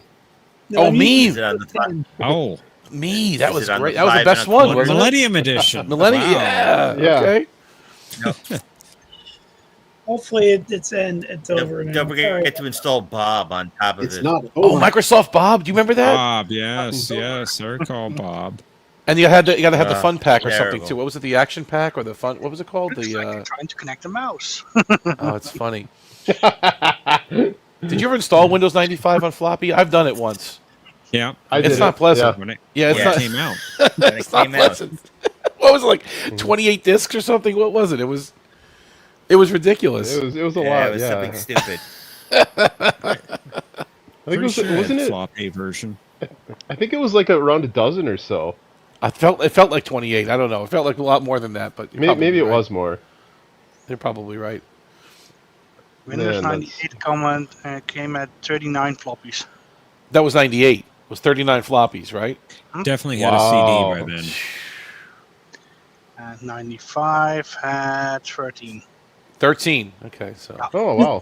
No, Oh, me. Is it on the front? Oh, Me. That Is was it on great. the That was the 5 best and a one, quarter? wasn't it? Millennium Edition. Millennium. Wow. Yeah. Yeah. Okay. Hopefully it's over now. Don't forget Sorry. to install Bob on top of It's it. not Oh, over. Microsoft Bob. Do you remember that? Bob, yes, I recall Bob. And you got to have the fun pack or something terrible. too. What was it? The action pack or the fun? What was it called? It's like The you're trying to connect the mouse. oh, it's funny. Did you ever install Windows 95 on floppy? I've done it once. Yeah, I It's did not it. pleasant. Yeah. when it, Yeah, it's when not. it came out. When it It's not came out. pleasant. What was it like? 28 discs or something? What was it? It was ridiculous. It was a Yeah, lot. it was Yeah. something stupid. I think Pretty sure it had wasn't it? floppy version. I think it was like around a dozen or so. It felt like 28. I don't know. It felt like a lot more than that, but you're Maybe it probably right. was more. You're probably right. Windows Man, 98 came at 39 floppies. That was 98. It was 39 floppies, right? Definitely had Wow. a CD by then. And 95 had 13. 13. Okay, so Oh wow.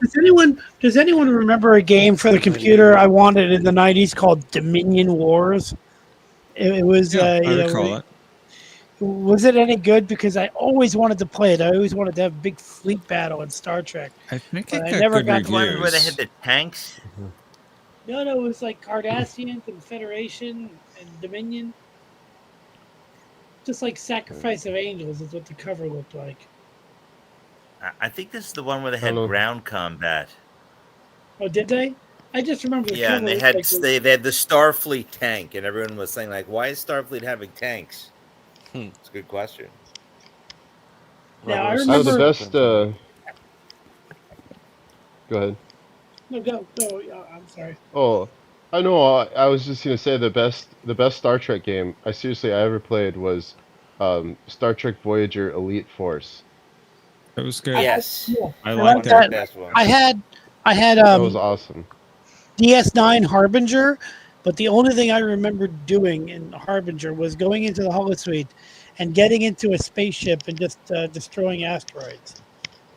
Does anyone remember a game for the computer I wanted in the '90s called Dominion Wars? It was. I recall it. Was it any good? Because I always wanted to play it. I always wanted to have a big fleet battle in Star Trek. I think But it I got never good got reviews. One where they had the tanks. No, it was like Cardassian, Confederation, and Dominion. Just like Sacrifice of Angels is what the cover looked like. I think this is the one where they I had don't know. ground combat. Oh, did they? I just remember the Yeah, cover and they looked had like they had the Starfleet tank, and everyone was saying like, "Why is Starfleet having tanks?" It's a good question. Now, I Out of remember. the best. Go ahead. No, go. I'm sorry. Oh, I know. I was just gonna say the best Star Trek game I ever played was Star Trek Voyager Elite Force. That was good. Yes, Yeah, I I like like that. that. I had That was awesome. DS9 Harbinger, but the only thing I remember doing in Harbinger was going into the holosuite and getting into a spaceship and just destroying asteroids.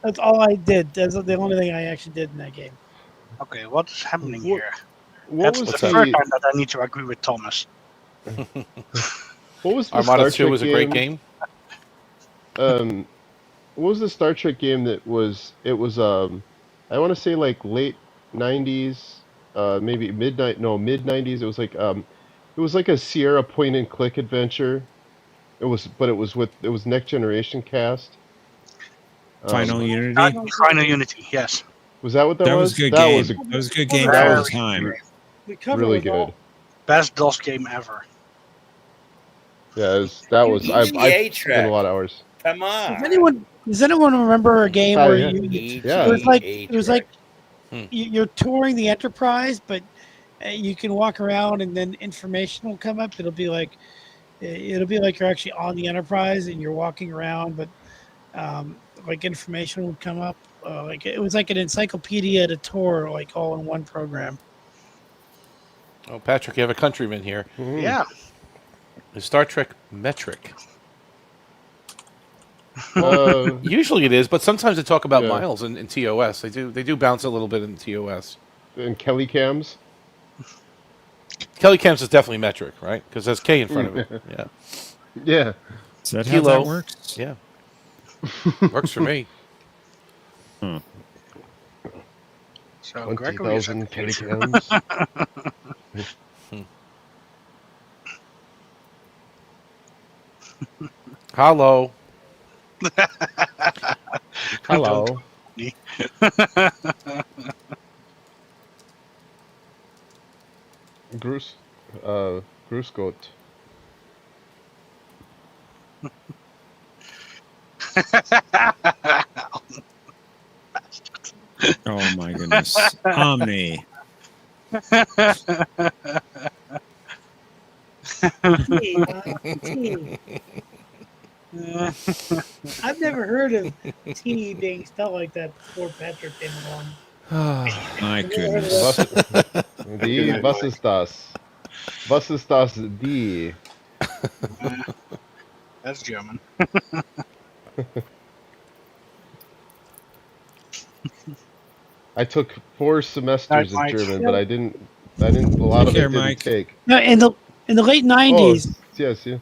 That's all I did. That's the only thing I actually did in that game. Okay, what is happening here? What That's was the What's third that? time that I need to agree with Thomas. What was the Armada Star 2 Trek was a great game. was the Star Trek game that was? It was I want to say like late '90s, maybe midnight. No, mid '90s. It was like a Sierra point and click adventure. But it was Next Generation cast. Final Unity. Final Unity, yes. Was that what that That was was? a good That game. was That was a good game that for the was time. The cover really was good. Best DOS game ever. Yeah, that was. I EGA spent a lot of hours. Come on. Does anyone remember a game where yeah. it was like you're touring the Enterprise, but you can walk around and then information will come up. It'll be like you're actually on the Enterprise and you're walking around, but like information would come up. Like it was like an encyclopedia to tour, like all in one program. Oh, Patrick, you have a countryman here. Yeah. Is Star Trek metric? Usually it is, but sometimes they talk about miles in TOS. They do bounce a little bit in TOS. And Kelly Cams? Kelly Cams is definitely metric, right? Because there's K in front of it. Yeah. Yeah. Is that Kilo. how that works? Yeah. Works for me. So 20,000 Kelly Cams. Hello. Hello. Bruce Goat. Oh my goodness. Omni. I've never heard of T being spelled like that before Patrick came along. My goodness. Die, was ist das? Was ist das? Die. That's German. I took 4 semesters of Mike. German, but I didn't. A lot of it didn't take. No, in the late '90s. Oh, yes, yeah.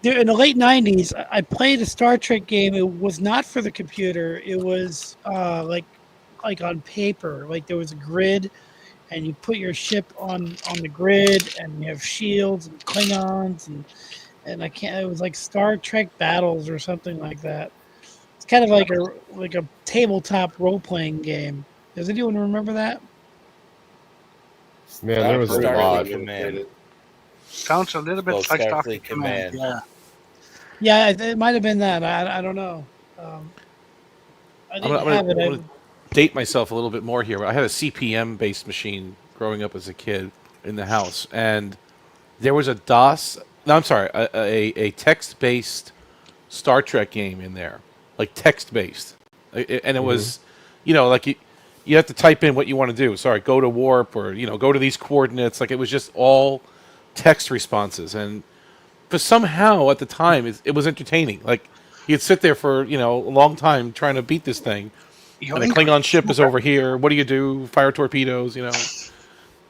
In the late '90s, I played a Star Trek game. It was not for the computer. It was like on paper. Like there was a grid, and you put your ship on the grid, and you have shields and Klingons, and I can't. It was like Star Trek Battles or something like that. It's kind of like a tabletop role playing game. Does anyone remember that? Man, there was a lot. Sounds a little bit like Starfleet Command. Command. Yeah, it might have been that. I don't know. I didn't I'm have it. going to date myself a little bit more here. I had a CPM-based machine growing up as a kid in the house, and there was a DOS. No, I'm sorry, a text-based Star Trek game in there, like text-based, and it was, like you have to type in what you want to do. Sorry, go to warp or go to these coordinates. Like it was just all text responses, and but somehow at the time it was entertaining. Like you'd sit there for a long time trying to beat this thing, and the Klingon ship is over here. What do you do? Fire torpedoes,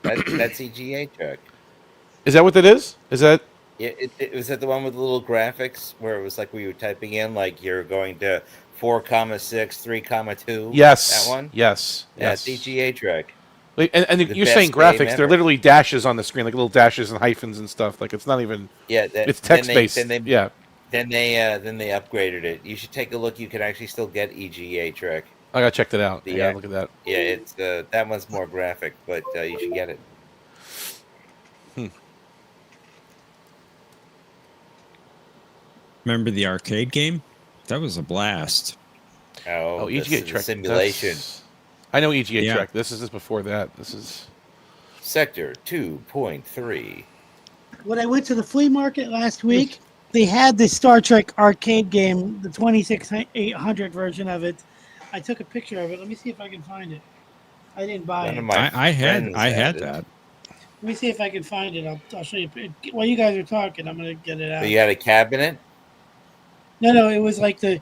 That's EGA Chuck. Is that what that is? Is that? It was that the one with the little graphics where it was like we were typing in like you're going to 4,6, 3,2. Yes. That one. Yes. Yeah, Yes. it's EGA Track. And you're saying graphics? They're literally dashes on the screen, like little dashes and hyphens and stuff. Like it's not even. Yeah, it's text based. Yeah. Then they upgraded it. You should take a look. You can actually still get EGA Track. I gotta check that out. Yeah, look at that. Yeah, it's that one's more graphic, but you should get it. Remember the arcade game? That was a blast. Oh, EGA Track simulation. I know EGA Track. This is before that. This is Sector 2.3. When I went to the flea market last week, they had the Star Trek arcade game, the 2600 version of it. I took a picture of it. Let me see if I can find it. I didn't buy it. I had that. Let me see if I can find it. I'll show you. While you guys are talking, I'm gonna get it out. So you had a cabinet? No, it was like the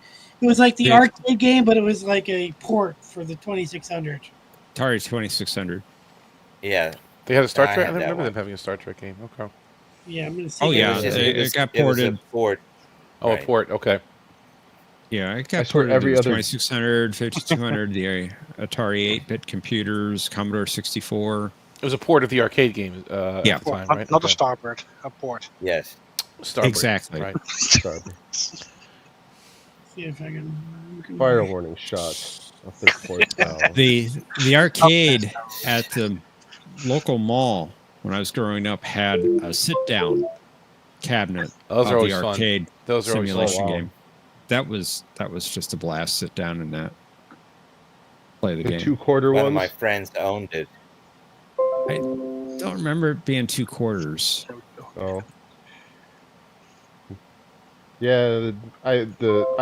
arcade game, but it was like a port for the 2600. Atari 2600. Yeah, they had a Star Trek. I remember them having a Star Trek game. Okay. Yeah, I'm gonna see. Oh yeah, it got ported. Port. Oh, right. A port. Okay. Yeah, it I got swear ported. every There was other 2600, 5200, the Atari 8-bit computers, Commodore 64. It was a port of the arcade game Yeah. at the time, Not, right? not a Okay. starboard, a port. Yes. Starbird, Exactly. right. Starboard. See if I can. Fire warning shots off the port bow. The arcade at the local mall when I was growing up had a sit-down cabinet Those are of always the fun. arcade Those are always fun. simulation Oh, wow. game. That was just a blast. Sit down in that, play the The game. 2-quarter One ones. of my friends owned it. I don't remember it being 2 quarters. Oh. Yeah, I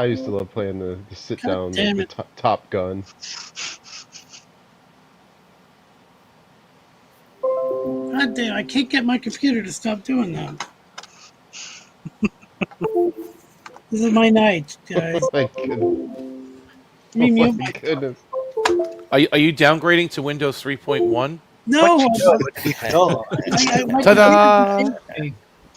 used to love playing the sit God down, damn the it. Top Gun. God damn! I can't get my computer to stop doing that. This is my night, guys. Oh my goodness. Remute Oh my goodness. Are you downgrading to Windows 3.1? No, Ta-da!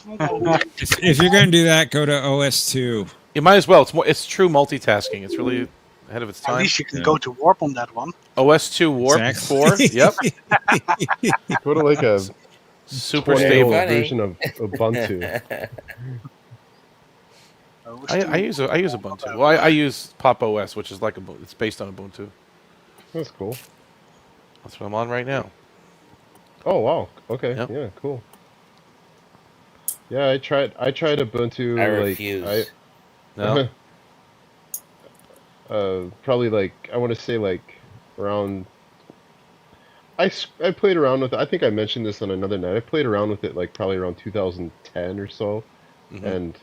If you're going to do that, go to OS2. You might as well. It's true multitasking. It's really ahead of its time. At least you can go to warp on that one. OS2 Warp Exactly. 4. Yep. Go to like a Super 20-year-old stable version of Ubuntu. I use Ubuntu. Well, I use Pop OS, which is like it's based on Ubuntu. That's cool. That's what I'm on right now. Oh wow. Okay. Yep. Yeah. Cool. Yeah, I tried Ubuntu. I like, refuse. No. Probably like I want to say like around. I played around with it. I think I mentioned this on another night. I played around with it like probably around 2010 or so, and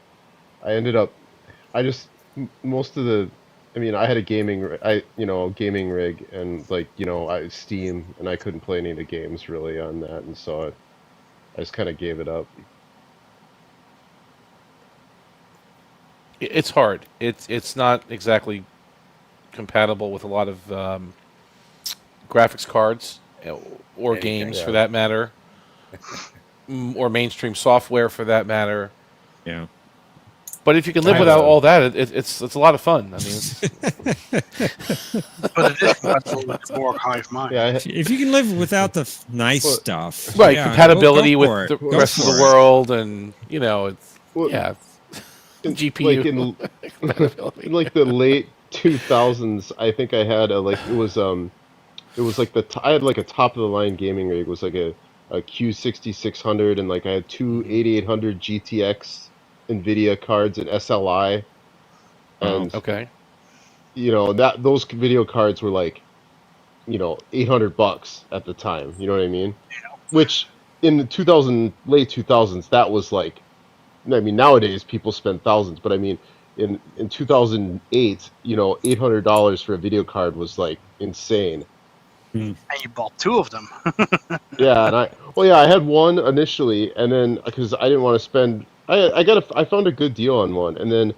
I ended up. I just most of the. I mean, I had a gaming rig, and like I Steam, and I couldn't play any of the games really on that, and so I just kind of gave it up. It's hard. It's not exactly compatible with a lot of graphics cards or games for that matter, or mainstream software for that matter. Yeah. But if you can live without all that, it's a lot of fun. I mean, But it is compatible with the Borg Hive Mind. Yeah, If you can live without the nice stuff, right? yeah, Compatibility go with for it. the Go rest of for the it. world, and it's Well, GPU. Like in like the late 2000s, I think I had it was like I had like a top of the line gaming rig. It was like a Q6600, and like I had two 8800 GTX NVIDIA cards and SLI, and okay, those video cards were like $800 at the time. You know what I mean? Which in the late 2000s, that was like. I mean, nowadays people spend thousands, but I mean, in 2008, $800 for a video card was like insane. And you bought two of them. Yeah, and I had one initially, and then because I didn't want to spend, I found a good deal on one, and then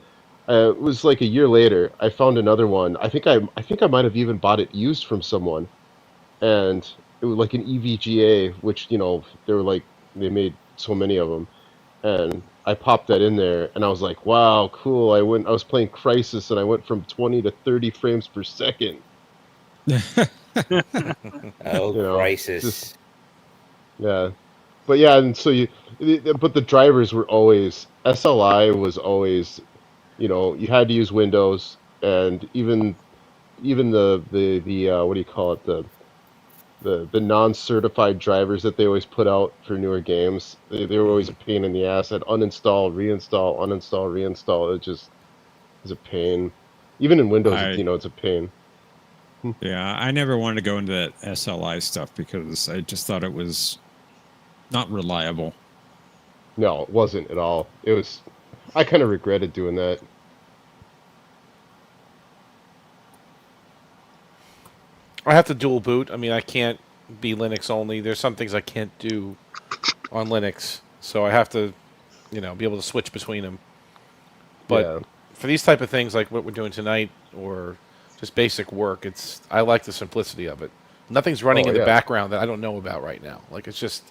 it was like a year later, I found another one. I think I might have even bought it used from someone, and it was like an EVGA, which they were like they made so many of them, and I popped that in there, and I was like, "Wow, cool!" I was playing Crisis, and I went from 20 to 30 frames per second. Crisis. Yeah, but yeah, and so but the drivers were always SLI was always, you had to use Windows, and even the what do you call it, the non-certified drivers that they always put out for newer games, they were always a pain in the ass. I'd uninstall, reinstall, uninstall, reinstall. It just is a pain. Even in Windows, it's a pain. Yeah, I never wanted to go into that SLI stuff because I just thought it was not reliable. No, it wasn't at all. It was. I kind of regretted doing that. I have to dual boot. I mean, I can't be Linux only. There's some things I can't do on Linux, so I have to, be able to switch between them. But for these type of things, like what we're doing tonight, or just basic work, I like the simplicity of it. Nothing's running in the background that I don't know about right now. Like, it's just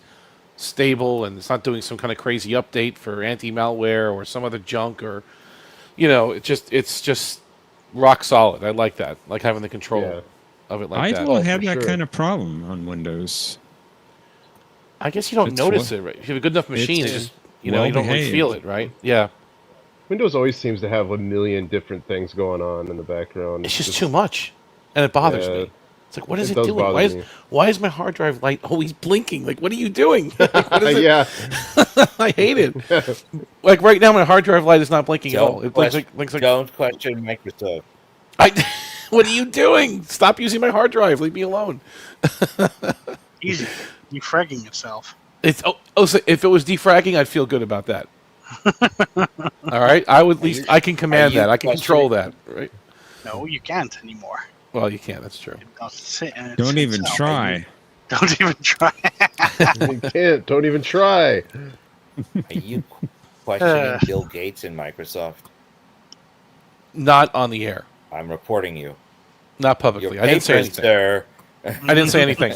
stable, and it's not doing some kind of crazy update for anti-malware or some other junk, or it's just rock solid. I like that. I like having the control Yeah. of it like I that. don't have for that sure. kind of problem on Windows. I guess you don't It's notice well- it, right? If you have a good enough machine, it's it just you don't really well-behaved. feel it, right? Yeah. Windows always seems to have a million different things going on in the background. It's just too much, and it bothers Yeah. me. It's like, what is It it does doing? bother me. Why is my hard drive light always blinking? Like, what are you doing? Like, what is it? Yeah. I hate it. Like right now, my hard drive light is not blinking at all. It blinks like. Don't question Microsoft. What are you doing? Stop using my hard drive. Leave me alone. Easy. Defragging itself. It's so if it was defragging, I'd feel good about that. All right, I would at least I can command that. I can control that. Right? No, you can't anymore. Well, you can't. That's true. Don't even try. Don't even try. You can't. Don't even try. Are you questioning Bill Gates and Microsoft? Not on the air. I'm reporting you. Not publicly. Your I didn't say papers, anything. sir. I didn't say anything.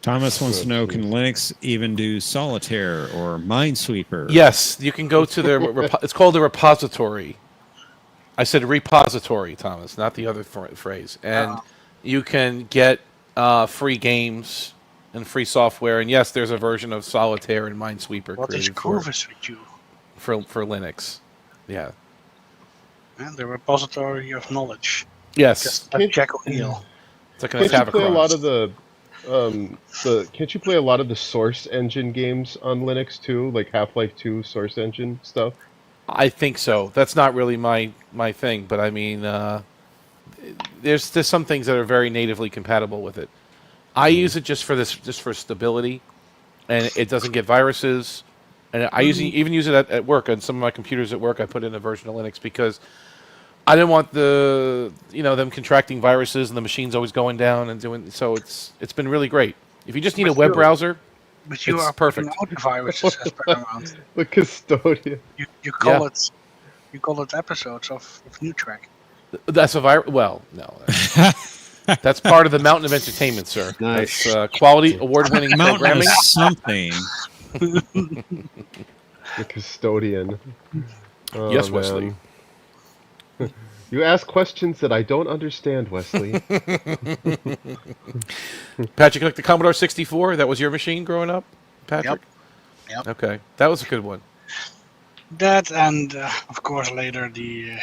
Thomas wants to know, can Linux even do solitaire or Minesweeper? Yes, you can go to the. It's called a repository. I said repository, Thomas, not the other phrase. And you can get free games and free software. And yes, there's a version of solitaire and Minesweeper What is created Corvus with you? for Linux. Yeah. And the repository of knowledge. Yes. Just like Jack O'Neill. It's like an Can't you play a Atavacross. lot of can't you play a lot of the Source Engine games on Linux too, like Half-Life 2 Source Engine stuff? I think so. That's not really my thing, but I mean, there's some things that are very natively compatible with it. I use it just for stability, and it doesn't get viruses. And I even use it at work on some of my computers at work. I put in a version of Linux because I didn't want them contracting viruses and the machine's always going down and doing. So it's been really great. If you just need a web browser, But you it's are perfect. putting out viruses as Paramount. The custodian. You call it episodes of New Track. That's a virus. Well, no. That's part of the mountain of entertainment, sir. Nice. That's quality, award-winning Mountain programming. of something. The custodian. Oh, Yes, Wesley. man. You ask questions that I don't understand, Wesley. Patrick, like the Commodore 64? That was your machine growing up, Patrick? Yep. Okay, that was a good one. That and of course later the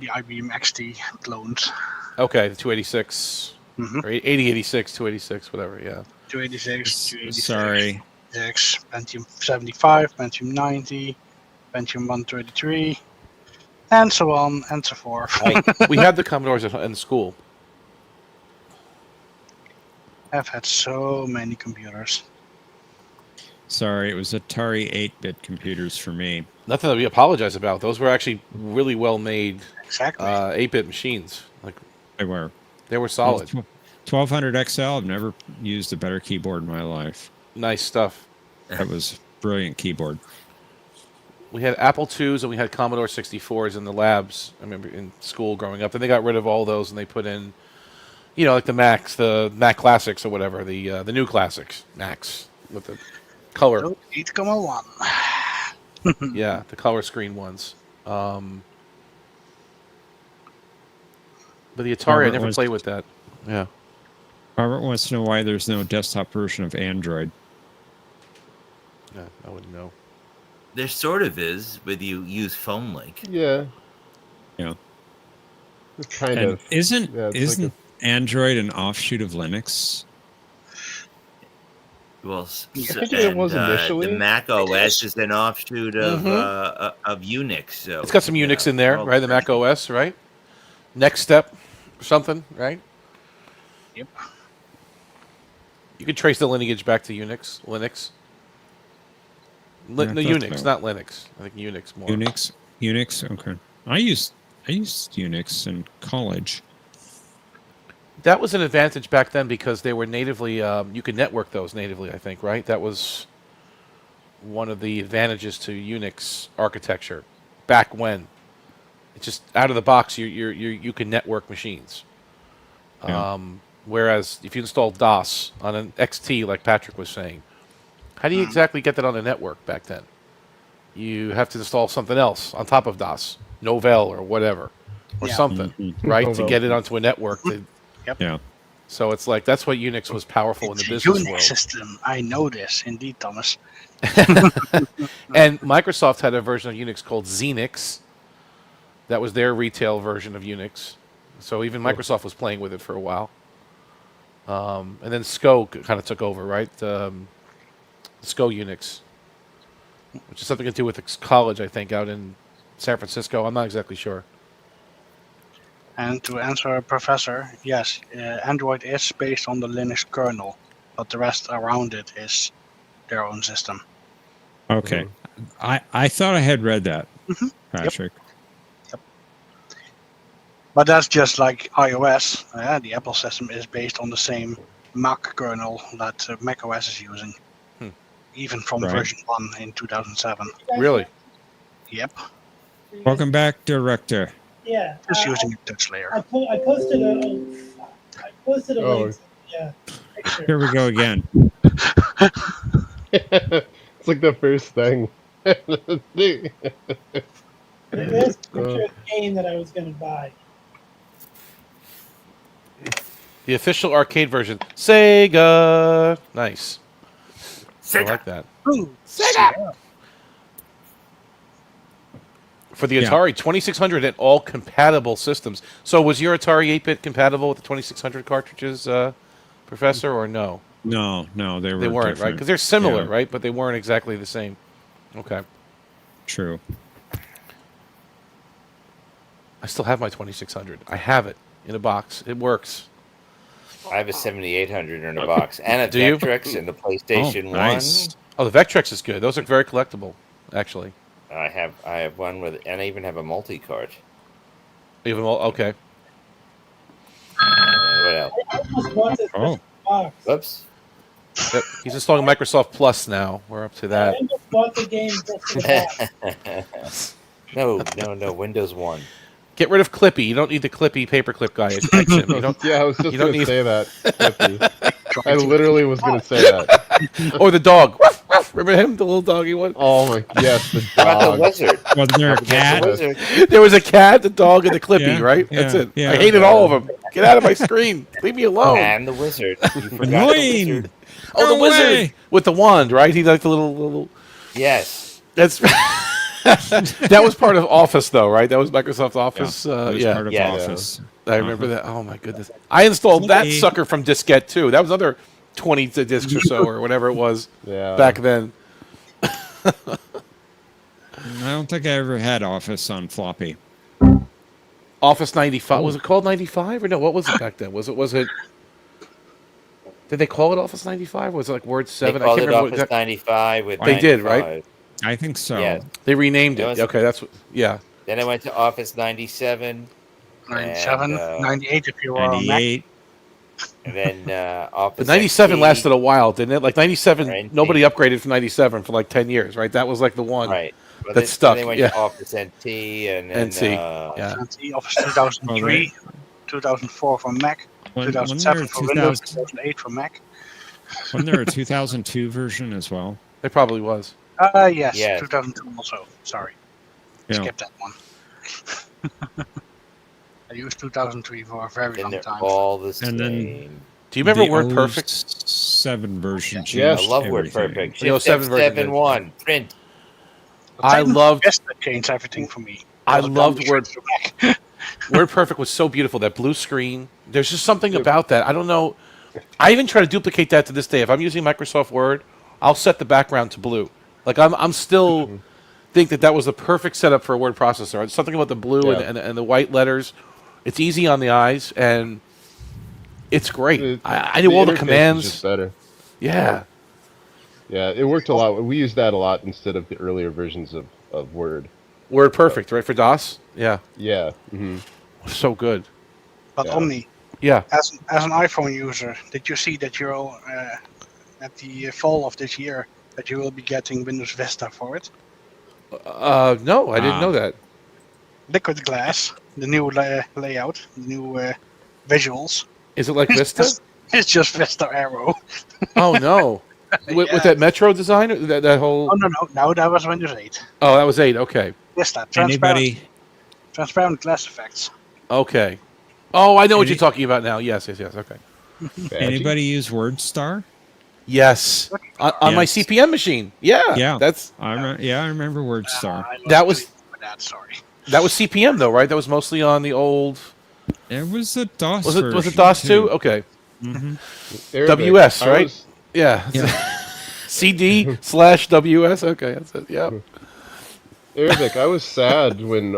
IBM XT clones. Okay, the 286, or 8086, 286, whatever. Yeah. 286, 286. Sorry. Pentium 75, Pentium 90, Pentium 133, and so on and so forth. We had the Commodores in school. I've had so many computers. Sorry, it was Atari 8-bit computers for me. Nothing that we apologize about. Those were actually really well made. Exactly. 8-bit machines. Like They were. they were solid. 1200 XL. I've never used a better keyboard in my life. Nice stuff. That was brilliant keyboard. We had Apple IIs and we had Commodore 64s in the labs. I remember in school growing up. Then they got rid of all those and they put in, like the Macs, the Mac Classics or whatever, the new classics, Macs with the color. 8,1. Yeah, the color screen ones. But the Atari, I never played with that. Yeah. Robert wants to know why there's no desktop version of Android. Yeah, I wouldn't know. There sort of is, but you use Phone Link. Yeah. Yeah. Kind And of. Isn't Yeah, it's like Android an offshoot of Linux? Well, I think it was initially. the Mac OS is an offshoot of Unix. So It's got some Unix in there, right? The Mac OS, right? Next step, or something, right? Yep. You could trace the lineage back to Linux. Yeah, No, I thought Unix, so. not Linux. I think Unix more. Unix. Okay. I used Unix in college. That was an advantage back then because they were natively. You could network those natively. I think, right? That was one of the advantages to Unix architecture back when. It's just out of the box. You can network machines. Yeah. Whereas if you install DOS on an XT, like Patrick was saying, how do you exactly get that on a network back then? you have to install something else on top of DOS, Novell or whatever, or something, right, to get it onto a network. Yep. Yeah. So it's like that's what Unix was powerful in the It's a business Unix world. system. I know this, indeed, Thomas. And Microsoft had a version of Unix called Xenix. That was their retail version of Unix. So even Microsoft was playing with it for a while. And then SCO kind of took over, right? SCO Unix, which is something to do with a college, I think, out in San Francisco. I'm not exactly sure. And to answer Professor, yes, Android is based on the Linux kernel, but the rest around it is their own system. Okay. I thought I had read that, Patrick. Yep. But that's just like iOS. The Apple system is based on the same Mac kernel that macOS is using, even from version 1 in 2007. Really? Yep. Welcome back, Director. Yeah. Just using a touch layer. I posted a link. Picture. Here we go again. It's like the first thing. There's a picture of the game that I was going to buy. The official arcade version, Sega. Nice. Sega. I like that. Ooh, Sega. For the Atari 2600 and all compatible systems. So was your Atari 8-bit compatible with the 2600 cartridges, Professor, or no? No, they weren't, different. right? Because they're similar, Yeah. right? But they weren't exactly the same. Okay. True. I still have my 2600. I have it in a box. It works. I have a 7800 in a box and a Do you? Vectrex and the PlayStation 1. Nice. Oh, the Vectrex is good. Those are very collectible, actually. I have one with, and I even have a multi-cart. You have them all? Okay. What else? I almost bought this box. Whoops. Yep. He's installing Microsoft Plus now. We're up to I that. almost bought the game just for the box. No. Windows 1. Get rid of Clippy. You don't need the Clippy paperclip guy action. You don't, Yeah, I was just going to need... say that. Clippy. I literally was going to say that. Or the dog. Ruff, ruff. Remember him, the little doggy one? Oh my, yes, the dog. How about the wizard? Wasn't there a cat? There was a cat, the dog, and the Clippy, Yeah, right? yeah, That's it. yeah. I hated all of them. Get out of my screen. Leave me alone. And the wizard. You forgot Annoying. the wizard. Oh, the Go wizard away. with the wand, right? He like the little. Yes. That's that was part of Office, though, right? That was Microsoft Office. It was part of Office. I remember that. Oh my goodness! I installed that Clippy. sucker from Diskette too. That was another 20 discs or so, or whatever it was back then. I don't think I ever had Office on floppy. Office 95. Was it called 95 or no? What was it back then? Was it? Did they call it Office 95? Was it like Word 7? They called I can't it remember. Office 95 with They 95. did, right? I think so. Yeah. They renamed it. was- Okay, that's what. Yeah. Then I went to Office 97. 97, and, 98 if you were on Mac. 98. And then Office But 97 XP. lasted a while, didn't it? Like 97, Right. nobody upgraded from 97 for like 10 years, right? That was like the one Right. Well, that then stuck. They went Yeah. to Office NT and then NT. yeah. Office 2003, 2004 for Mac, When 2007 there for 2000 Windows, 2008 for Mac. Wasn't there a 2002 version as well? There probably was. Yes, Yes. 2002 also. Sorry. Yeah. Skip that one. I used 2003 for a very Then long they're time. all the same. And then Do you remember the WordPerfect? 07 version. Yes. I love changed everything. WordPerfect. The 07 version did. 7.1 print. I loved Vista changed everything for me. I Because of loved the Word. for Mac. WordPerfect was so beautiful. That blue screen. There's just something about that. I don't know. I even try to duplicate that to this day. If I'm using Microsoft Word, I'll set the background to blue. Like I'm still think that was the perfect setup for a word processor. There's something about the blue and the white letters. It's easy on the eyes and it's great. I knew all the interface is commands. just better. Yeah. Yeah, it worked a lot. We used that a lot instead of the earlier versions of Word. Word perfect, right, for DOS? Yeah. Yeah. Mm-hmm. So good. But Omni, Yeah. as an iPhone user, did you see that you're at the fall of this year that you will be getting Windows Vista for it? No, I didn't know that. Liquid Glass, the new layout, the new visuals. Is it like Vista? It's just Vista Arrow. Oh no. with that Metro design, that whole. Oh no, that was Windows 8. Oh, that was 8. Okay. Yes, that transparent glass effects. Okay. Oh, I know what you're talking about now. Yes. Okay. Anybody use WordStar? Yes. On my CPM machine. Yeah. Yeah. That's. I remember WordStar. That was. Sorry. That was CPM though, right? That was mostly on the old. It was a DOS. Was it DOS too? Okay. Mm-hmm. WS, right? Yeah. CD/WS. Okay, that's it. Yeah. Arabic, I was sad when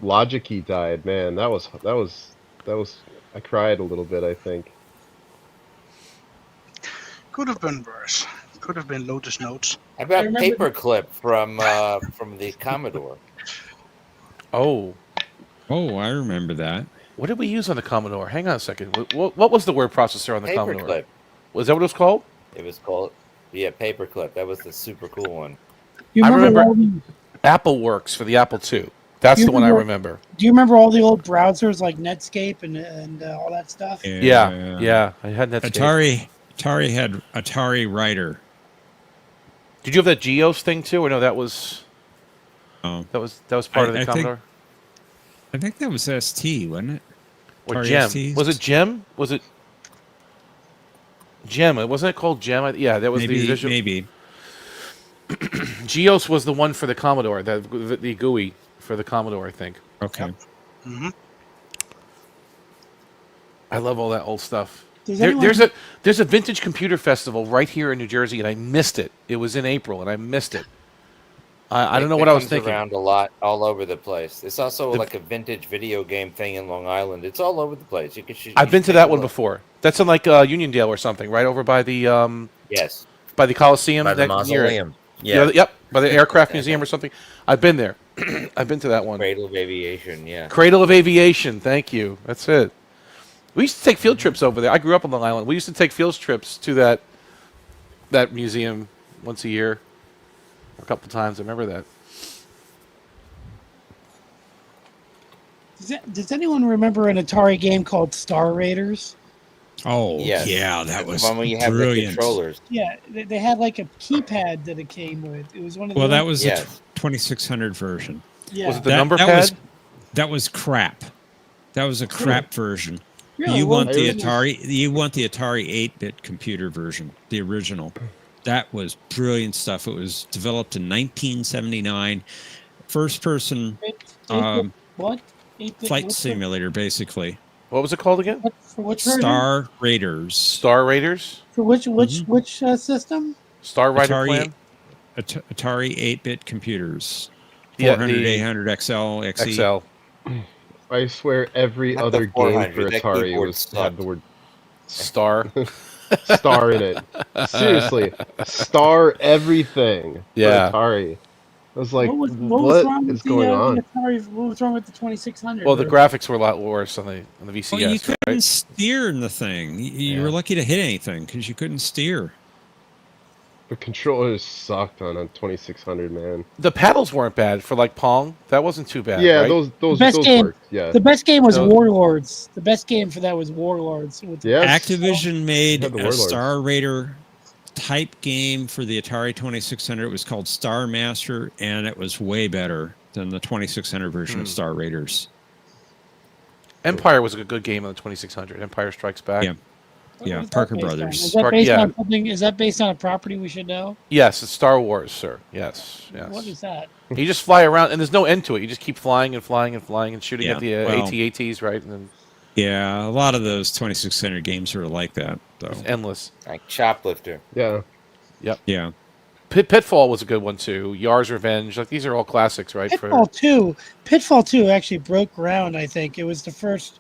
Logic Key died. Man, that was. I cried a little bit, I think. Could have been worse. Could have been Lotus Notes. How about Paperclip from the Commodore? Oh, I remember that. What did we use on the Commodore? Hang on a second. What was the word processor on the Commodore? Paperclip. Was that what it was called? It was called, Paperclip. That was the super cool one. You I remember all the- Apple Works for the Apple II. That's the one I remember. Do you remember all the old browsers like Netscape and all that stuff? Yeah. I had Netscape. Atari had Atari Writer. Did you have that Geos thing too, or no? That was. That was part of the Commodore. I think that was ST, wasn't it? Or Atari Gem? STs? Was it Gem? Was it Gem? Wasn't it called Gem? Yeah, that was the visual. Maybe. Geos was the one for the Commodore, the GUI for the Commodore, I think. Okay. Mm-hmm. I love all that old stuff. Does There's a vintage computer festival right here in New Jersey, and I missed it. It was in April, and I missed it. I don't know what I was thinking. Around a lot, all over the place. It's also like a vintage video game thing in Long Island. It's all over the place. I've been to that one before. That's in like Uniondale or something, right over by the yes, by the Coliseum. by the mausoleum. Yeah. Yep, by the Aircraft Museum or something. I've been there. I've been to that one. Cradle of Aviation. Yeah. Cradle of Aviation. Thank you. That's it. We used to take field trips over there. I grew up on Long Island. We used to take field trips to that museum once a year, a couple times. I remember that. Does anyone remember an Atari game called Star Raiders? Oh, Yes. yeah, that was one where you have the brilliant. controllers. Yeah, they had like a keypad that it came with. It was one of the. Well, that was Yes. the 2600 version. Yeah. Was it the number pad? That was crap. That was a crap version. Really? You Well, want the it was- Atari? You want the Atari 8-bit computer version, the original. That was brilliant stuff. It was developed in 1979. First person What? 8-bit flight what? simulator, basically. What was it called again? For which version? Star Raiders. Star Raiders? For which system? Star Rider Atari, Plan? Atari 8-bit computers. Yeah, 400, the 800 XL, XE. XL. I swear every Not the other game 400, for that Atari keyboard had sucked. the word Star. star in it. Seriously, star everything. Yeah. For Atari. I was like, what what was wrong is with the, going on? the Atari? What was wrong with the 2600? Well, the graphics were a lot worse on the VCS, Well, you couldn't right? steer in the thing. You were lucky to hit anything because you couldn't steer. The controllers sucked on a 2600, man. The paddles weren't bad for like Pong. That wasn't too bad. Yeah, right? those best game. worked. Yeah. The best game was Those- Warlords. The best game for that was Warlords. Yes. Activision made Had the a Warlords. Star Raider type game for the Atari 2600. It was called Star Master, and it was way better than the 2600 version of Star Raiders. Empire was a good game on the 2600. Empire Strikes Back. Yeah. Yeah, What is that Parker based on? Brothers. Is that based yeah. on something? Is that based on a property we should know? Yes, it's Star Wars, sir. Yes. What is that? You just fly around, and there's no end to it. You just keep flying and flying and flying and shooting Yeah, at the well- AT-ATs, right? And then Yeah, a lot of those 2600 games are like that, though. it's endless. Like Shoplifter. Yeah. Yep. Yeah. Pitfall was a good one too. Yar's Revenge. Like these are all classics, right? Pitfall 2 actually broke ground, I think. It was the first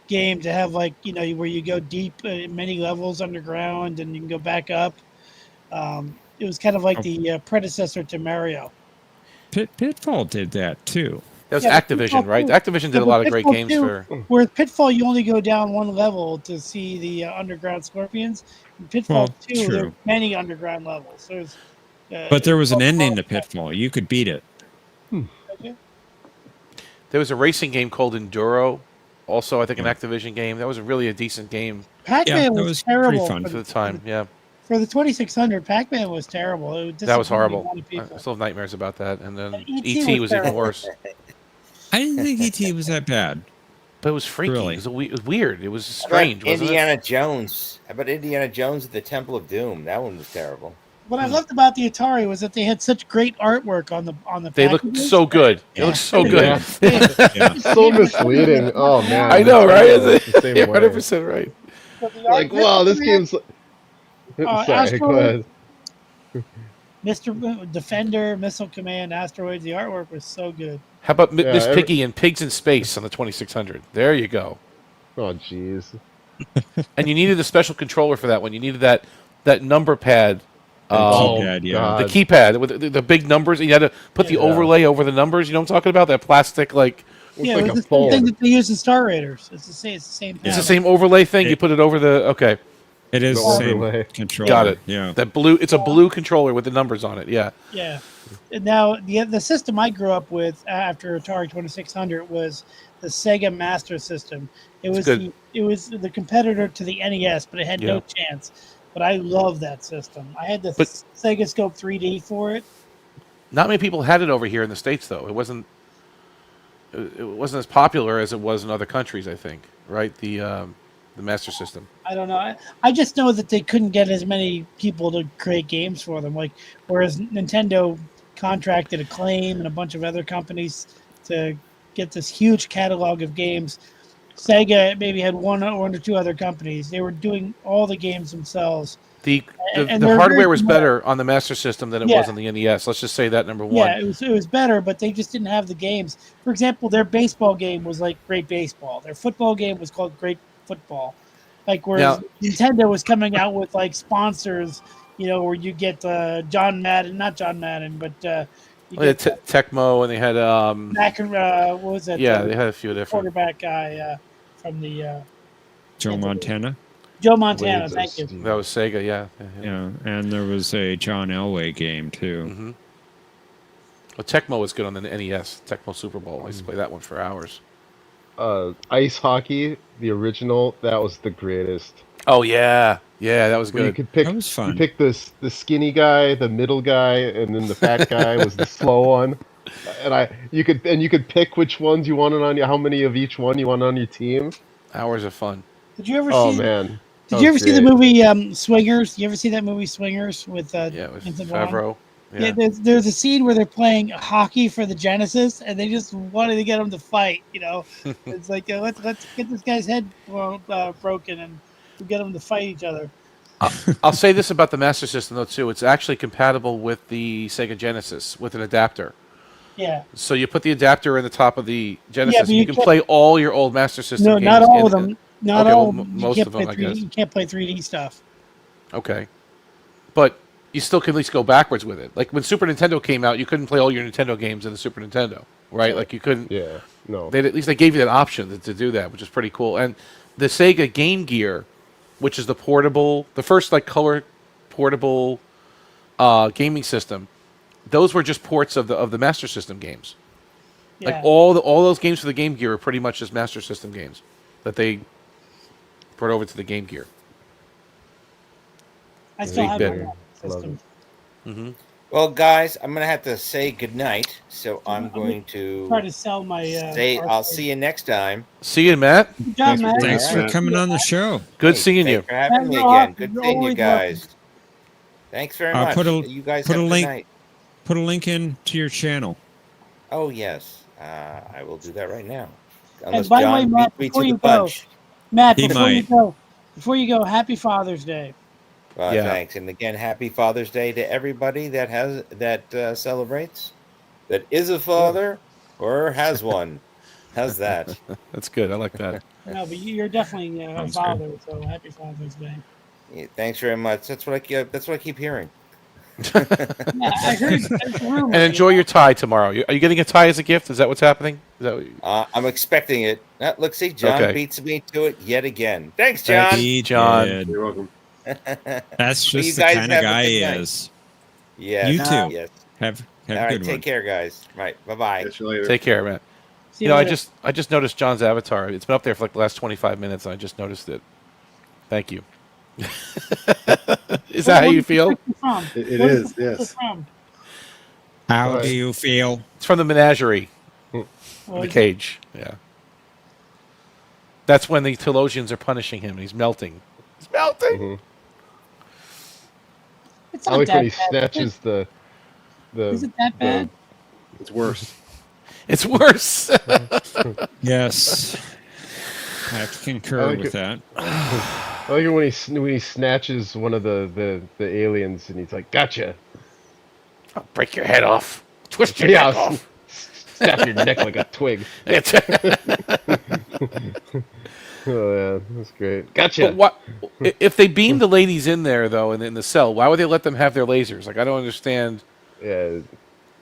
game to have like, where you go deep many levels underground and you can go back up. It was kind of like the predecessor to Mario. Pitfall did that too. That was Yeah, but Activision, Pitfall right? 2 Activision did a lot of great Pitfall games 2, for. Whereas Pitfall, you only go down one level to see the underground scorpions. In Pitfall Well, 2, there true. are many underground levels. There's, But there was an ending to Pitfall. You could beat it. Okay. There was a racing game called Enduro, also I think an Activision game. That was really a decent game Pac-Man that was was pretty terrible fun. for the time. Yeah. For the 2600, Pac-Man was terrible. It That was disappointed a horrible. lot of I people. still have nightmares about that. And then E.T. E.T. was was even terrible. worse. I didn't think ET was that bad. But it was freaky. Really? It was weird. It was How about strange, wasn't it? Indiana Jones? How about Indiana Jones at the Temple of Doom? That one was terrible. What I loved about the Atari was that they had such great artwork on the They looked packages. so good. It looked so good. So misleading. Oh man, I know, right? It's the same You're way. 100% right. Like, wow, this game's. Sorry, go Asteroid, ahead. Mr. Defender, Missile Command, Asteroids. The artwork was so good. How about Yeah, Miss Piggy and Pigs in Space on the 2600? There you go. Oh jeez. And you needed a special controller for that one. You needed that number pad. Keypad, yeah. God. The keypad with the big numbers. And you had to put the overlay over the numbers. You know what I'm talking about? That plastic, like... Yeah, like it a was the phone. same thing that they used in Star Raiders. It's the same. It's the panel. same overlay thing. You put it over the... Okay. It is The the same overlay. controller. Got it. Yeah. That blue... It's a blue controller with the numbers on it. Yeah. Yeah. And now the system I grew up with after Atari 2600 was the Sega Master System. It was good. it was the competitor to the NES, but it had no chance. But I love that system. I had the Sega Scope 3D for it. Not many people had it over here in the States, though. It wasn't as popular as it was in other countries, I think. Right? The Master System. I don't know. I just know that they couldn't get as many people to create games for them. Like whereas Nintendo contracted Acclaim and a bunch of other companies to get this huge catalog of games. Sega maybe had one or two other companies. They were doing all the games themselves. The And hardware was better on the Master System than it was Yeah. on the NES. Let's just say that, number one. Yeah, it was better, but they just didn't have the games. For example, their baseball game was like Great Baseball. Their football game was called Great Football. Like whereas Nintendo was coming out with like sponsors, where you get not John Madden, but you They had get Tecmo, and they had what was that? yeah, they had a few different. Quarterback guy from the Joe Montana. Joe Montana. Thank you. That was Sega, yeah. Yeah, and there was a John Elway game too. Mm-hmm. Well, Tecmo was good on the NES. Tecmo Super Bowl. I used to play that one for hours. Ice hockey, the original, that was the greatest. Oh yeah, that was Where good. You could pick. That was fun. You pick the skinny guy, the middle guy, and then the fat guy was the slow one. And you could pick which ones you wanted on you, how many of each one you want on your team. Hours of fun. Did you ever Oh see? man. Did you ever see the movie Swingers? You ever see that movie Swingers with with Vincent Vaughn? Favreau. Yeah, there's a scene where they're playing hockey for the Genesis, and they just wanted to get him to fight. It's like let's get this guy's head broken and get him to fight each other. I'll say this about the Master System though too. It's actually compatible with the Sega Genesis with an adapter. Yeah. So you put the adapter in the top of the Genesis, but and you can can't- play all your old Master System No, games. not all of them. Not okay, all. well, of them. most You can't of them, play I guess. You can't play 3D stuff. Okay. But you still can at least go backwards with it. Like when Super Nintendo came out, you couldn't play all your Nintendo games in the Super Nintendo, right? Like you couldn't. Yeah. No. At least they gave you that option to do that, which is pretty cool. And the Sega Game Gear, which is the first like color portable gaming system, those were just ports of the Master System games. Yeah. Like all those games for the Game Gear are pretty much just Master System games that they brought over to the Game Gear. I still have better. my system. Mm-hmm. Well, guys, I'm gonna have to say goodnight, so I'm going to Try to sell my. say I'll see you next time. See you, Matt. Good job, Matt. Thanks for coming on the show. Good seeing you. Thanks for having me You're again. awesome. Good You're seeing you always guys. Thanks very much. You guys put have a a link. good night. Put a link in to your channel. Oh yes, I will do that right now. And Unless by the way, John Matt, beats me before to you the go, punch. Matt, He before you go, Happy Father's Day. Well, Yeah. thanks, and again, Happy Father's Day to everybody that celebrates, that is a father or has one. How's that? That's good. I like that. No, but you're definitely a Sounds father, so Happy Father's Day. Yeah, thanks very much. That's what I keep hearing. Yeah, I heard there's a rumor. And enjoy your tie tomorrow. Are you getting a tie as a gift? Is that what's happening? Is that what you... I'm expecting it. Look, see, John Okay. beats me to it yet again. Thanks, John. Thank you, John. did. You're welcome. That's Well, just you the guys kind of have a guy good he night. is. Yes. You too. Yes. Have All a right. good Take one. care, guys. Right. Bye-bye. Catch you later. Take care, Matt. See You know, I later. just noticed John's avatar. It's been up there for like the last 25 minutes, and I just noticed it. Thank you. Is that how you feel? It is, yes. How do you feel? It's from the menagerie. Oh, The is it? cage. Yeah. That's when the Telosians are punishing him. He's melting. He's melting. It's I not like that when he bad. snatches the. Is it that bad? It's worse. It's worse. Yes. I have to concur with that. I like it when he snatches one of the aliens and he's like, "Gotcha." I'll break your head off. Twist your Yeah, neck off. Snap your neck like a twig. Oh yeah, that's great. Gotcha. But what if they beam the ladies in there though, and in the cell? Why would they let them have their lasers? Like I don't understand. Yeah,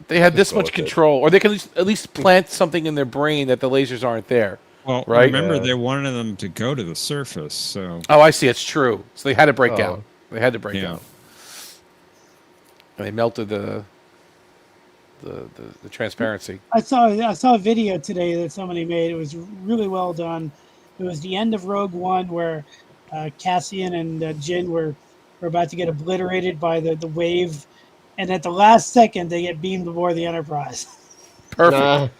they had just this go much with it. control, or they can at least plant something in their brain that the lasers aren't there. Well, right? remember they wanted them to go to the surface, so. Oh, I see. It's true. So they had to break Oh. out. They had to break out. And they melted the transparency. I saw a video today that somebody made. It was really well done. It was the end of Rogue One where Cassian and Jyn were about to get obliterated by the wave, and at the last second they get beamed aboard the Enterprise. Perfect.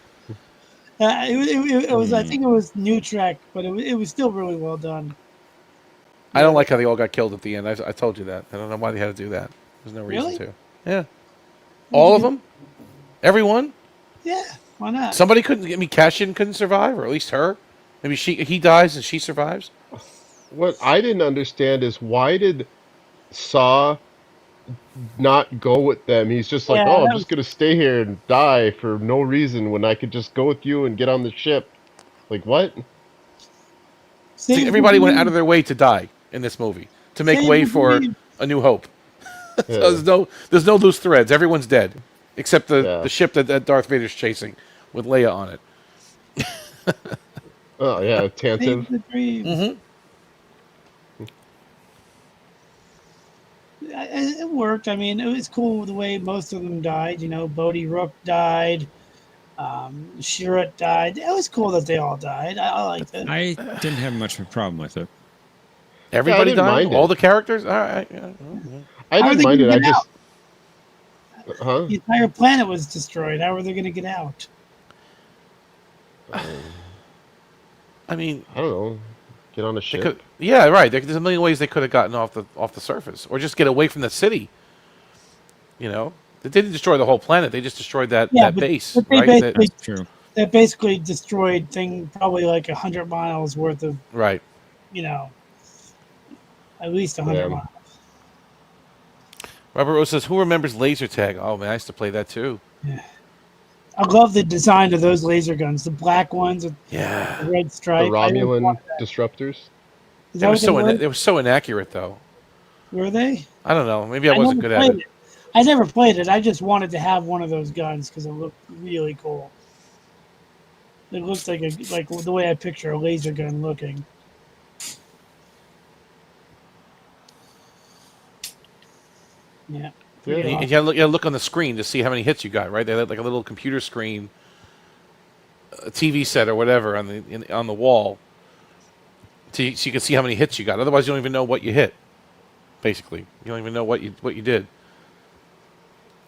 It was I think it was New Trek, but it was still really well done. I don't like how they all got killed at the end. I told you that. I don't know why they had to do that. There's no reason Really? to. Yeah. All of them? Everyone? Yeah, why not? Somebody couldn't. I mean, Cassian couldn't survive, or at least her. Maybe he dies and she survives. What I didn't understand is why did Saw not go with them? He's just like, Yeah, oh, I'm that just gonna stay here and die for no reason when I could just go with you and get on the ship. Like what? See, everybody went out of their way to die in this movie to make way for A New Hope. So there's no loose threads. Everyone's dead except the ship that Darth Vader's chasing with Leia on it. Oh yeah, Tantive. Mm-hmm. It worked. I mean, it was cool the way most of them died. You know, Bodhi Rook died. Shirut died. It was cool that they all died. I liked it. I didn't have much of a problem with it. Everybody didn't died? mind All it. the characters? All right. Yeah. I How are didn't they mind it. gonna I get just, huh? The entire planet was destroyed. How are they going to get out? I mean, I don't know. Get on a ship. Could, yeah, right. There's a million ways they could have gotten off the surface, or just get away from the city. You know, they didn't destroy the whole planet. They just destroyed that base. But they right? basically, That's true. They basically destroyed probably like 100 miles worth of, Right. you know, at least 100 miles. Robert Rose says, "Who remembers laser tag?" Oh man, I used to play that too. Yeah. I love the design of those laser guns, the black ones with the red stripe. The Romulan disruptors. Is They that were what so were? they were so inaccurate though. Were they? I don't know. Maybe I wasn't good at it. I never played it. I just wanted to have one of those guns because it looked really cool. It looks like the way I picture a laser gun looking. Yeah. You gotta look on the screen to see how many hits you got. Right? They had like a little computer screen, a TV set or whatever on the wall, so you can see how many hits you got. Otherwise, you don't even know what you hit. Basically, you don't even know what you did.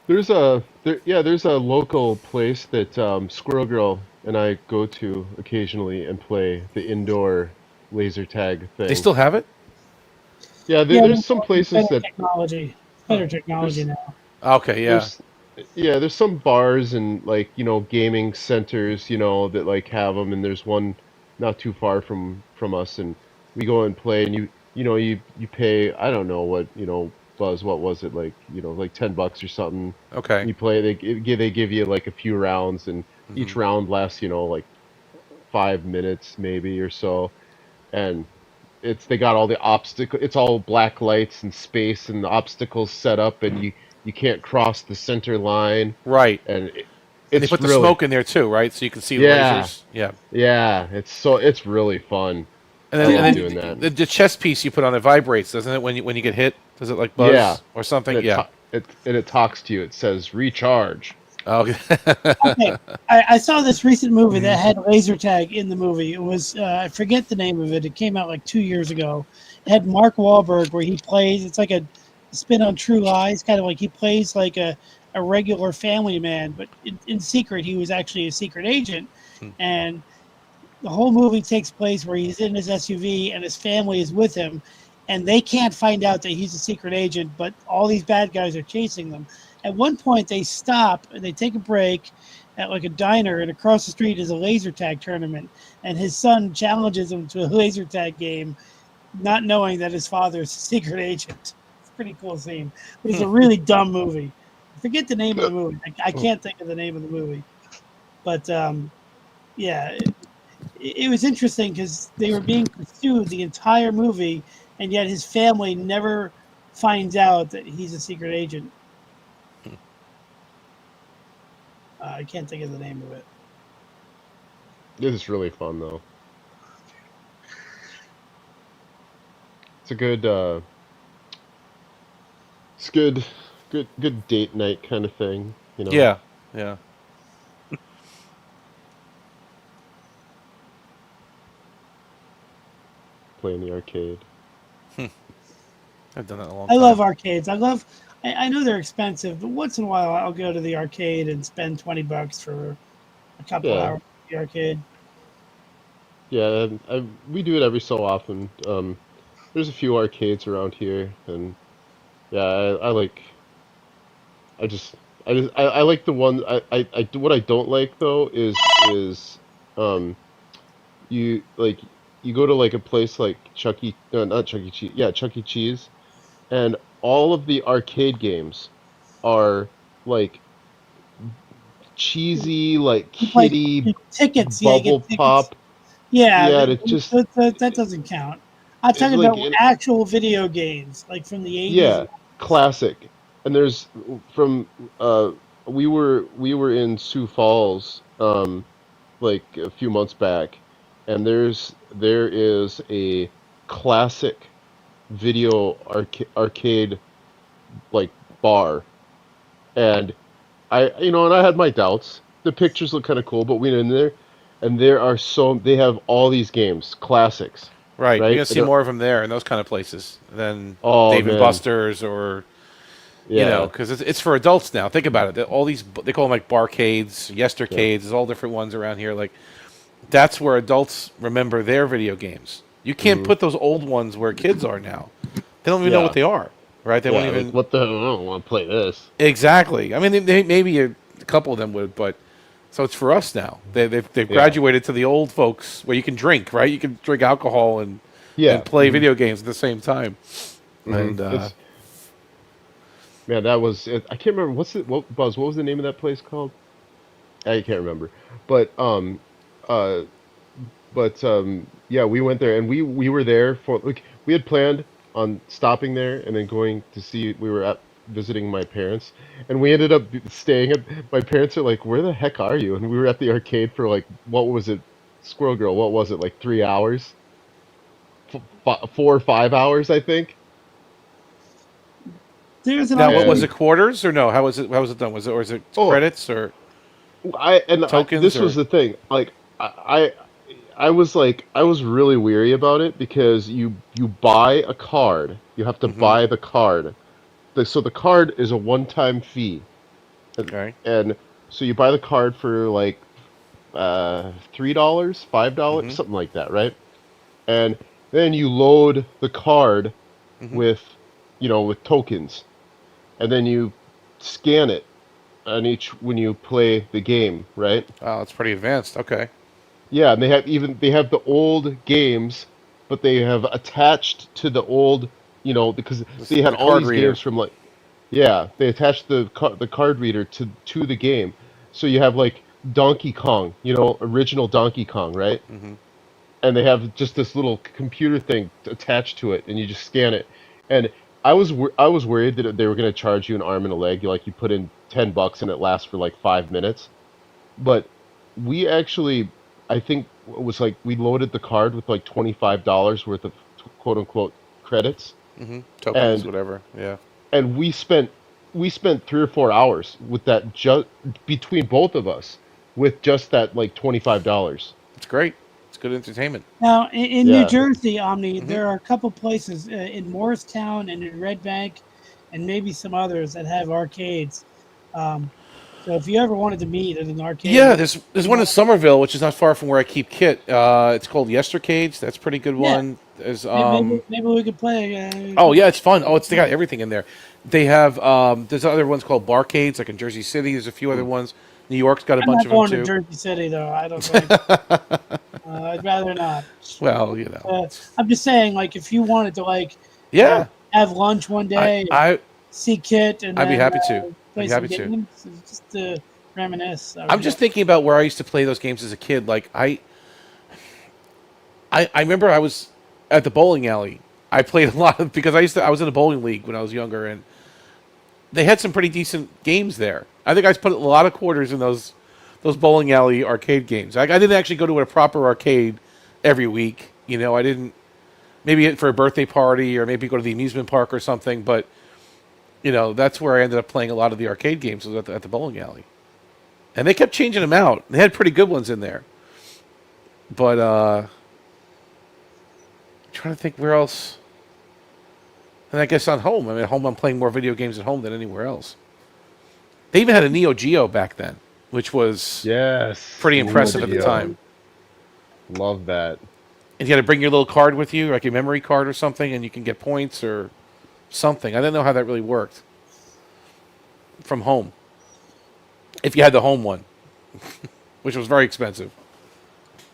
There's a local place that Squirrel Girl and I go to occasionally and play the indoor laser tag thing. They still have it? Yeah, there's some places better that better technology now. Okay, yeah. There's some bars and gaming centers that like have them, and there's one not too far from us, and we go and play, and you pay, I don't know what Buzz, what was it, like like $10 or something. Okay. You play, they give you like a few rounds, and each round lasts like 5 minutes maybe or so, and they got all the it's all black lights and space and the obstacles set up, and you can't cross the center line. Right. And they put the smoke in there too, right? So you can see the lasers. Yeah. Yeah, it's really fun. And then doing that. The chest piece you put on it vibrates, doesn't it? When you get hit, does it like buzz or something? And it talks to you. It says recharge. Okay. Okay, I saw this recent movie that had laser tag in the movie. It was I forget the name of it. It came out like 2 years ago. It had Mark Wahlberg where he plays. It's like a spin on True Lies, kind of like he plays like a regular family man, but in secret he was actually a secret agent, and the whole movie takes place where he's in his SUV and his family is with him, and they can't find out that he's a secret agent, but all these bad guys are chasing them. At one point, they stop and they take a break at like a diner, and across the street is a laser tag tournament, and his son challenges him to a laser tag game, not knowing that his father is a secret agent. It's a pretty cool scene, but it's a really dumb movie. I forget the name of the movie. I can't think of the name of the movie, but yeah, it was interesting because they were being pursued the entire movie, and yet his family never finds out that he's a secret agent. I can't think of the name of it. It is really fun though. It's a good it's good date night kind of thing, you know. Yeah, yeah. Play in the arcade. I've done that in a long I time. love arcades. I know they're expensive, but once in a while I'll go to the arcade and spend $20 for a couple Yeah. hours at the arcade. Yeah, and we do it every so often. There's a few arcades around here, and yeah, I like. I like the one. What I don't like though is um you like you go to like a place like Chuck E. No, not Chuck E. Cheese. Yeah, Chuck E. Cheese, and all of the arcade games are like cheesy, like Like kiddie tickets, yeah, you bubble get tickets. pop. Yeah, Yeah, it just that doesn't count. I'm it, talking like about it, actual video games, like from the 80s. yeah, classic. And there's from we were in Sioux Falls like a few months back, and there is a classic video arcade like bar, and and I had my doubts. The pictures look kind of cool, but we went in there, and they have all these games, classics, Right, you're right? gonna see more of them there in those kind of places than Oh Dave and man, Buster's or yeah, because it's for adults now. Think about it. All these they call them like barcades, yeah, yestercades. There's all different ones around here. Like that's where adults remember their video games. You can't hmm put those old ones where kids are now. They don't even know what yeah, they are, right? They won't yeah. Like even what the hell? I don't want to play this. exactly. I mean, maybe a couple of them would, but so it's for us now. They've Yeah, graduated to the old folks where you can drink, right? You can drink alcohol and yeah. play video games at the same time. And It's man, that was it. I can't remember what Buzz. What was the name of that place called? I can't remember. But uh, yeah, we went there and we were there for like we had planned on stopping there and then going to see. We were at visiting my parents, and we ended up staying at. My parents are like, "Where the heck are you?" And we were at the arcade for like what was it, Squirrel Girl? What was it like 3 hours? 4 or 5 hours, I think. There's an now, what was arcade. it? Quarters or no? How was it? How was it done? Was it or is it Oh, credits or tokens this was or? the thing. Like I was like I was really weary about it because you buy a card. You have to Mm-hmm. buy the card. So the card is a one-time fee, and, Okay. and so you buy the card for like $3, $5, Mm-hmm. something like that, right? And then you load the card Mm-hmm. with with tokens, and then you scan it on each when you play the game, right? Oh, it's pretty advanced. Okay. Yeah, and they have the old games, but they have attached to the old, because they had The all card these reader. games from like, yeah, they attached the card reader to the game, so you have like Donkey Kong, original Donkey Kong, right? Mm-hmm. And they have just this little computer thing attached to it, and you just scan it. And I was worried that they were going to charge you an arm and a leg, like you put in $10 and it lasts for like 5 minutes. But we actually, I think it was like we loaded the card with like $25 worth of quote unquote credits, Mm-hmm. Tokens, and whatever. Yeah. and we spent we spent 3 or 4 hours with that just between both of us with just that like $25. It's great. It's good entertainment. Now, in New Yeah. Jersey, Omni, Mhm. there are a couple places in Morristown and in Red Bank, and maybe some others that have arcades. So if you ever wanted to meet at an arcade, Yeah, there's one in Somerville, which is not far from where I keep Kit. It's called Yestercades. That's a pretty good Yeah. one. There's maybe we could play. oh yeah, it's fun. Oh, they got everything in there. They have there's other ones called Barcades, like in Jersey City. There's a few other ones. New York's got a I'm bunch not of them going too. to Jersey City though. I don't think. I'd rather not. Well, you know. I'm just saying, like, if you wanted to, like, Yeah. have lunch one day, and see Kit, and I'd be then, happy to. play I'd be some happy to. games, just to reminisce. I'm just thinking about where I used to play those games as a kid. Like I remember I was at the bowling alley. I played a lot of, because I was in a bowling league when I was younger, and they had some pretty decent games there. I think I put a lot of quarters in those bowling alley arcade games. I didn't actually go to a proper arcade every week. You know, I didn't, maybe for a birthday party or maybe go to the amusement park or something. But you know, that's where I ended up playing a lot of the arcade games, was at the bowling alley. And they kept changing them out. They had pretty good ones in there. But I'm trying to think where else. And I guess on home. I mean, at home I'm playing more video games at home than anywhere else. They even had a Neo Geo back then, which was pretty impressive at the time. Love that. And you had to bring your little card with you, like your memory card or something, and you can get points or something. I didn't know how that really worked from home. If you had the home one, which was very expensive.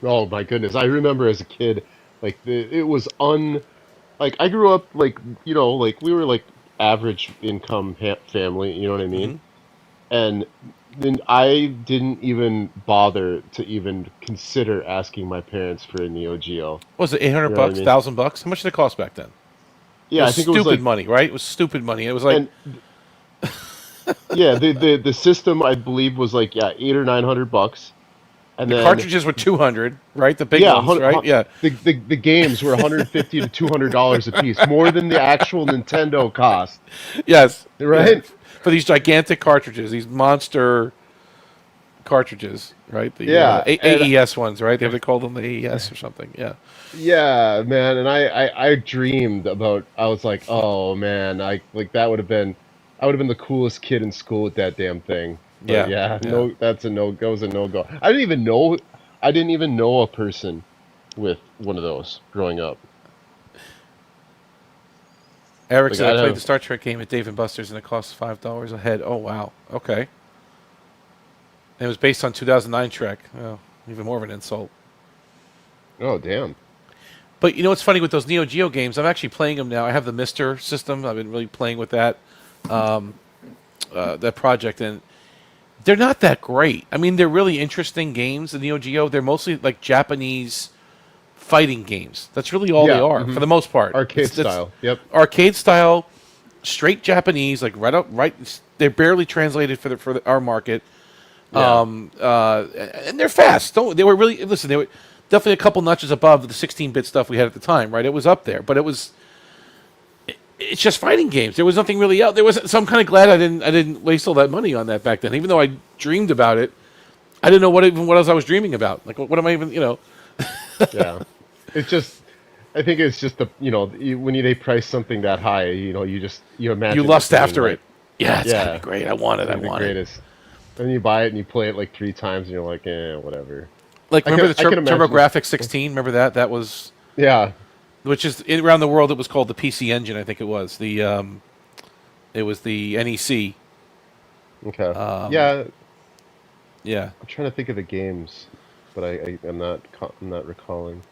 Oh my goodness! I remember as a kid, like it was like I grew up like, you know, like we were like average income family. You know what I mean? And then I didn't even bother to even consider asking my parents for a Neo Geo. What was it, $800, $1,000? How much did it cost back then? Yeah, it was I think stupid it was like money, right? It was stupid money. It was like, yeah, the system I believe was like $800 or $900, and the then cartridges were $200, right? The big ones, right? Yeah. The games were $150 to $200 a piece, more than the actual Nintendo cost. Yes. Right? Yeah. For these gigantic cartridges, these monster cartridges, right? The AES ones, right? They have to call them the AES or something. Yeah. Yeah, man, and I dreamed about. I was like, oh man, I like that would have been. I would have been the coolest kid in school with that damn thing. But Yeah. no, that's a no. That was a no go. I didn't even know a person with one of those growing up. Eric Like, said I played the Star Trek game at Dave & Buster's and it cost $5 a head. Oh wow. Okay. And it was based on 2009 Trek. Oh, even more of an insult. Oh damn. But you know what's funny with those Neo Geo games? I'm actually playing them now. I have the Mister system. I've been really playing with that that project, and they're not that great. I mean, they're really interesting games. The Neo Geo, they're mostly like Japanese fighting games. That's really all they are for the most part. Arcade style. Yep. Arcade style, straight Japanese. Like right. They're barely translated for our market. Yeah. And they're fast. They were really listen. They were definitely a couple notches above the 16-bit stuff we had at the time, right? It was up there, but it's just fighting games. There was nothing really out. So I'm kind of glad I didn't waste all that money on that back then. Even though I dreamed about it, I didn't know what else I was dreaming about. Like what am I even, Yeah. It's just, I think it's just when they price something that high, you imagine you lust being after like, it. Yeah, it's gotta be great. I want it. I want it. And you buy it and you play it like 3 times and you're like, whatever. Like, remember the TurboGrafx 16? Remember that? That was... Yeah. Which is, around the world, it was called the PC Engine, I think it was. It was the NEC. Okay. Yeah. Yeah. I'm trying to think of the games, but I'm not recalling.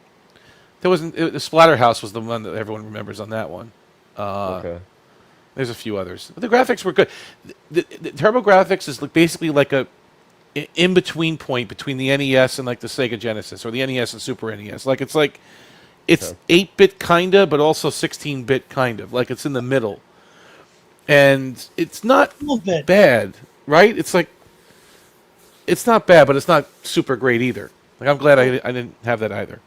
The Splatterhouse was the one that everyone remembers on that one. Okay. There's a few others. But the graphics were good. The TurboGrafx is basically like a in-between point between the NES and like the Sega Genesis, or the NES and Super NES. Like it's 8-bit kinda, but also 16-bit kind of. Like it's in the middle. And it's not bad, right? It's like it's not bad, but it's not super great either. Like I'm glad I didn't have that either.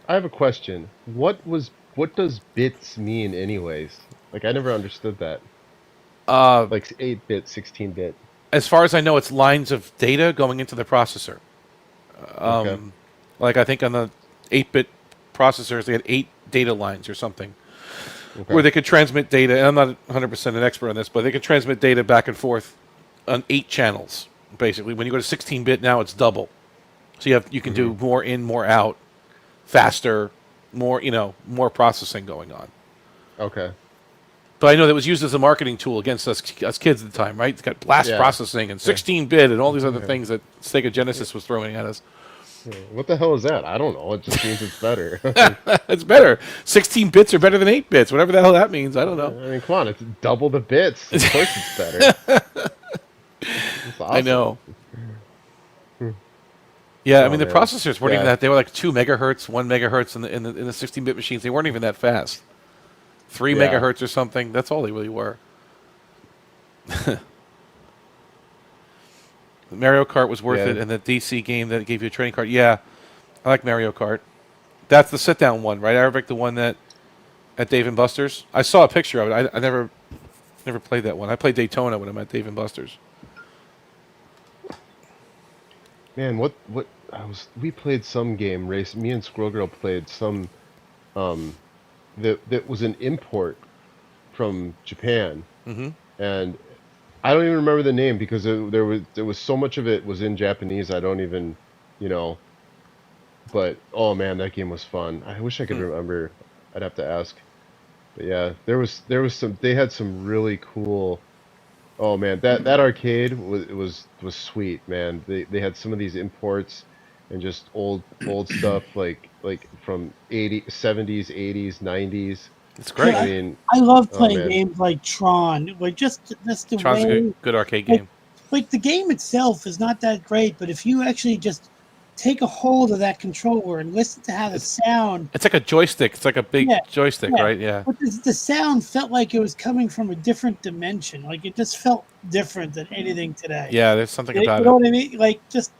I have a question. What does bits mean anyways? Like I never understood that. like 8-bit, 16-bit. As far as I know, it's lines of data going into the processor. Okay. Like I think on the 8-bit processors, they had 8 data lines or something, where they could transmit data. And I'm not 100% an expert on this, but they could transmit data back and forth on 8 channels. Basically, when you go to 16-bit now, it's double. So you can do more in, more out, faster, more more processing going on. Okay. But I know that was used as a marketing tool against us kids at the time, right? It's got blast processing and 16-bit and all these other things that Sega Genesis was throwing at us. What the hell is that? I don't know. It just means it's better. It's better. 16 bits are better than 8 bits, whatever the hell that means. I don't know. I mean, come on. It's double the bits. Of course it's better. It's awesome. I know. Yeah, I mean, the processors weren't even that. They were like 2 megahertz, 1 megahertz in the 16-bit machines. They weren't even that fast. 3 megahertz or something. That's all they really were. Mario Kart was worth it, and the DC game that gave you a trading card. Yeah, I like Mario Kart. That's the sit-down one, right, Arabic? The one that at Dave & Buster's. I saw a picture of it. I never played that one. I played Daytona when I'm at Dave & Buster's. Man, we played some game race. Me and Squirrel Girl played some that was an import from Japan, and I don't even remember the name because there was so much of it was in Japanese. I don't even, but oh man, that game was fun. I wish I could remember. I'd have to ask. But yeah, there was some. They had some really cool. Oh man, that arcade was sweet, man. They had some of these imports and just old stuff like from 70s, 80s, 90s. It's great. Yeah, I mean, I love playing games like Tron. Like just the Tron's way a good arcade game. Like the game itself is not that great, but if you actually just take a hold of that controller and listen to how the sound. It's like a joystick. It's like a big joystick, right? Yeah. But the sound felt like it was coming from a different dimension. Like it just felt different than anything today. Yeah, there's something about it. You know what I mean? Like just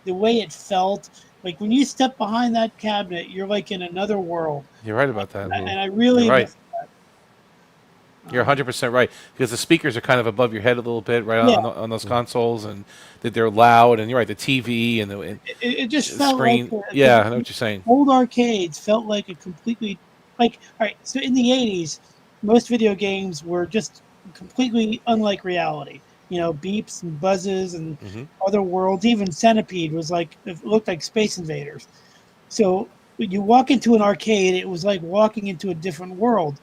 the way it felt. Like when you step behind that cabinet, you're like in another world. You're right about that. And I really miss that. You're 100% right, because the speakers are kind of above your head a little bit, right, on those consoles, and that they're loud. And you're right, the TV and it just the felt screen. like I know what you're saying. Old arcades felt like a completely all right. So in the 80s, most video games were just completely unlike reality. Beeps and buzzes and other worlds. Even Centipede was it looked like Space Invaders. So when you walk into an arcade, it was like walking into a different world.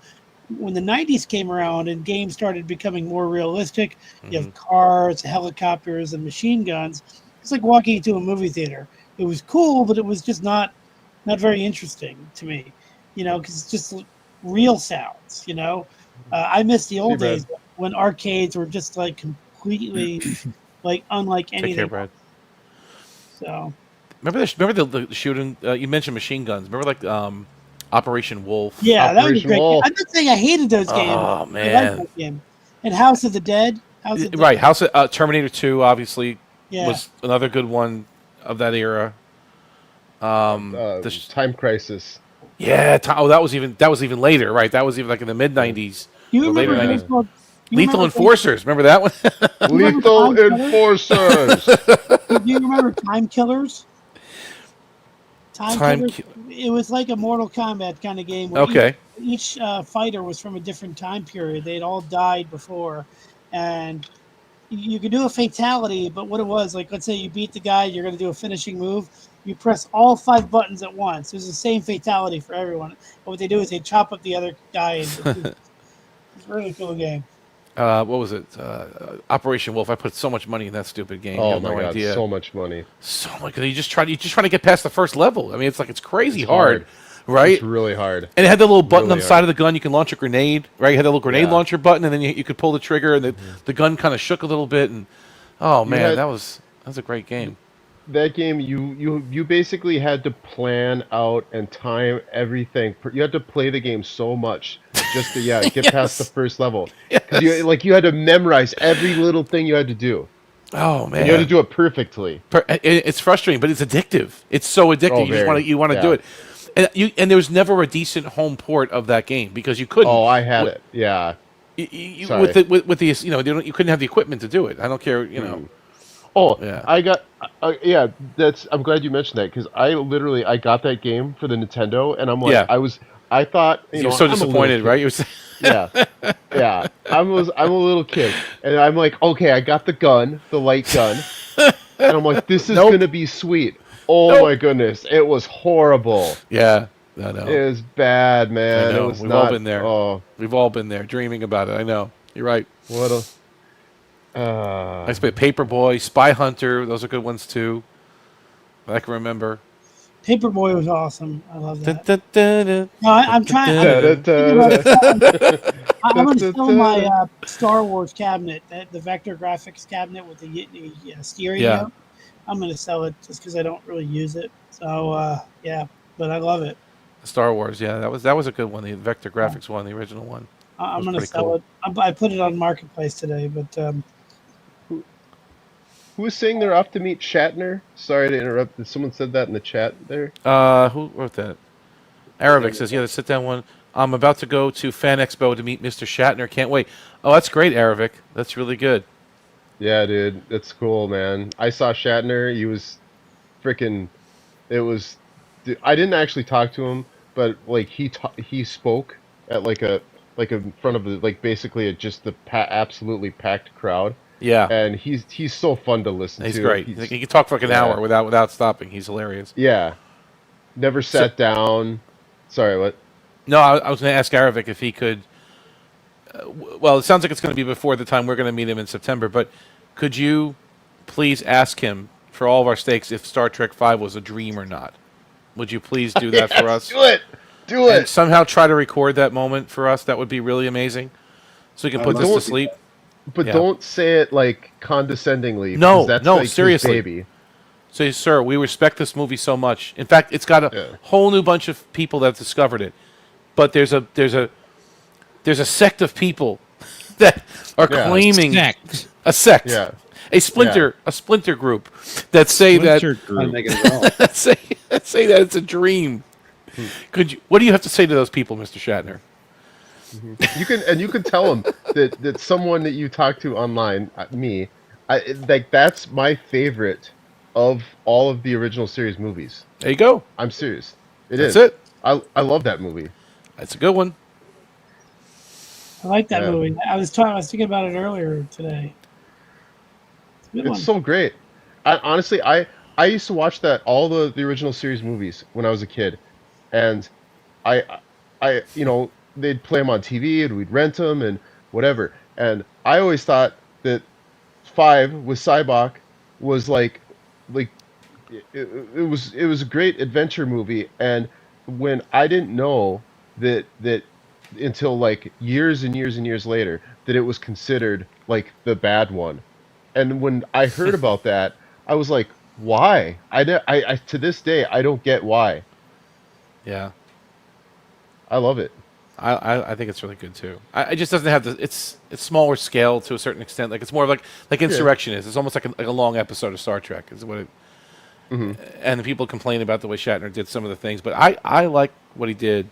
When the 90s came around and games started becoming more realistic, you have cars, helicopters, and machine guns. It's like walking into a movie theater. It was cool, but it was just not very interesting to me, because it's just real sounds, I miss the old days when arcades were just completely unlike anything. Take care, Brad. So remember the shooting? You mentioned machine guns. Remember Operation Wolf? Yeah, that was a great game. I'm not saying I hated those games. Oh man, I liked that game. And House of the Dead. Terminator 2 obviously was another good one of that era. Time Crisis. Yeah. That was even later, right? That was even in the mid '90s. Later '90s. Lethal Enforcers. Remember that one? Lethal Enforcers. Do you remember Time Killers? It was like a Mortal Kombat kind of game. Where each fighter was from a different time period. They'd all died before, and you could do a fatality. But what it was, let's say you beat the guy, you're going to do a finishing move. You press all 5 buttons at once. It was the same fatality for everyone. But what they do is they chop up the other guy. It's a really cool game. What was it? Operation Wolf. I put so much money in that stupid game. Oh you have my no god, idea. so much money. So much. You just try to get past the first level. I mean, it's crazy hard, right? It's really hard. And it had the little button on the side of the gun. You can launch a grenade, right? You had a little grenade launcher button, and then you could pull the trigger, and the gun kind of shook a little bit. And that was a great game. That game, you basically had to plan out and time everything. You had to play the game so much just to get past the first level. Because you had to memorize every little thing you had to do. Oh man, and you had to do it perfectly. It's frustrating, but it's addictive. It's so addictive. You want to do it. And there was never a decent home port of that game because you couldn't. Oh, I had it. Yeah. With the you couldn't have the equipment to do it. I don't care, Oh, yeah. I got I'm glad you mentioned that because I got that game for the Nintendo and I'm like I thought You're so I'm disappointed, right? Yeah. I'm a little kid and I'm like, okay, I got the light gun, and I'm like, this is gonna be sweet. Oh my goodness, it was horrible. Yeah, I know. It was bad, man. I know. It was We've not. all been there. Oh, we've all been there, dreaming about it. I know. You're right. What a. I spent Paperboy, Spy Hunter. Those are good ones too. I can remember. Paperboy was awesome. I love that. No, I'm trying. I'm going to sell my Star Wars cabinet, the Vector Graphics cabinet with the steering wheel. I'm going to sell it just because I don't really use it. So but I love it. Star Wars, that was a good one. The Vector Graphics one, the original one. I'm going to sell it. I put it on Marketplace today, but. Who was saying they're off to meet Shatner? Sorry to interrupt. Someone said that in the chat there. Who wrote that? Arabic says, the sit down one. I'm about to go to Fan Expo to meet Mr. Shatner. Can't wait. Oh, that's great, Arabic. That's really good. Yeah, dude. That's cool, man. I saw Shatner. He was freaking... I didn't actually talk to him, but like he spoke at in front of basically just the absolutely packed crowd. Yeah, and he's so fun to listen to. He's great. He can talk for like an hour without stopping. He's hilarious. Yeah, never sat down. Sorry, what? No, I was going to ask Aravic if he could. Well, it sounds like it's going to be before the time we're going to meet him in September. But could you please ask him for all of our stakes if Star Trek V was a dream or not? Would you please do that for us? Do it. And somehow try to record that moment for us. That would be really amazing. So we can put this to sleep. But don't say it like condescendingly. No, that's no, like seriously. his baby. So, sir, we respect this movie so much. In fact, it's got a whole new bunch of people that have discovered it. But there's a sect of people that are claiming a sect, a splinter group that say that say that it's a dream. What do you have to say to those people, Mr. Shatner? You can tell them that someone that you talk to online, that's my favorite of all of the original series movies. There you go. I'm serious. That's it. I love that movie. That's a good one. I like that movie. I was thinking about it earlier today. It's so great. Honestly, I used to watch all the original series movies when I was a kid, and I they'd play them on TV and we'd rent them and whatever. And I always thought that 5 with Cybok was like it was a great adventure movie. And when I didn't know that until like years and years and years later that it was considered like the bad one. And when I heard about that, I was like, why? I to this day I don't get why. Yeah. I love it. I think it's really good too. It just doesn't have it's smaller scale to a certain extent. Like it's more of like Insurrection is. It's almost like a long episode of Star Trek is what it. Mm-hmm. And the people complain about the way Shatner did some of the things, but I like what he did,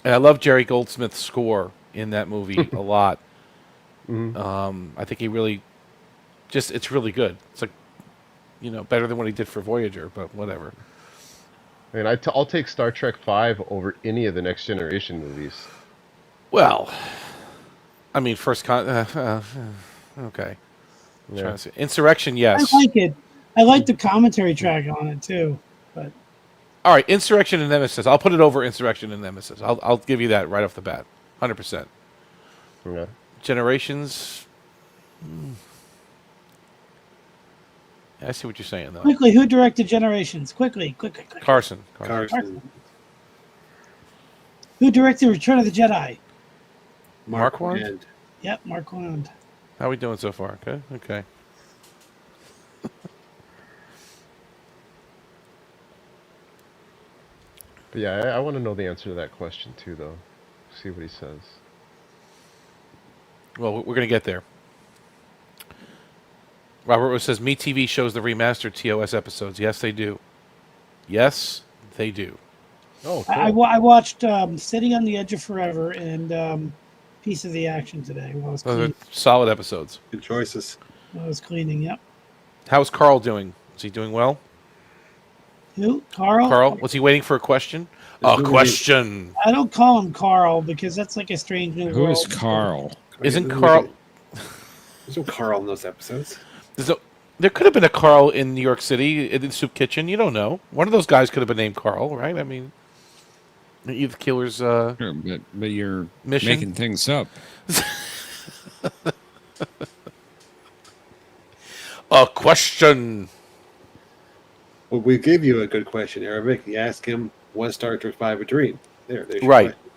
and I love Jerry Goldsmith's score in that movie a lot. Mm-hmm. I think he really, it's really good. It's like, better than what he did for Voyager, but whatever. I mean, I'll take Star Trek V over any of the Next Generation movies. Well, I mean, okay. Yeah. Insurrection, yes. I like it. I like the commentary track on it too. But all right, Insurrection and Nemesis. I'll put it over Insurrection and Nemesis. I'll give you that right off the bat, 100%. Yeah. Generations. I see what you're saying, though. Quickly, who directed Generations? Quickly. Carson. Who directed Return of the Jedi? Mark Wand? Yep, Mark Wand. How are we doing so far? Good? Okay. But yeah, I want to know the answer to that question, too, though. See what he says. Well, we're going to get there. Robert says, Me TV shows the remastered TOS episodes. Yes, they do. Yes, they do. Oh, cool. I watched Sitting on the Edge of Forever and piece of the action today while I was Those are cleaning. solid episodes. Good choices. While I was cleaning. Yep. How's Carl doing? Is he doing well? Who? Carl? Carl, was he waiting for a question? There's A question. I don't call him Carl because that's like a strange new Who world. is Carl? Isn't Carl? There's no Carl in those episodes. There could have been a Carl in New York City in the soup kitchen. You don't know. One of those guys could have been named Carl, right? I mean, the killer's Sure, but you're mission? making things up. A question. Well, we gave you a good question, Arabic. You ask him, was Star Trek V a dream? There's your Right. question.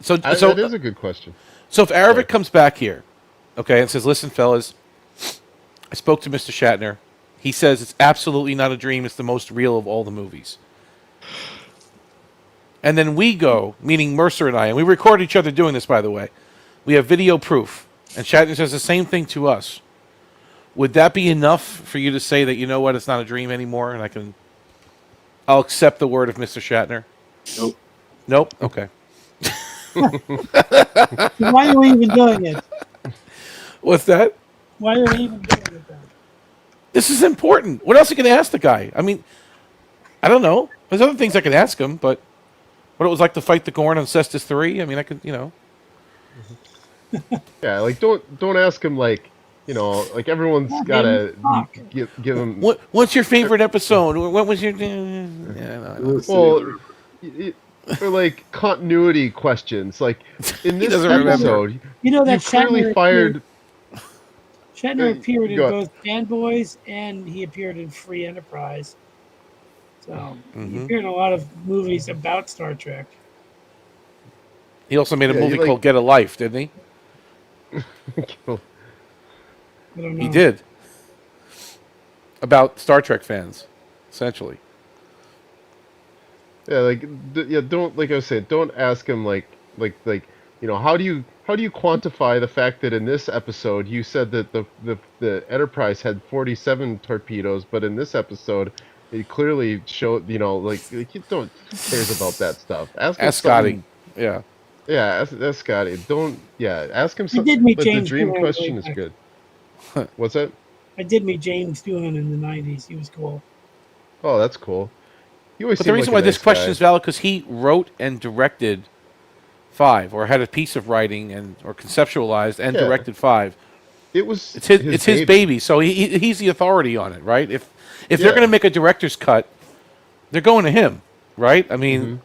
So that is a good question. So if Arabic comes back here, okay, and says, "Listen, fellas, I spoke to Mr. Shatner. He says it's absolutely not a dream. It's the most real of all the movies." And then we go, meaning Mercer and I, and we record each other doing this, by the way. We have video proof, and Shatner says the same thing to us. Would that be enough for you to say that, you know what, it's not a dream anymore, and I'll accept the word of Mr. Shatner? Nope. Nope? Okay. Why are we even doing it? What's that? Why are we even doing it then? This is important. What else are you going to ask the guy? I mean, I don't know. There's other things I could ask him, but what it was like to fight the Gorn on Cestus 3, I mean, I could, you know. Yeah, like don't ask him like, you know, like everyone's gotta give him. What's your favorite episode? What was your? Yeah, Well, or like continuity questions. Like in this episode, you know that clearly Shatner fired. Shatner appeared in Go both Fanboys and he appeared in Free Enterprise. So he appeared in a lot of movies about Star Trek. He also made a movie called Get a Life, didn't he? I don't know. He did. About Star Trek fans, essentially. Yeah, like don't, like I was saying, don't ask him like you know, how do you quantify the fact that in this episode you said that the Enterprise had 47 torpedoes, but in this episode it clearly showed, you know, like you don't, who cares about that stuff? Ask Scotty. Yeah. Yeah, ask Scotty. Don't. Yeah, ask him I something. did meet But James the dream Doohan question way is back. good. What's that? I did meet James Doohan in the 90s. He was cool. Oh, that's cool. You always But seem the reason like why a this nice question guy. is valid because he wrote and directed 5, or had a piece of writing or conceptualized and Yeah. directed 5. It's his baby, so he's the authority on it, right? If they're going to make a director's cut, they're going to him, right? I mean,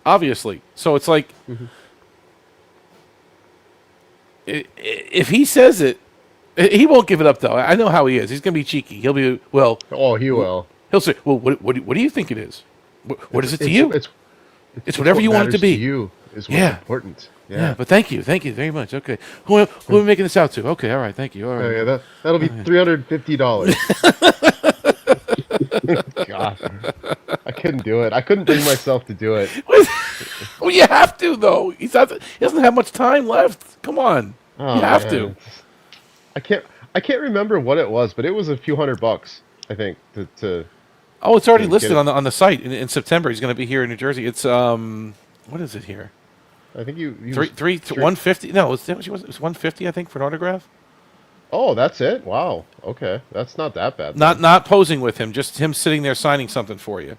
obviously. So it's like, if he says it, he won't give it up though. I know how he is. He's going to be cheeky. He'll be Oh, he will. He'll say, "Well, what do you think it is? What is it to you? It's whatever what you want it to matters be. To you is what's important. Yeah. But thank you very much. Okay, who are we making this out to? Okay, all right, thank you. All right, Yeah, that'll be $350. God, I couldn't do it. I couldn't bring myself to do it. Well, you have to though. He doesn't have much time left. Come on, Oh, you have man. to. I can't remember what it was, but it was a few $100, I think. Oh, it's already to listed get it. on the site in September. He's going to be here in New Jersey. It's what is it here? I think you 150. No, it was 150. I think for an autograph. Oh, that's it. Wow. Okay, that's not that bad. Not posing with him, just him sitting there signing something for you.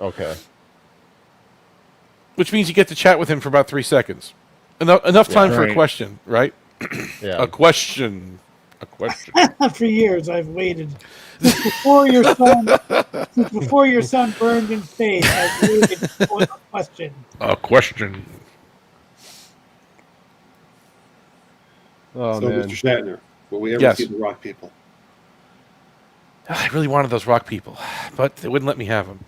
Okay. Which means you get to chat with him for about 3 seconds. Enough time for a Right. question, right? Yeah. A question. For years, I've waited. Since before your son burned in space, I've waited for a question. A question. Oh, so, man. Mr. Shatner, will we ever Yes. see the Rock people? I really wanted those rock people, but they wouldn't let me have them.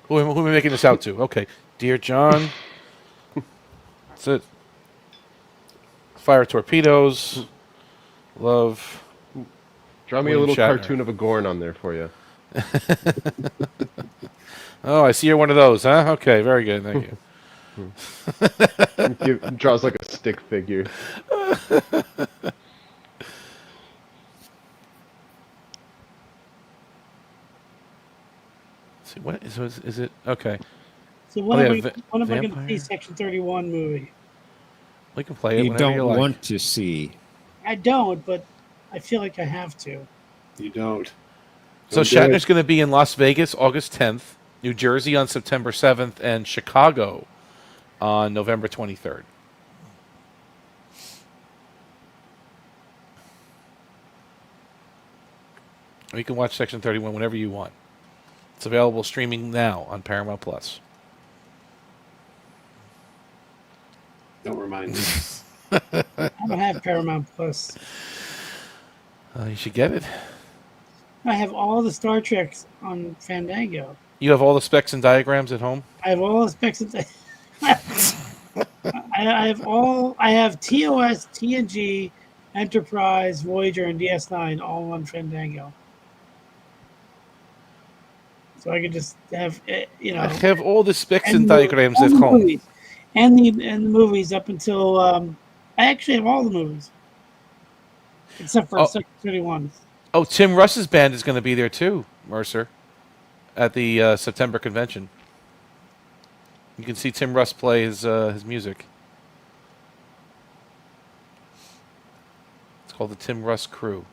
Who am I making this out to? Okay. Dear John. That's it. Fire torpedoes. Love. Draw me a William little Shatner. cartoon of a Gorn on there for you. Oh, I see you're one of those, huh? Okay, very good. Thank you. Draws like a stick figure. See, what is it? Okay. So when am I going to Vampire? see Section 31 movie? We can play it You whenever don't you like. want to see. I don't, but I feel like I have to. You don't. So Don't do Shatner's it. going to be in Las Vegas August 10th, New Jersey on September 7th, and Chicago on November 23rd. Or you can watch Section 31 whenever you want. It's available streaming now on Paramount Plus. Don't remind me. I don't have Paramount Plus. You should get it. I have all the Star Treks on Fandango. You have all the specs and diagrams at home? I have all the specs. I have all. I have TOS, TNG, Enterprise, Voyager, and DS9 all on Fandango. So I could just have, you know. I have all the specs and the- diagrams all at the home. movies, and the movies up until. I actually have all the movies, except for Section 31. Oh, Tim Russ's band is going to be there too, Mercer, at the September convention. You can see Tim Russ play his music. It's called the Tim Russ Crew.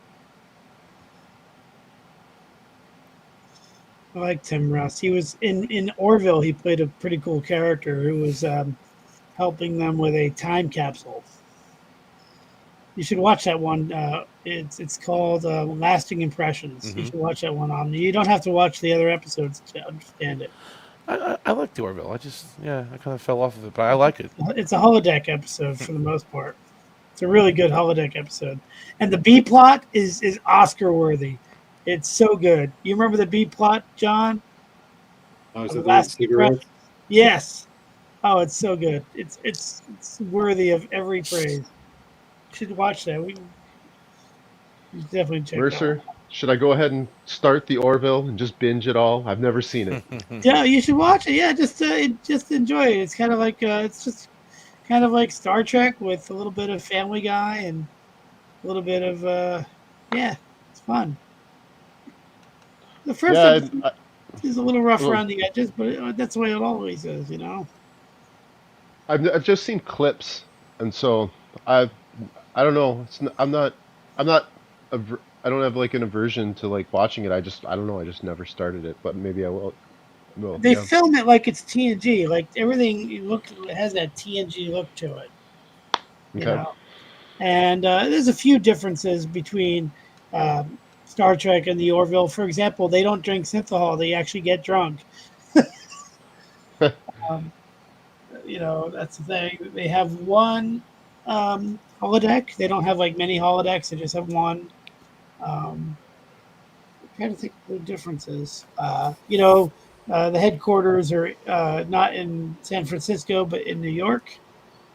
I like Tim Russ. He was in Orville. He played a pretty cool character who was helping them with a time capsule. You should watch that one. It's called Lasting Impressions. You should watch that one, Omni. You don't have to watch the other episodes to understand it. I like the Orville. I kind of fell off of it, but I like it. It's a holodeck episode for the most part. It's a really good holodeck episode, and the B plot is Oscar worthy. It's so good. You remember the B plot, John? Oh, is The it last cigarette? impression? Yes. Oh, it's so good. It's worthy of every praise. You should watch that. We should definitely check Mercer, that out. should I go ahead and start the Orville and just binge it all? I've never seen it. Yeah, you should watch it. Yeah, just enjoy it. It's kind of like it's just kind of like Star Trek with a little bit of Family Guy and a little bit of yeah, it's fun. The first episode is a little rough around the edges, but that's the way it always is, you know. I've just seen clips, and so I don't know. I'm not I don't have like an aversion to like watching it. I don't know. I just never started it, but maybe I will. They film it like it's TNG, like everything has that TNG look to it. You know? And there's a few differences between Star Trek and the Orville. For example, they don't drink synthahol; they actually get drunk. You know, that's the thing. They have one holodeck. They don't have like many holodecks. They just have one. I'm trying to think of the differences. You know, the headquarters are not in San Francisco, but in New York.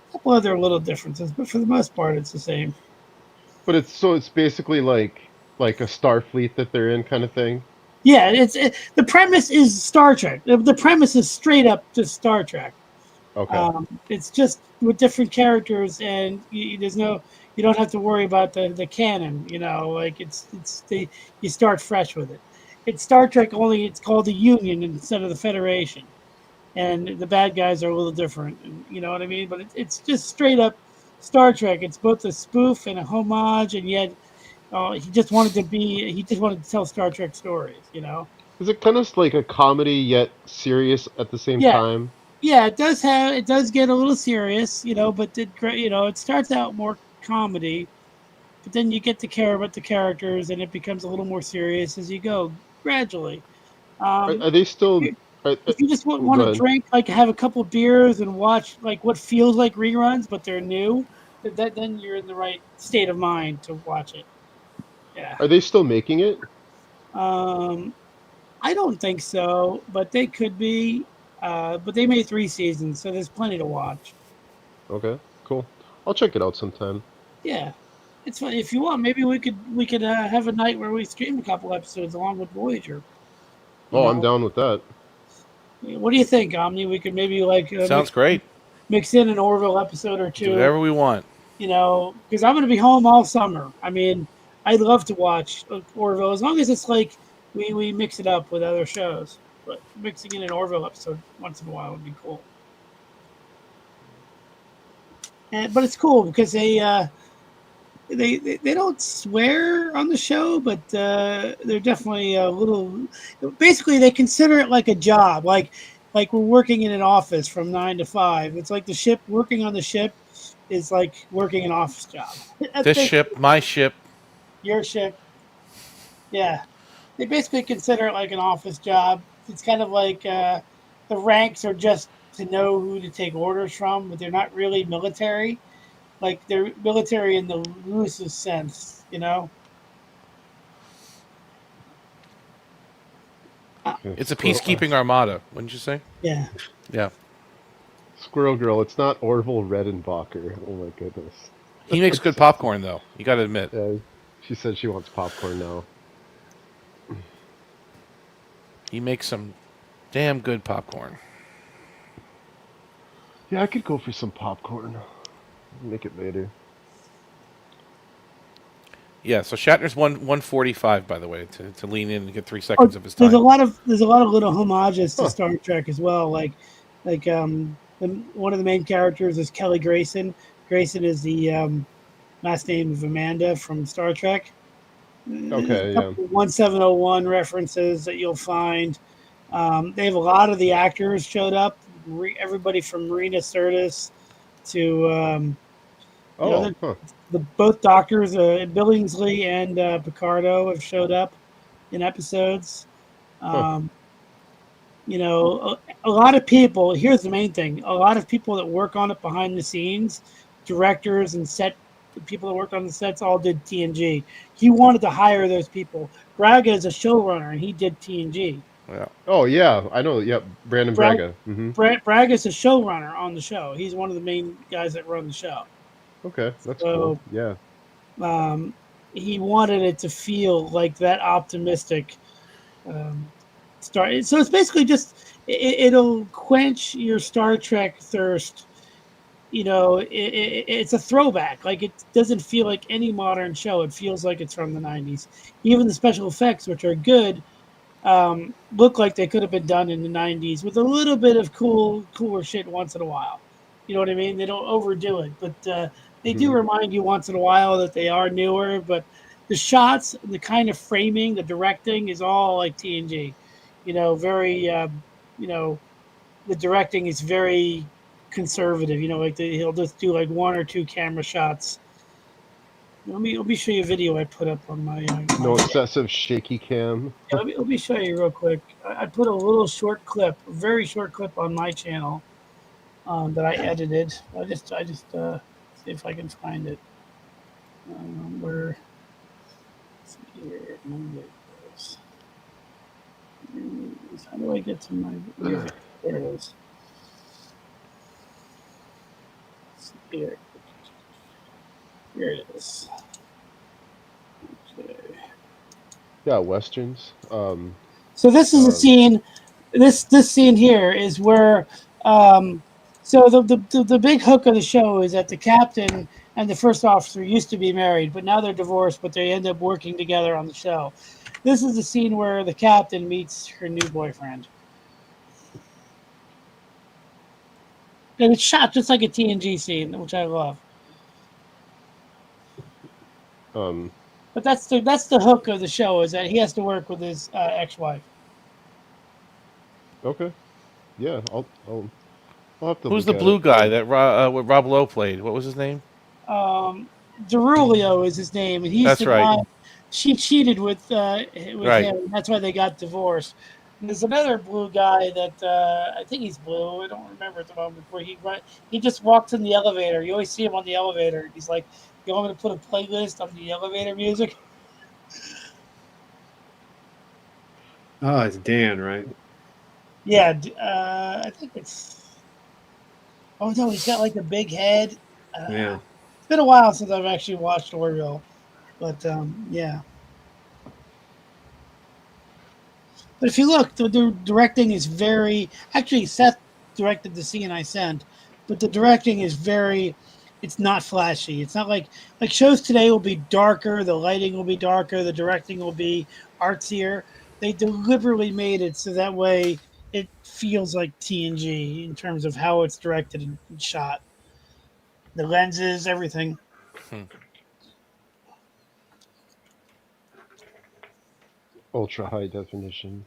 A couple other little differences, but for the most part, it's the same. But it's basically like a Starfleet that they're in kind of thing. Yeah, the premise is Star Trek. The premise is straight up just Star Trek. Okay. It's just with different characters, and you don't have to worry about the canon. You know, like you start fresh with it. It's Star Trek, only it's called the Union instead of the Federation, and the bad guys are a little different. You know what I mean? But it's just straight up Star Trek. It's both a spoof and a homage, and yet he just wanted to tell Star Trek stories. You know. Is it kind of like a comedy yet serious at the same time? Yeah, it does get a little serious, you know, but it starts out more comedy, but then you get to care about the characters, and it becomes a little more serious as you go gradually. Are they still? If you just want to drink, like have a couple beers and watch like what feels like reruns, but they're new, then you're in the right state of mind to watch it. Yeah. Are they still making it? I don't think so, but they could be. But they made 3 seasons, so there's plenty to watch. Okay, cool. I'll check it out sometime. Yeah, it's fun. If you want, maybe we could have a night where we stream a couple episodes along with Voyager. I'm down with that. What do you think, Omni? We could maybe Sounds great. Mix in an Orville episode or two. Do whatever we want. You know, because I'm going to be home all summer. I mean, I'd love to watch Orville as long as it's like we mix it up with other shows. but mixing in an Orville episode once in a while would be cool. But it's cool because they don't swear on the show, but they're definitely a little. Basically, they consider it like a job, like we're working in an office from 9 to 5. It's like the ship working on the ship is like working an office job. This ship, my ship, your ship. Yeah, they basically consider it like an office job. It's kind of like the ranks are just to know who to take orders from, but they're not really military. Like they're military in the loosest sense, you know. it's a peacekeeping armada, wouldn't you say? Yeah. Yeah. Squirrel Girl, it's not Orville Redenbacher. Oh my goodness. He makes good popcorn, though. You got to admit. Yeah, she said she wants popcorn now. He makes some damn good popcorn. Yeah, I could go for some popcorn. Make it later. Yeah, so Shatner's 145, by the way, to lean in and get 3 seconds of his time. There's a lot of little homages to Star Trek as well. Like one of the main characters is Kelly Grayson. Grayson is the last name of Amanda from Star Trek. Okay, yeah. 1701 references that you'll find. They have a lot of the actors showed up. Everybody from Marina Sirtis to both doctors, Billingsley and Picardo, have showed up in episodes. You know, a lot of people. Here's the main thing: a lot of people that work on it behind the scenes, directors and people that worked on the sets, all did TNG. He wanted to hire those people. Braga is a showrunner, and he did TNG. Yeah. Oh yeah, I know. Yep, Brandon Braga. Mm-hmm. Braga's a showrunner on the show. He's one of the main guys that run the show. Okay, that's cool. Yeah. He wanted it to feel like that optimistic start. So it's basically just it'll quench your Star Trek thirst. You know, it's a throwback. Like, it doesn't feel like any modern show. It feels like it's from the 90s. Even the special effects, which are good, look like they could have been done in the 90s with a little bit of cooler shit once in a while. You know what I mean? They don't overdo it, but they do remind you once in a while that they are newer. But the shots, the kind of framing, the directing is all like TNG. You know, very, the directing is very conservative. You know, like he'll just do like 1 or 2 camera shots. Let me show you a video I put up on my. No excessive shaky cam. Yeah, let me show you real quick. I put a little short clip, a very short clip on my channel that I edited. I just see if I can find it. Where? Let's see here. How do I get to my? There it is. Here. Here it is. Okay. Yeah, westerns. So this is a scene. This scene here is where. So the big hook of the show is that the captain and the first officer used to be married, but now they're divorced. But they end up working together on the show. This is the scene where the captain meets her new boyfriend. And it's shot just like a TNG scene, which I love. But that's the hook of the show, is that he has to work with his ex-wife. Okay. Yeah, I'll have to. Who's the blue guy that Rob Lowe played? What was his name? Derulio is his name, and he's That's the right. guy. She cheated with him. That's why they got divorced. And there's another blue guy that I think he's blue. I don't remember at the moment. Where he just walks in the elevator. You always see him on the elevator. He's like, "You want me to put a playlist on the elevator music?" Oh, it's Dan, right? Yeah, I think it's. Oh no, he's got like a big head. Yeah. It's been a while since I've actually watched Orville, but yeah. But if you look, the directing is very. Actually, Seth directed the scene I sent, but the directing is very. It's not flashy. It's not like shows today will be darker. The lighting will be darker. The directing will be artsier. they deliberately made it so that way it feels like TNG in terms of how it's directed and shot. The lenses, everything. Ultra high definition.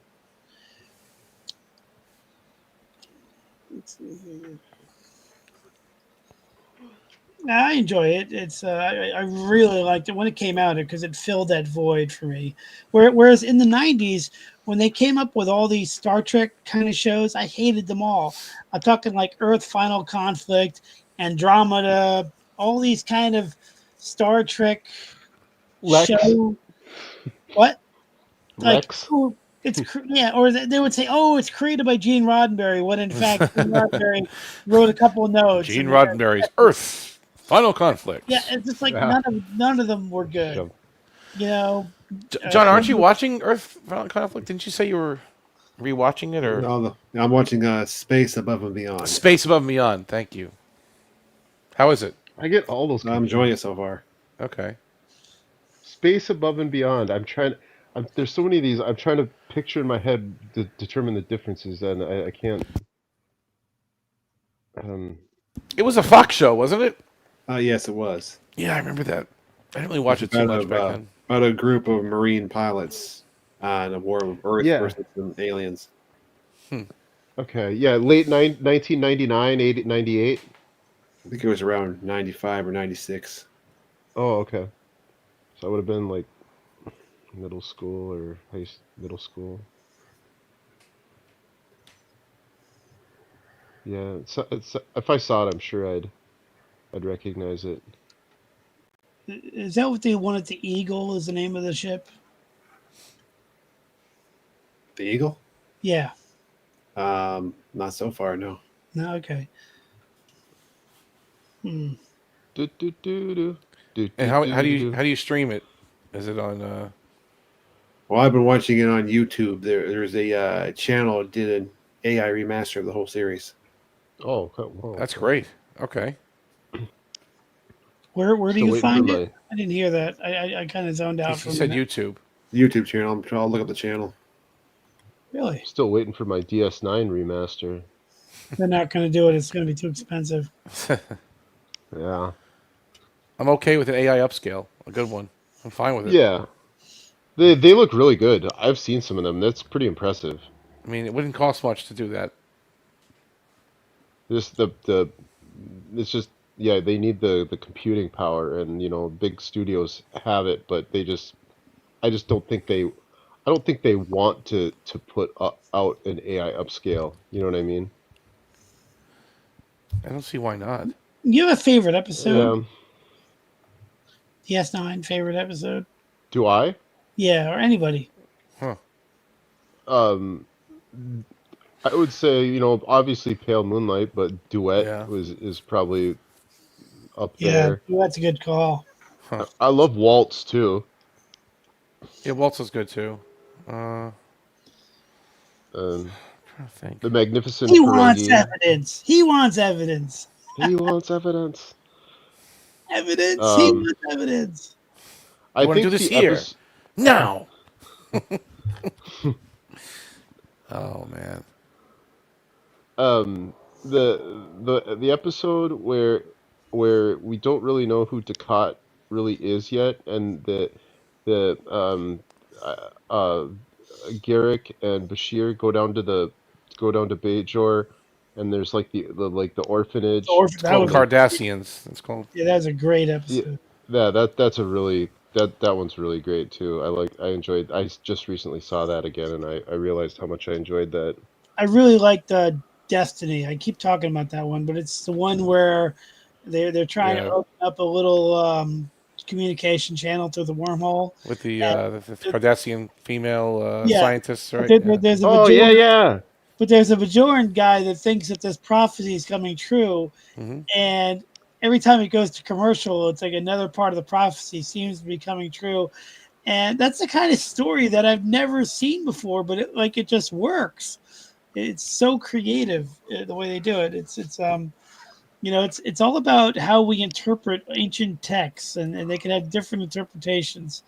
I enjoy it. It's I really liked it when it came out because it filled that void for me. Whereas in the '90s, when they came up with all these Star Trek kind of shows, I hated them all. I'm talking like Earth Final Conflict, Andromeda, all these kind of Star Trek Lex. show. What? Like, Lex. oh, yeah, or they would say, "Oh, it's created by Gene Roddenberry," when in fact Gene Roddenberry wrote a couple of notes. Gene and Roddenberry's Earth Final Conflict. Yeah, it's just like none of them were good. You know, John, aren't you watching Earth Final Conflict? Didn't you say you were rewatching it? Or No, I'm watching Space Above and Beyond. Space Above and Beyond. Thank you. How is it? I get all those. I'm enjoying it so far. Okay. Space Above and Beyond. There's so many of these. I'm trying to picture in my head to determine the differences, and I can't. It was a Fox show, wasn't it? Yes, it was. Yeah, I remember that. I didn't really watch it too much back then. About a group of Marine pilots on a war with Earth versus some aliens. Okay, yeah, late 1999, 98. I think it was around 95 or 96. Oh, okay. So I would have been like middle school or middle school. Yeah, it's if I saw it, I'm sure I'd recognize it. Is that what they wanted? The Eagle is the name of the ship. The Eagle? Yeah. Not so far, no. No, okay. And how do you stream it? Is it on? Well, I've been watching it on YouTube. There's a channel that did an AI remaster of the whole series. Oh, wow. That's great. Okay. Where do you find it? I didn't hear that. I kind of zoned out. He said YouTube. YouTube channel. I'll look up the channel. Really? Still waiting for my DS9 remaster. They're not going to do it. It's going to be too expensive. Yeah. I'm okay with an AI upscale. A good one. I'm fine with it. Yeah. They look really good. I've seen some of them. That's pretty impressive. I mean, it wouldn't cost much to do that. Just it's just they need the computing power, and big studios have it, but I don't think they want to put out an AI upscale. You know what I mean? I don't see why not. You have a favorite episode? DS9 favorite episode? Do I? Yeah, or anybody. Huh. I would say, obviously Pale Moonlight, but Duet is probably up there. Yeah, that's a good call. Huh. I love Waltz too. Yeah, Waltz is good too. The Magnificent He Ferengi. wants evidence. He wants evidence. He wants evidence. Evidence. He wants evidence. I want to do this here now. Oh man. The episode where we don't really know who Dukat really is yet, and Garrick and Bashir go down to Bajor, and there's like the orphanage. It's called Cardassians. It's called. Yeah, that's a great episode. Yeah, that's a really that one's really great too. I enjoyed. I just recently saw that again, and I realized how much I enjoyed that. I really liked Destiny. I keep talking about that one, but it's the one where they're trying to open up a little communication channel through the wormhole with the Cardassian female scientists, right? There's a But there's a Bajoran guy that thinks that this prophecy is coming true, and every time it goes to commercial, it's like another part of the prophecy seems to be coming true, and that's the kind of story that I've never seen before. But it just works. It's so creative the way they do it. It's all about how we interpret ancient texts, and they can have different interpretations.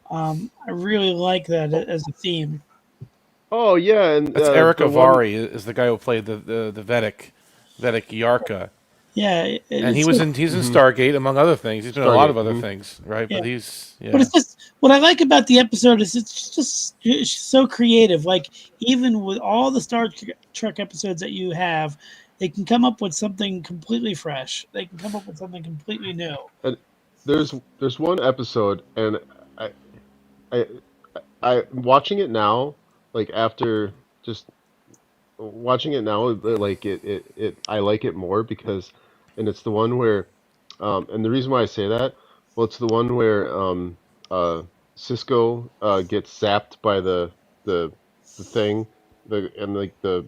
I really like that as a theme. Oh yeah, and That's Eric the Avari is the guy who played the Vedic Yarka. Yeah, And it's he's in Stargate among other things. He's been in a lot of other things, right? Yeah. But he's But it's just what I like about the episode is it's so creative. Like even with all the Star Trek episodes that you have, they can come up with something completely fresh. They can come up with something completely new. And there's one episode, and I I I watching it now, like after just watching it now, like it I like it more because, and it's the one where, and the reason why I say that, well, it's the one where Cisco gets zapped by the the thing, and like the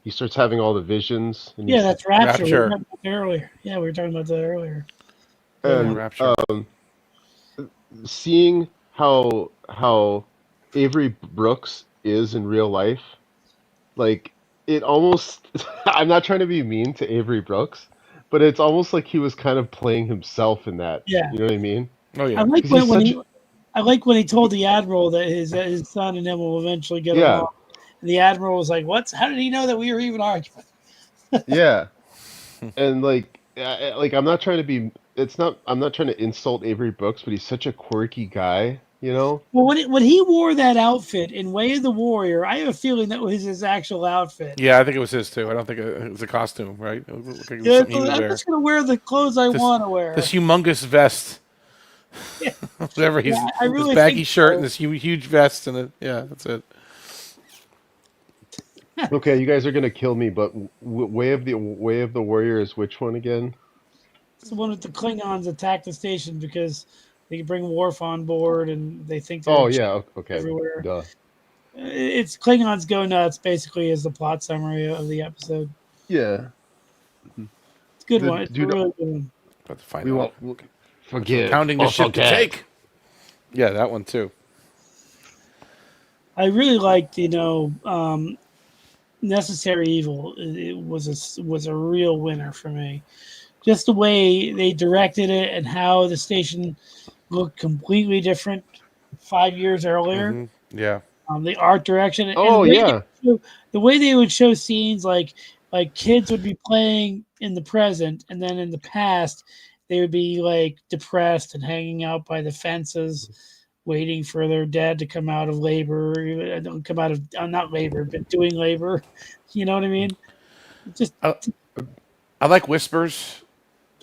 he starts having all the visions, and Yeah, he's that's Rapture. We were talking about that earlier. Yeah, we were talking about that earlier. and Rapture. Seeing how Avery Brooks is in real life, like it almost I'm not trying to be mean to Avery Brooks, but it's almost like he was kind of playing himself in that. Yeah. You know what I mean? Oh I like when he told the admiral that his son and him will eventually get Yeah. along. And the admiral was like, "What? How did he know that we were even arguing?" Yeah. And like I'm not trying to be I'm not trying to insult Avery Brooks, but he's such a quirky guy, you know? Well, when he wore that outfit in Way of the Warrior, I have a feeling that was his actual outfit. Yeah, I think it was his too. I don't think it was a costume, right? It looked like it was Yeah, something he would I'm wear. just gonna wear the clothes I want to wear. This humongous vest. Yeah. Whatever. He's Yeah, I really this baggy think shirt so. and this huge vest and yeah, that's it. Okay, you guys are gonna kill me, but Way of the Warrior is which one again? It's the one with the Klingons attack the station because they bring Worf on board and they think they're Oh yeah, okay. everywhere. Duh. It's Klingons Go Nuts, basically, is the plot summary of the episode. Yeah. It's a good one. It's a really good one. About to find We out. won't forgive Pounding the or ship to forget. take. Yeah, that one too. I really liked, Necessary Evil. It was a real winner for me. Just the way they directed it and how the station looked completely different 5 years earlier. Mm-hmm. Yeah. The art direction. Oh, yeah. The way they would show scenes like kids would be playing in the present, and then in the past they would be like depressed and hanging out by the fences, waiting for their dad to come out of labor. Don't come out of not labor, but doing labor. You know what I mean? Just I like Whispers.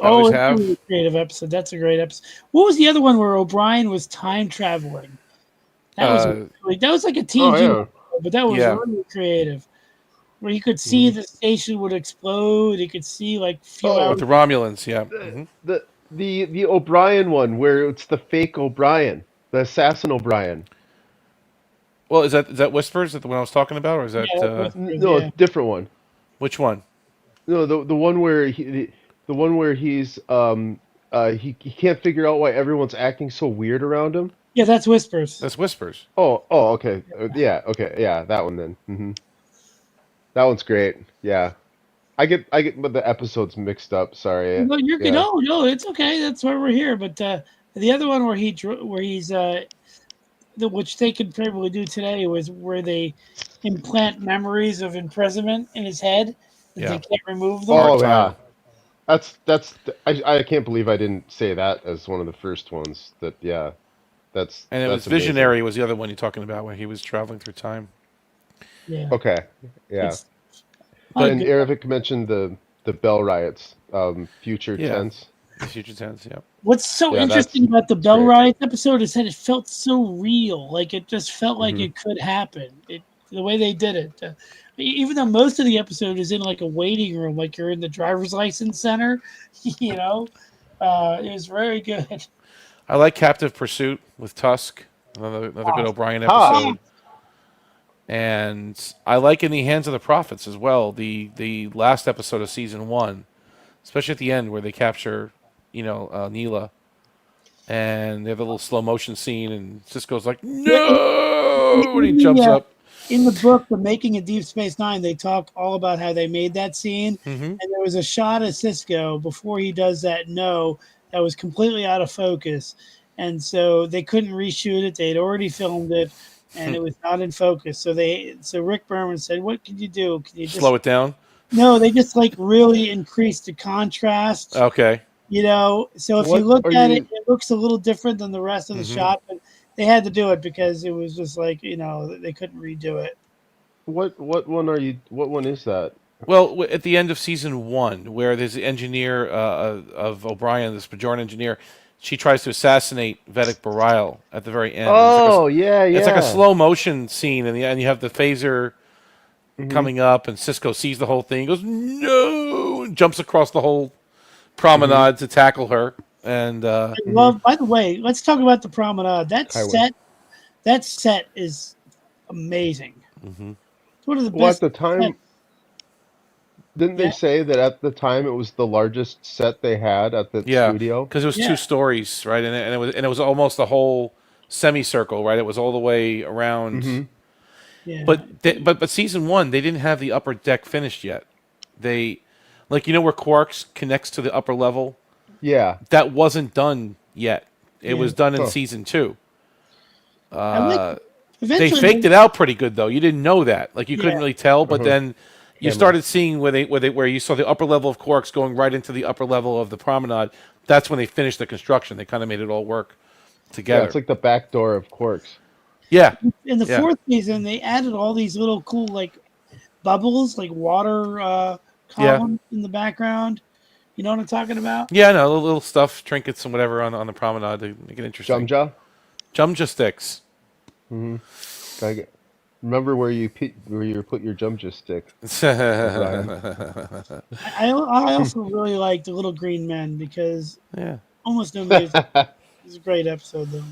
I oh, always it's have. a really creative episode. That's a great episode. What was the other one where O'Brien was time traveling? That was like a TNG, yeah. but that was really creative. Where you could see the station would explode. You could see like few hours. With the Romulans, yeah. Mm-hmm. The O'Brien one where it's the fake O'Brien, the assassin O'Brien. Well, is that Whispers? Is that the one I was talking about, or is that no, it's a different one. Which one? No, the one where the one where he's he can't figure out why everyone's acting so weird around him. Yeah, that's Whispers. That's Whispers. Oh, okay. Yeah, okay. Yeah, that one then. Mm-hmm. That one's great. Yeah. I get the episodes mixed up. Sorry. No, you're Yeah. no, it's okay. That's why we're here. But the other one where he's which they could probably do today was where they implant memories of imprisonment in his head that they can't remove them. Oh yeah. That's I can't believe I didn't say that as one of the first ones. That yeah. That's And it was amazing. Visionary was the other one you're talking about when he was traveling through time. Yeah. Okay. Yeah. It's- And Eric mentioned the Bell riots, future Yeah. tense. Future tense, yeah. What's so Yeah, interesting that's about the Bell great. Riot episode is that it felt so real. Like it just felt like Mhm. it could happen. The way they did it. Even though most of the episode is in like a waiting room, like you're in the driver's license center, it was very good. I like Captive Pursuit with Tusk, another good O'Brien Ah. episode. And I like In the Hands of the Prophets as well, the last episode of season 1, especially at the end where they capture, Neela, and they have a little slow motion scene, and Cisco's like, no, and he jumps up. In the book, The Making of Deep Space Nine, they talk all about how they made that scene. Mm-hmm. And there was a shot of Cisco before he does that that was completely out of focus. And so they couldn't reshoot it. They'd already filmed it. and it was not in focus. So Rick Berman said, "What can you do? Can you just slow it down?" No, they just like really increased the contrast. Okay. So if you look at it, it looks a little different than the rest of the shot, but they had to do it because it was just like they couldn't redo it. What one are you? What one is that? Well, at the end of season 1, where there's the engineer of O'Brien, this Bajoran engineer, she tries to assassinate Vedic Bareil at the very end. Oh, It's like a yeah. slow motion scene, and you have the phaser coming up, and Cisco sees the whole thing. He goes, "No!" and jumps across the whole promenade to tackle her. And I love. By the way, let's talk about the promenade. Highway. That set is amazing. It's one of the Well, best. at the time, didn't they say that at the time it was the largest set they had at the studio? because it was 2 stories, right? And it was almost a whole semicircle, right? It was all the way around. Yeah. But season 1, they didn't have the upper deck finished yet. They, where Quarks connects to the upper level. Yeah, that wasn't done yet. It Yeah. was done in Huh. season 2. Eventually They faked it out pretty good, though. You didn't know that. Like, you couldn't Yeah. really tell, but then you Camera. started seeing where you saw the upper level of Quarks going right into the upper level of the promenade. That's when they finished the construction. They kind of made it all work together. yeah, it's like the back door of Quarks. Yeah. In the Yeah. 4th season, they added all these little cool like bubbles, like water columns in the background. You know what I'm talking about? Yeah, no, little stuff, trinkets and whatever on the promenade to make it interesting. Jumja sticks. Remember where you put your Jumja stick. I also really like the Little Green Men because almost nobody. It's a great episode though.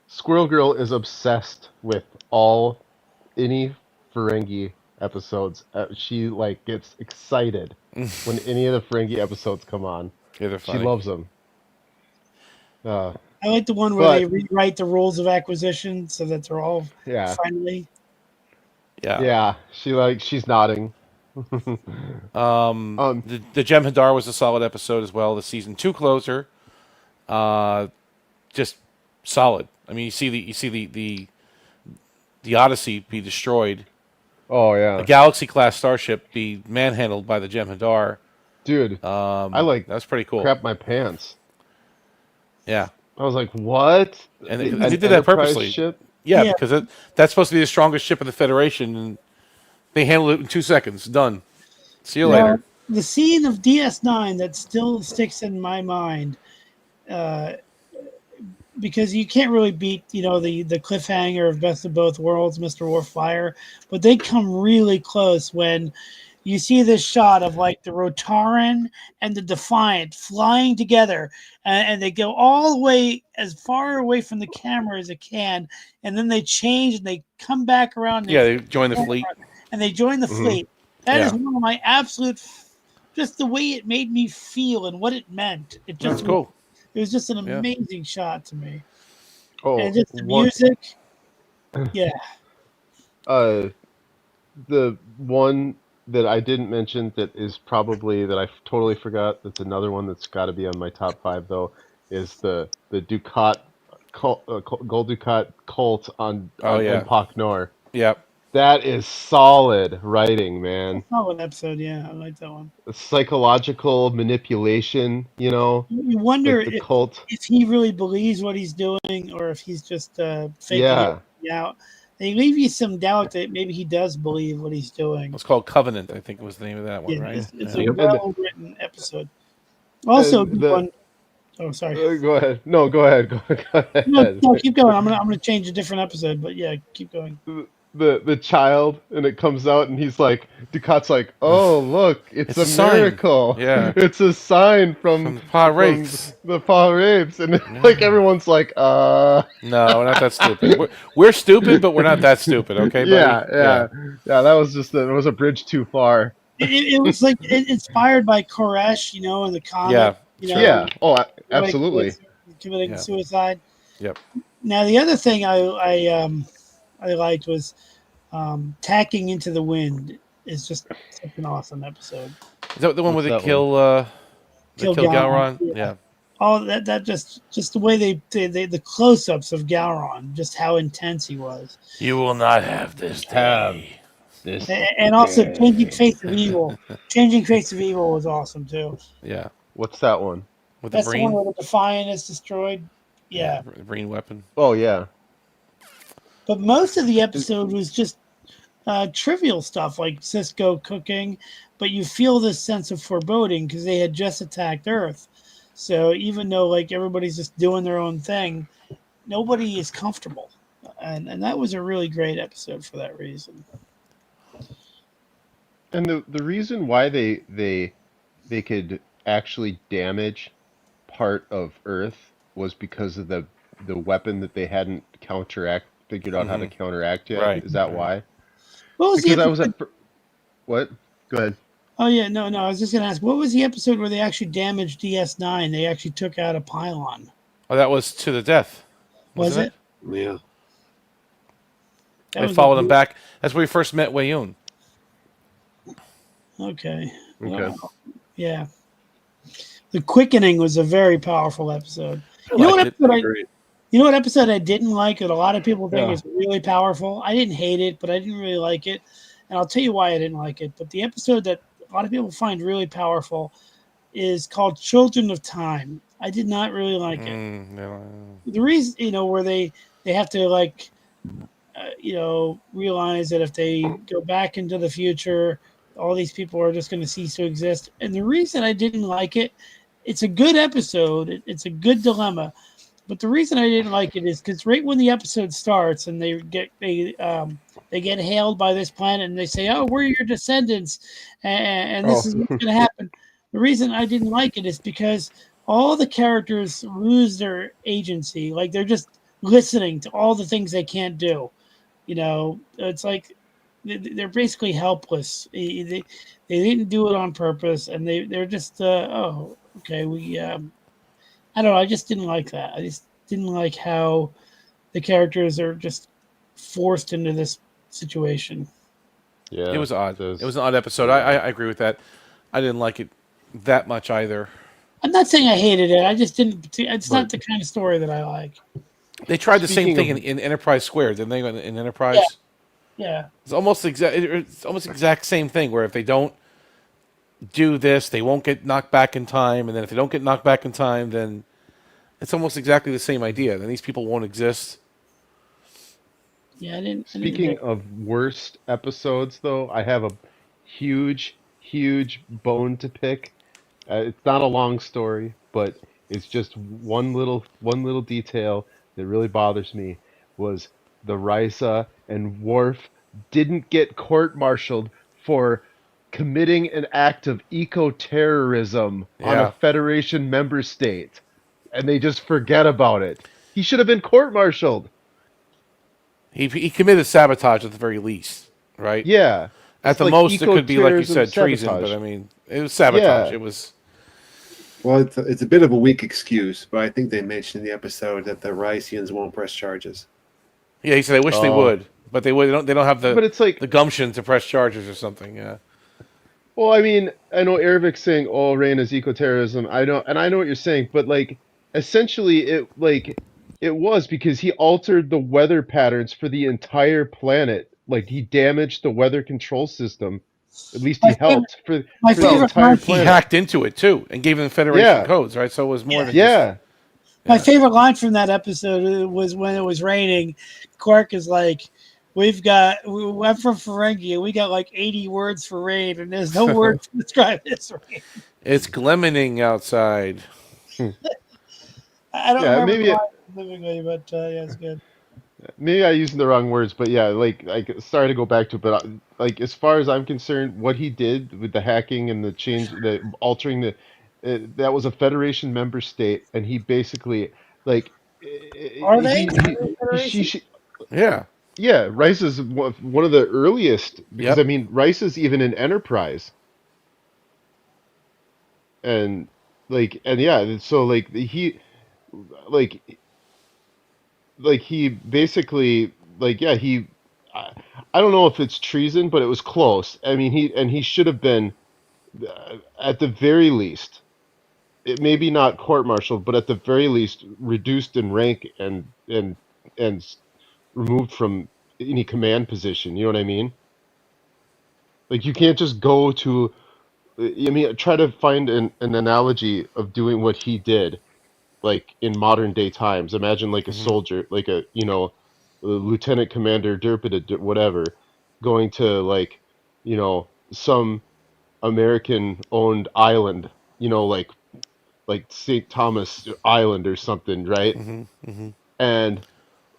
Squirrel Girl is obsessed with any Ferengi episodes. She gets excited when any of the Ferengi episodes come on. Yeah, they're She funny. loves them. I like the one where they rewrite the rules of acquisition so that they're all friendly. Yeah. She's nodding. The Jeopnerdy was a solid episode as well. The season 2 closer, just solid. I mean, you see the Odyssey be destroyed. Oh yeah, a Galaxy class starship be manhandled by the Jeopnerdy. Dude, I that's pretty cool. Crap my pants. Yeah, I was like, what? And they did that purposely. Ship? Yeah, because that's supposed to be the strongest ship in the Federation, and they handled it in 2 seconds. Done. See you later. The scene of DS9 that still sticks in my mind, because you can't really beat the cliffhanger of Best of Both Worlds, Mr. Warfire, but they come really close when you see this shot of the Rotaran and the Defiant flying together, and they go all the way as far away from the camera as it can, and then they change and they come back around. Yeah, they join the fleet. And they join the fleet. That is one of my absolute, just the way it made me feel and what it meant. It just That's cool. It was just an amazing shot to me. Oh, and just the music. Yeah. The one that I didn't mention that is probably that I totally forgot. That's another one that's got to be on my top 5 though. Is the Ducat Gold Ducat cult on Empok Nor. Yep. That is solid writing, man. Solid episode, yeah. I like that one. Psychological manipulation, You wonder the cult. if he really believes what he's doing or if he's just faking it out. They leave you some doubt that maybe he does believe what he's doing. It's called Covenant, I think was the name of that one, right? It's a well-written episode. Also, oh, sorry. Go ahead. No, go ahead. Go ahead. No, keep going. I'm gonna change a different episode, but yeah, keep going. The child, and it comes out, and he's like, Ducat's like, oh look, it's a miracle. Yeah, it's a sign from the Pa Rapes. The Pa Rapes, and everyone's like, No, we're not that stupid. We're stupid, but we're not that stupid, okay? Buddy? Yeah. That was just it was a bridge too far. It was inspired by Koresh, in the comic. Yeah. Oh, absolutely. Committing suicide. Yep. Now the other thing I liked was Tacking into the Wind is just such an awesome episode. Is that the one where they kill Galron? Yeah. all that just the way they the close-ups of Gowron, just how intense he was. You will not have this day. This And also changing day. face of evil. Changing face of evil was awesome too. Yeah. What's that one? With That's the the one brain? where the Defiant is destroyed. Yeah. The brain weapon. Oh yeah. But most of the episode was just trivial stuff like Cisco cooking, but you feel this sense of foreboding because they had just attacked Earth. So even though like everybody's just doing their own thing, nobody is comfortable. And that was a really great episode for that reason. And the reason why they could actually damage part of Earth was because of the weapon that they hadn't figured out how to counteract yet. Right. Is that why? What was Because the I was episode? what? Go ahead. Oh yeah, no. I was just gonna ask, what was the episode where they actually damaged DS9? They actually took out a pylon. Oh, that was To the Death. Was Wasn't it? Yeah. That They was followed him back. That's where we first met Wayun. Okay. Okay. Well, yeah. The Quickening was a very powerful episode. You know what episode I didn't like that a lot of people think Yeah. is really powerful? I didn't hate it, but I didn't really like it. And I'll tell you why I didn't like it. But the episode that a lot of people find really powerful is called Children of Time. I did not really like it. No. The reason, where they have to like, realize that if they go back into the future, all these people are just going to cease to exist. And the reason I didn't like it, it's a good episode. It's a good dilemma. But the reason I didn't like it is because right when the episode starts and they get hailed by this planet and they say, "Oh, we're your descendants," and this is what's going to happen. The reason I didn't like it is because all the characters lose their agency. Like they're just listening to all the things they can't do. It's like they're basically helpless. They didn't do it on purpose, and they're just okay. I don't know. I just didn't like that. I just didn't like how the characters are just forced into this situation. Yeah. It was odd. It was an odd episode. I agree with that. I didn't like it that much either. I'm not saying I hated it. I just didn't. It's not the kind of story that I like. They tried the same Speaking thing in Enterprise Squared, didn't they? In Enterprise, Yeah. it's almost exact same thing. Where if they don't do this, they won't get knocked back in time, and then if they don't get knocked back in time, then it's almost exactly the same idea. Then these people won't exist. Yeah, I didn't. Speaking of worst episodes, though, I have a huge bone to pick. It's not a long story, but it's just one little detail that really bothers me was the Risa and Worf didn't get court-martialed for committing an act of eco-terrorism on Yeah. a Federation member state, and they just forget about it. He should have been court-martialed. He committed sabotage at the very least, right? Yeah. At It's the like most, it could be like you eco-terrorism said, treason. sabotage. But I mean, it was sabotage. Yeah. It was. Well, it's a bit of a weak excuse, but I think they mentioned in the episode that the Rysians won't press charges. Yeah, he said they wish they would, but they would. They don't have the. But it's like the gumption to press charges or something. Yeah. Well, I mean, I know Ervik's saying, "Oh, rain is eco-terrorism." I know what you're saying, but like, essentially, it was because he altered the weather patterns for the entire planet. Like, he damaged the weather control system. At least he helped for the entire He planet. hacked into it too and gave them Federation Yeah. codes, right? So it was more than Yeah. My favorite line from that episode was when it was raining. Quark is like, we're from Ferengi and we got like 80 words for rain, and there's no word to describe this rain. It's glimmering outside. I don't Yeah, remember maybe the line specifically, but yeah, it's good. Maybe I used the wrong words, but yeah, like sorry to go back to it, but like as far as I'm concerned, what he did with the hacking and the altering that was a Federation member state, and he basically like Are they? Yeah. Yeah, Rice is one of the earliest because Yep. I mean Rice is even in Enterprise, and yeah, so like he basically I don't know if it's treason, but it was close. I mean he should have been at the very least it maybe not court-martialed, but at the very least reduced in rank and removed from any command position. You know what I mean? Like you can't just go to. I mean, try to find an analogy of doing what he did, like in modern day times. Imagine like a soldier, like a lieutenant commander, Derpida, whatever, going to like some American-owned island, like St. Thomas Island or something, right? And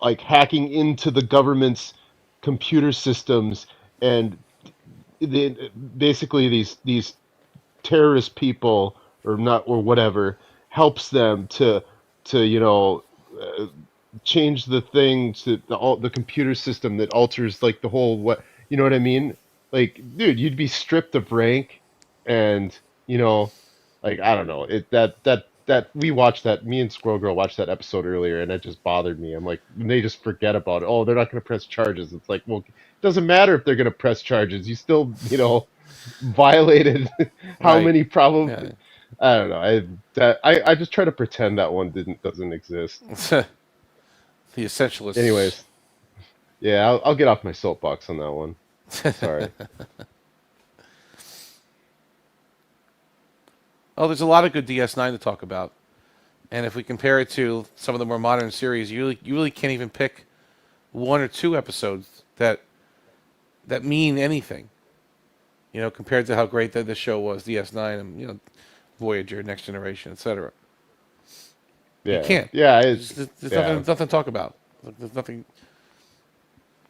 like hacking into the government's computer systems and basically these terrorist people or not or whatever helps them to change the thing to the computer system that alters like the whole what I mean? Like, dude, you'd be stripped of rank, and like I don't know that we watched that. Me and Squirrel Girl watched that episode earlier, and it just bothered me. I'm like, they just forget about it. Oh, they're not going to press charges. It's like, well, it doesn't matter if they're going to press charges. You still violated how Right. many probably. Yeah. I don't know. I just try to pretend that one doesn't exist. The essentialists. Anyways, yeah, I'll get off my soapbox on that one. Sorry. Oh, there's a lot of good DS9 to talk about, and if we compare it to some of the more modern series, you really can't even pick one or two episodes that mean anything. Compared to how great that this show was, DS9, and Voyager, Next Generation, etc. Yeah. You can't. Yeah. There's nothing to talk about. There's nothing.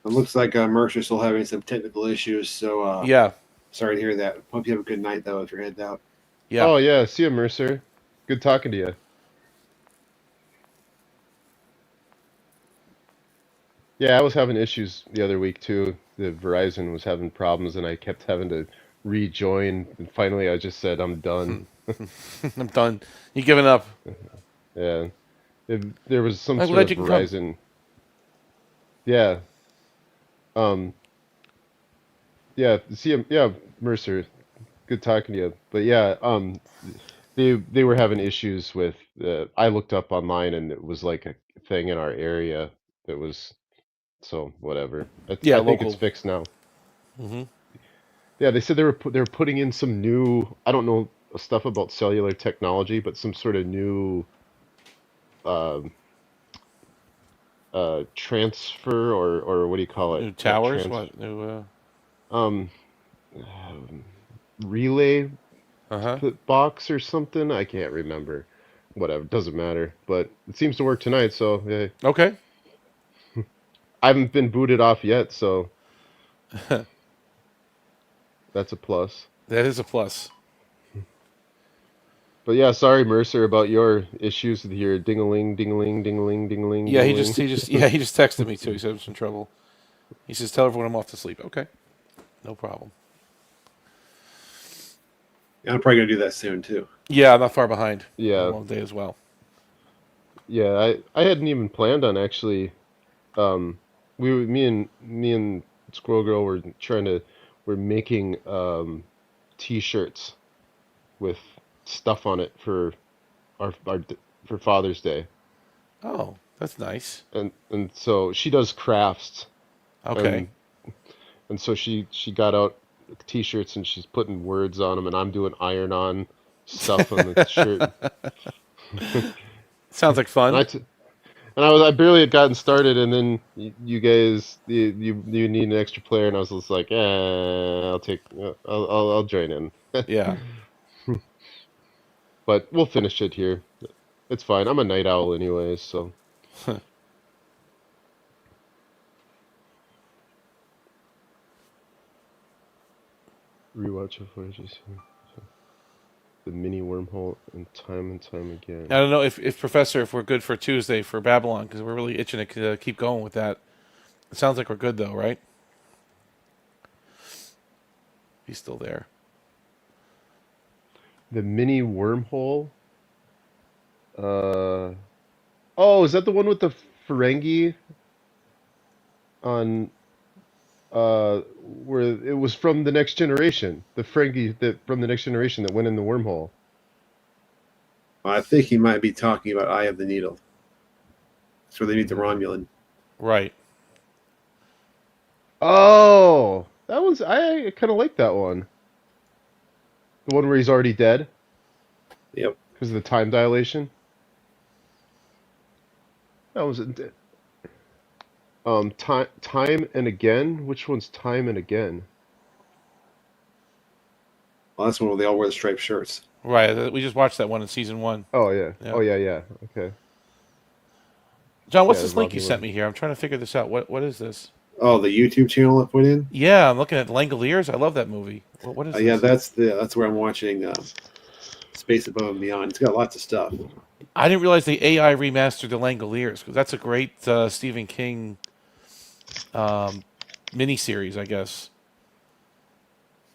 It looks like Mercer's still having some technical issues, so yeah. Sorry to hear that. Hope you have a good night, though, if you're headed out. Yeah. Oh yeah. See you, Mercer. Good talking to you. Yeah, I was having issues the other week too. The Verizon was having problems, and I kept having to rejoin. And finally, I just said, "I'm done." I'm done. You giving up? Yeah. There was some I'm sort glad of you can Verizon. Yeah. Yeah. See you. Yeah, Mercer. Good talking to you. But yeah. They were having issues with. I looked up online, and it was like a thing in our area that was. So whatever. I think it's fixed now. Mm-hmm. Yeah, they said they were putting in some new, I don't know stuff about cellular technology, but some sort of new transfer or what do you call it? New towers? What new? Um, relay Uh-huh. box or something. I can't remember. Whatever, doesn't matter. But it seems to work tonight, so yeah. Okay. I haven't been booted off yet, so that's a plus. That is a plus. But yeah, sorry, Mercer, about your issues with your ding-a-ling, ding-a-ling, ding-a-ling, ding-a-ling. Yeah, he ding-a-ling. just texted me too. He said I'm in trouble. He says, "Tell everyone I'm off to sleep." Okay, no problem. Yeah, I'm probably gonna do that soon too. Yeah, I'm not far behind. Yeah, a long day as well. Yeah, I hadn't even planned on actually. Me and Squirrel Girl we're making T-shirts with stuff on it for our for Father's Day. Oh, that's nice. And so she does crafts. Okay. And so she got out T-shirts and she's putting words on them, and I'm doing iron-on stuff on the shirt. Sounds like fun. And I barely had gotten started, and then you guys you need an extra player, and I was just like, I'll join in. Yeah. But we'll finish it here. It's fine. I'm a night owl anyways, so. Rewatch of Voyages. The mini wormhole and time again. I don't know if Professor, if we're good for Tuesday for Babylon, because we're really itching to keep going with that. It sounds like we're good though, right? He's still there. The mini wormhole. Oh, is that the one with the Ferengi? On. Where it was from the Next Generation, the Ferengi that from the Next Generation that went in the wormhole. I think he might be talking about Eye of the Needle. That's where they meet the Romulan. Right. Oh, that was I kind of like that one. The one where he's already dead. Yep. Because of the time dilation. That was time and again. Which one's time and again? Well, that's one where they all wear the striped shirts. Right. We just watched that one in season 1. Oh yeah. Yeah. Oh yeah. Okay. John, what's Yeah, this link you Romulan. sent me here? I'm trying to figure this out. What is this? Oh, the YouTube channel I put in. Yeah, I'm looking at Langoliers. I love that movie. What is this? Yeah, that's where I'm watching Space Above and Beyond. It's got lots of stuff. I didn't realize the AI remastered the Langoliers because that's a great Stephen King miniseries, I guess.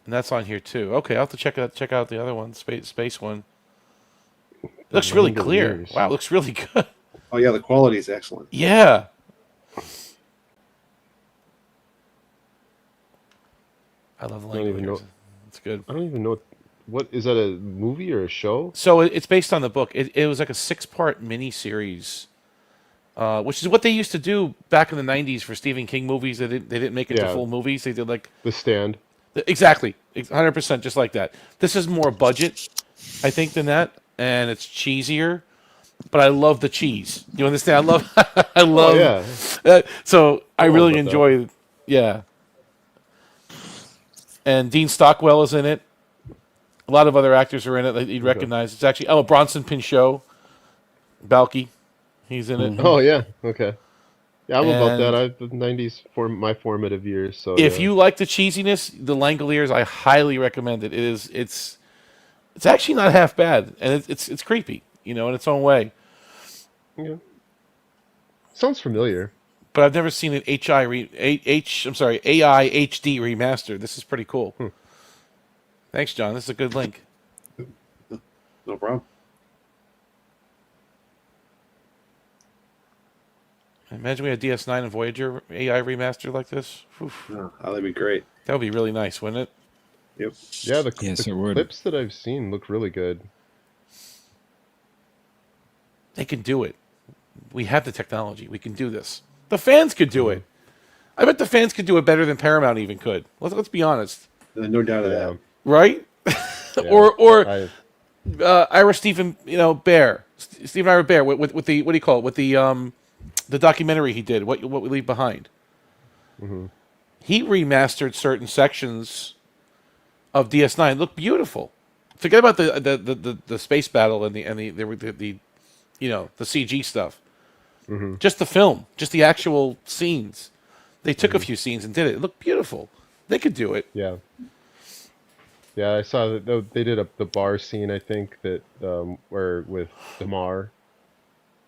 And that's on here too. Okay, I'll have to check out the other one, space one. It looks really clear. Wow, it looks really good. Oh yeah, the quality is excellent. Yeah. I love the I don't even know. Langoliers. It's good. I don't even know what is that, a movie or a show? So it's based on the book. It was like a 6-part miniseries, which is what they used to do back in the 90s for Stephen King movies. They didn't make it to full movies. They did like The Stand. Exactly, 100% just like that. This is more budget, I think, than that, and it's cheesier. But I love the cheese. You understand? I love, I love. So I really enjoy. Yeah. And Dean Stockwell is in it. A lot of other actors are in it that you'd recognize. It's actually Bronson Pinchot, Balky, he's in it. Oh yeah, okay. Yeah, I'm about that. The 90s my formative years. So if you like the cheesiness, the Langoliers, I highly recommend it. It's actually not half bad, and it's creepy, in its own way. Yeah. Sounds familiar. But I've never seen an AI HD remaster. This is pretty cool. Thanks, John. This is a good link. No problem. Imagine we had DS9 and Voyager AI remaster like this. Oh, that'd be great. That would be really nice, wouldn't it? Yep. Yeah, the it would. clips that I've seen look really good. They can do it. We have the technology. We can do this. The fans could do it. I bet the fans could do it better than Paramount even could. Let's be honest. No doubt of that. Right? Or Ira Stephen, Bear. Stephen Ira Bear with the, what do you call it? With the documentary he did, What We Leave Behind. Mm-hmm. He remastered certain sections of DS9. Look beautiful. Forget about the space battle and the CG stuff. Mm-hmm. Just the film, just the actual scenes. They took a few scenes and did it. It looked beautiful. They could do it. Yeah. Yeah, I saw that they did the bar scene. I think that where with Damar.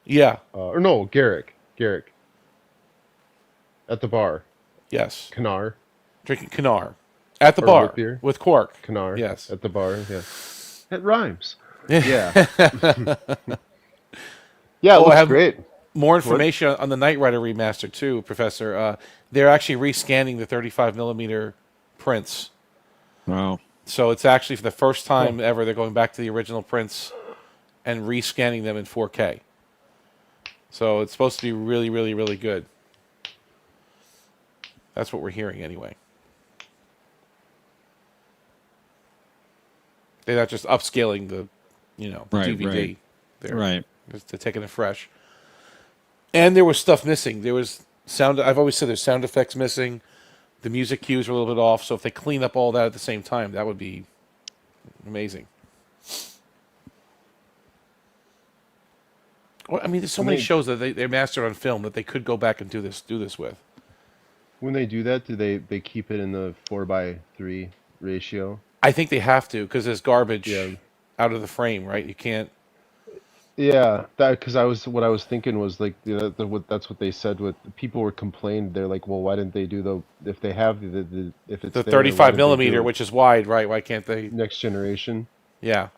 Yeah. Or no, Garrick. At the bar. Yes. Kanar. Drinking Kanar. At the bar. Beer. With Quark. Kanar. Yes. At the bar, yeah. It rhymes. Yeah. Yeah, it looks I have great. More information on the Knight Rider remaster too, Professor. They're actually rescanning the 35mm prints. Wow. So it's actually for the first time ever they're going back to the original prints and rescanning them in 4K. So it's supposed to be really, really, really good. That's what we're hearing anyway. They're not just upscaling the, DVD. Right. They're taking it fresh. And there was stuff missing. There was sound. I've always said there's sound effects missing. The music cues were a little bit off. So if they clean up all that at the same time, that would be amazing. Well, I mean, there's so many shows that they're mastered on film that they could go back and do this with. When they do that, do they keep it in the 4:3 ratio? I think they have to because there's garbage out of the frame, right? You can't. Yeah, that because what I was thinking was like that's what they said. With people were complaining, they're like, well, why didn't they do if they have if it's the there, 35mm, which is wide, right? Why can't they? Next generation. Yeah,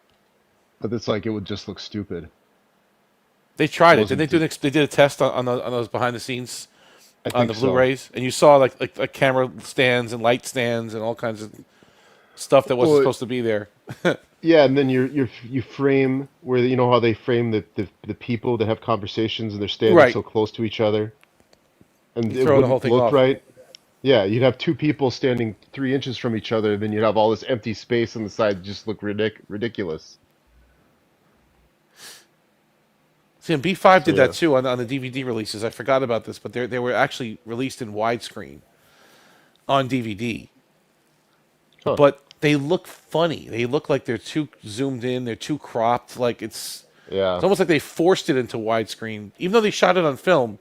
but it's like it would just look stupid. They tried it. Did they do? They did a test on those behind the scenes on the Blu-rays, and you saw like camera stands and light stands and all kinds of stuff that wasn't supposed to be there. Yeah, and then you frame where you know how they frame the people that have conversations and they're standing Right. so close to each other, and You it throw the whole wouldn't thing look off. right. Yeah, you'd have two people standing 3 inches from each other, then you'd have all this empty space on the side just look ridiculous. See, and B5 did yeah. that too on the DVD releases. I forgot about this, but they were actually released in widescreen on DVD. Huh. But they look funny. They look like they're too zoomed in. They're too cropped. Like it's almost like they forced it into widescreen, even though they shot it on film.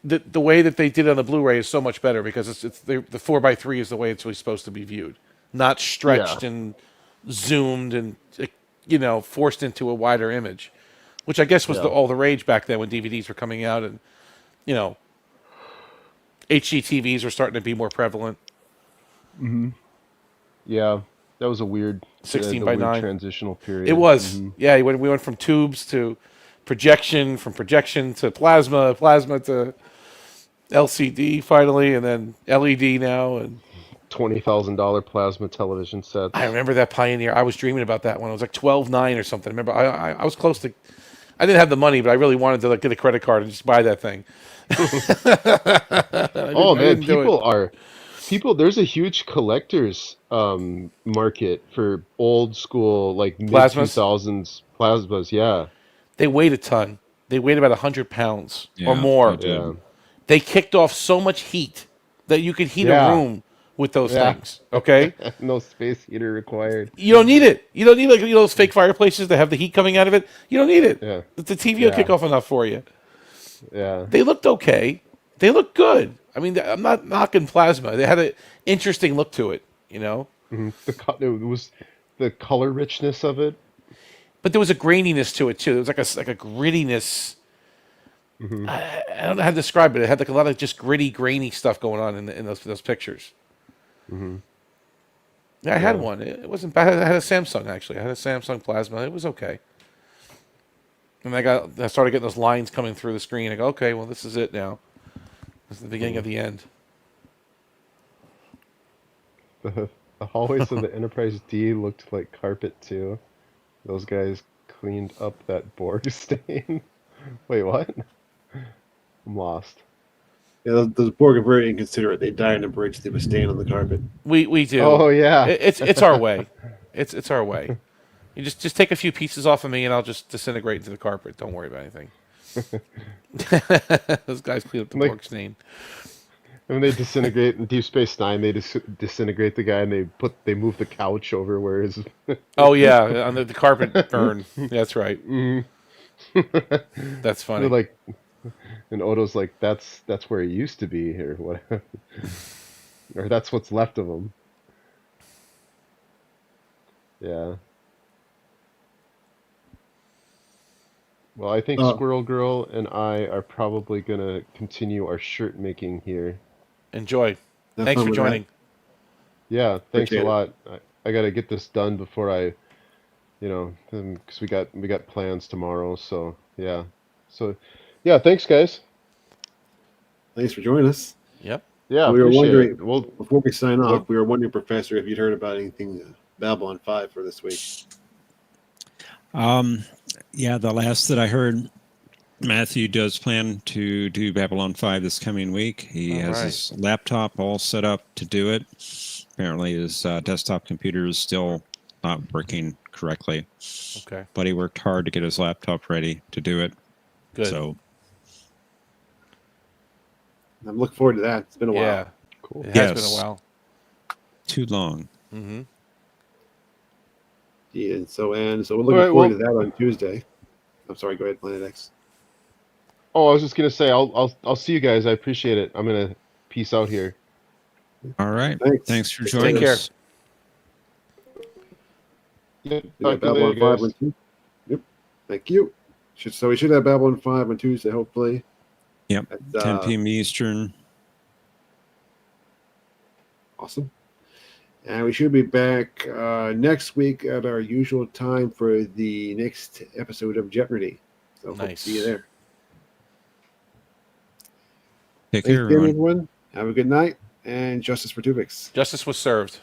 The way that they did it on the Blu-ray is so much better because the 4:3 is the way it's really supposed to be viewed, not stretched and zoomed and forced into a wider image, which I guess was all the rage back then when DVDs were coming out and HD TVs were starting to be more prevalent. Mm-hmm. Yeah, that was a weird 16:9 transitional period. It was. Mm-hmm. Yeah, we went from tubes to projection, from projection to plasma to LCD finally, and then LED now, and $20,000 plasma television sets. I remember that Pioneer. I was dreaming about that one. It was like 12.9 or something. I remember I was close to. I didn't have the money, but I really wanted to get a credit card and just buy that thing. Oh man, people. There's a huge collector's market for old school like mid 2000s plasmas. Yeah, they weighed a ton. They weighed about 100 pounds or more. Yeah. They kicked off so much heat that you could heat a room with those things. Okay, no space heater required. You don't need it. You don't need those fake fireplaces that have the heat coming out of it. You don't need it. Yeah. The TV will kick off enough for you. Yeah. They looked okay. They looked good. I mean, I'm not knocking plasma. They had an interesting look to it, Mm-hmm. It was the color richness of it, but there was a graininess to it too. There was like a grittiness. Mm-hmm. I don't know how to describe it. It had like a lot of just gritty, grainy stuff going on in those pictures. Mm-hmm. Yeah, I had one. It wasn't bad. I had a Samsung actually. I had a Samsung Plasma. It was okay. And I started getting those lines coming through the screen. I go, okay, well, this is it now. This is the beginning of the end. The hallways of the Enterprise D looked like carpet too. Those guys cleaned up that Borg stain. Wait, what? I'm lost. Yeah, those Borg are very inconsiderate. They die in a bridge. They would stand on the carpet. We do. Oh yeah. It's our way. It's our way. You just take a few pieces off of me, and I'll just disintegrate into the carpet. Don't worry about anything. Those guys clean up the Borg stain. When they disintegrate in Deep Space Nine, they disintegrate the guy, and they move the couch over where his. Oh yeah, on the carpet burn. That's right. Mm-hmm. That's funny. They're like, and Odo's like, that's where he used to be here, what, or that's what's left of him. Yeah. Well, I think Squirrel Girl and I are probably gonna continue our shirt making here. Enjoy. Thanks for joining. Yeah, thanks Appreciate a lot. I gotta get this done before I, because we got plans tomorrow. So yeah, thanks guys. Thanks for joining us. Yep. Yeah, we were wondering. It. Well, before we sign off, we were wondering, Professor, if you'd heard about anything Babylon 5 for this week. Yeah, the last that I heard, Matthew does plan to do Babylon 5 this coming week. He has his laptop all set up to do it. Apparently his desktop computer is still not working correctly. Okay. But he worked hard to get his laptop ready to do it. Good. So I'm looking forward to that. It's been a while. Yeah. Cool. It has been a while. Too long. Mm-hmm. Yeah, so we're looking forward to that on Tuesday. I'm sorry, go ahead, Planet X. Oh, I was just gonna say I'll see you guys. I appreciate it. I'm gonna peace out here. All right. Thanks for Take joining care. us. Yep. Babylon 5 on Tuesday. Yep. Thank you. So we should have Babylon 5 on Tuesday, hopefully. Yep. At, 10 p.m. Eastern. Awesome. And we should be back next week at our usual time for the next episode of Jeopnerdy. So hope to see you there. Take Thanks care, again, everyone. everyone. Have a good night, and justice for Tuvix. Justice was served.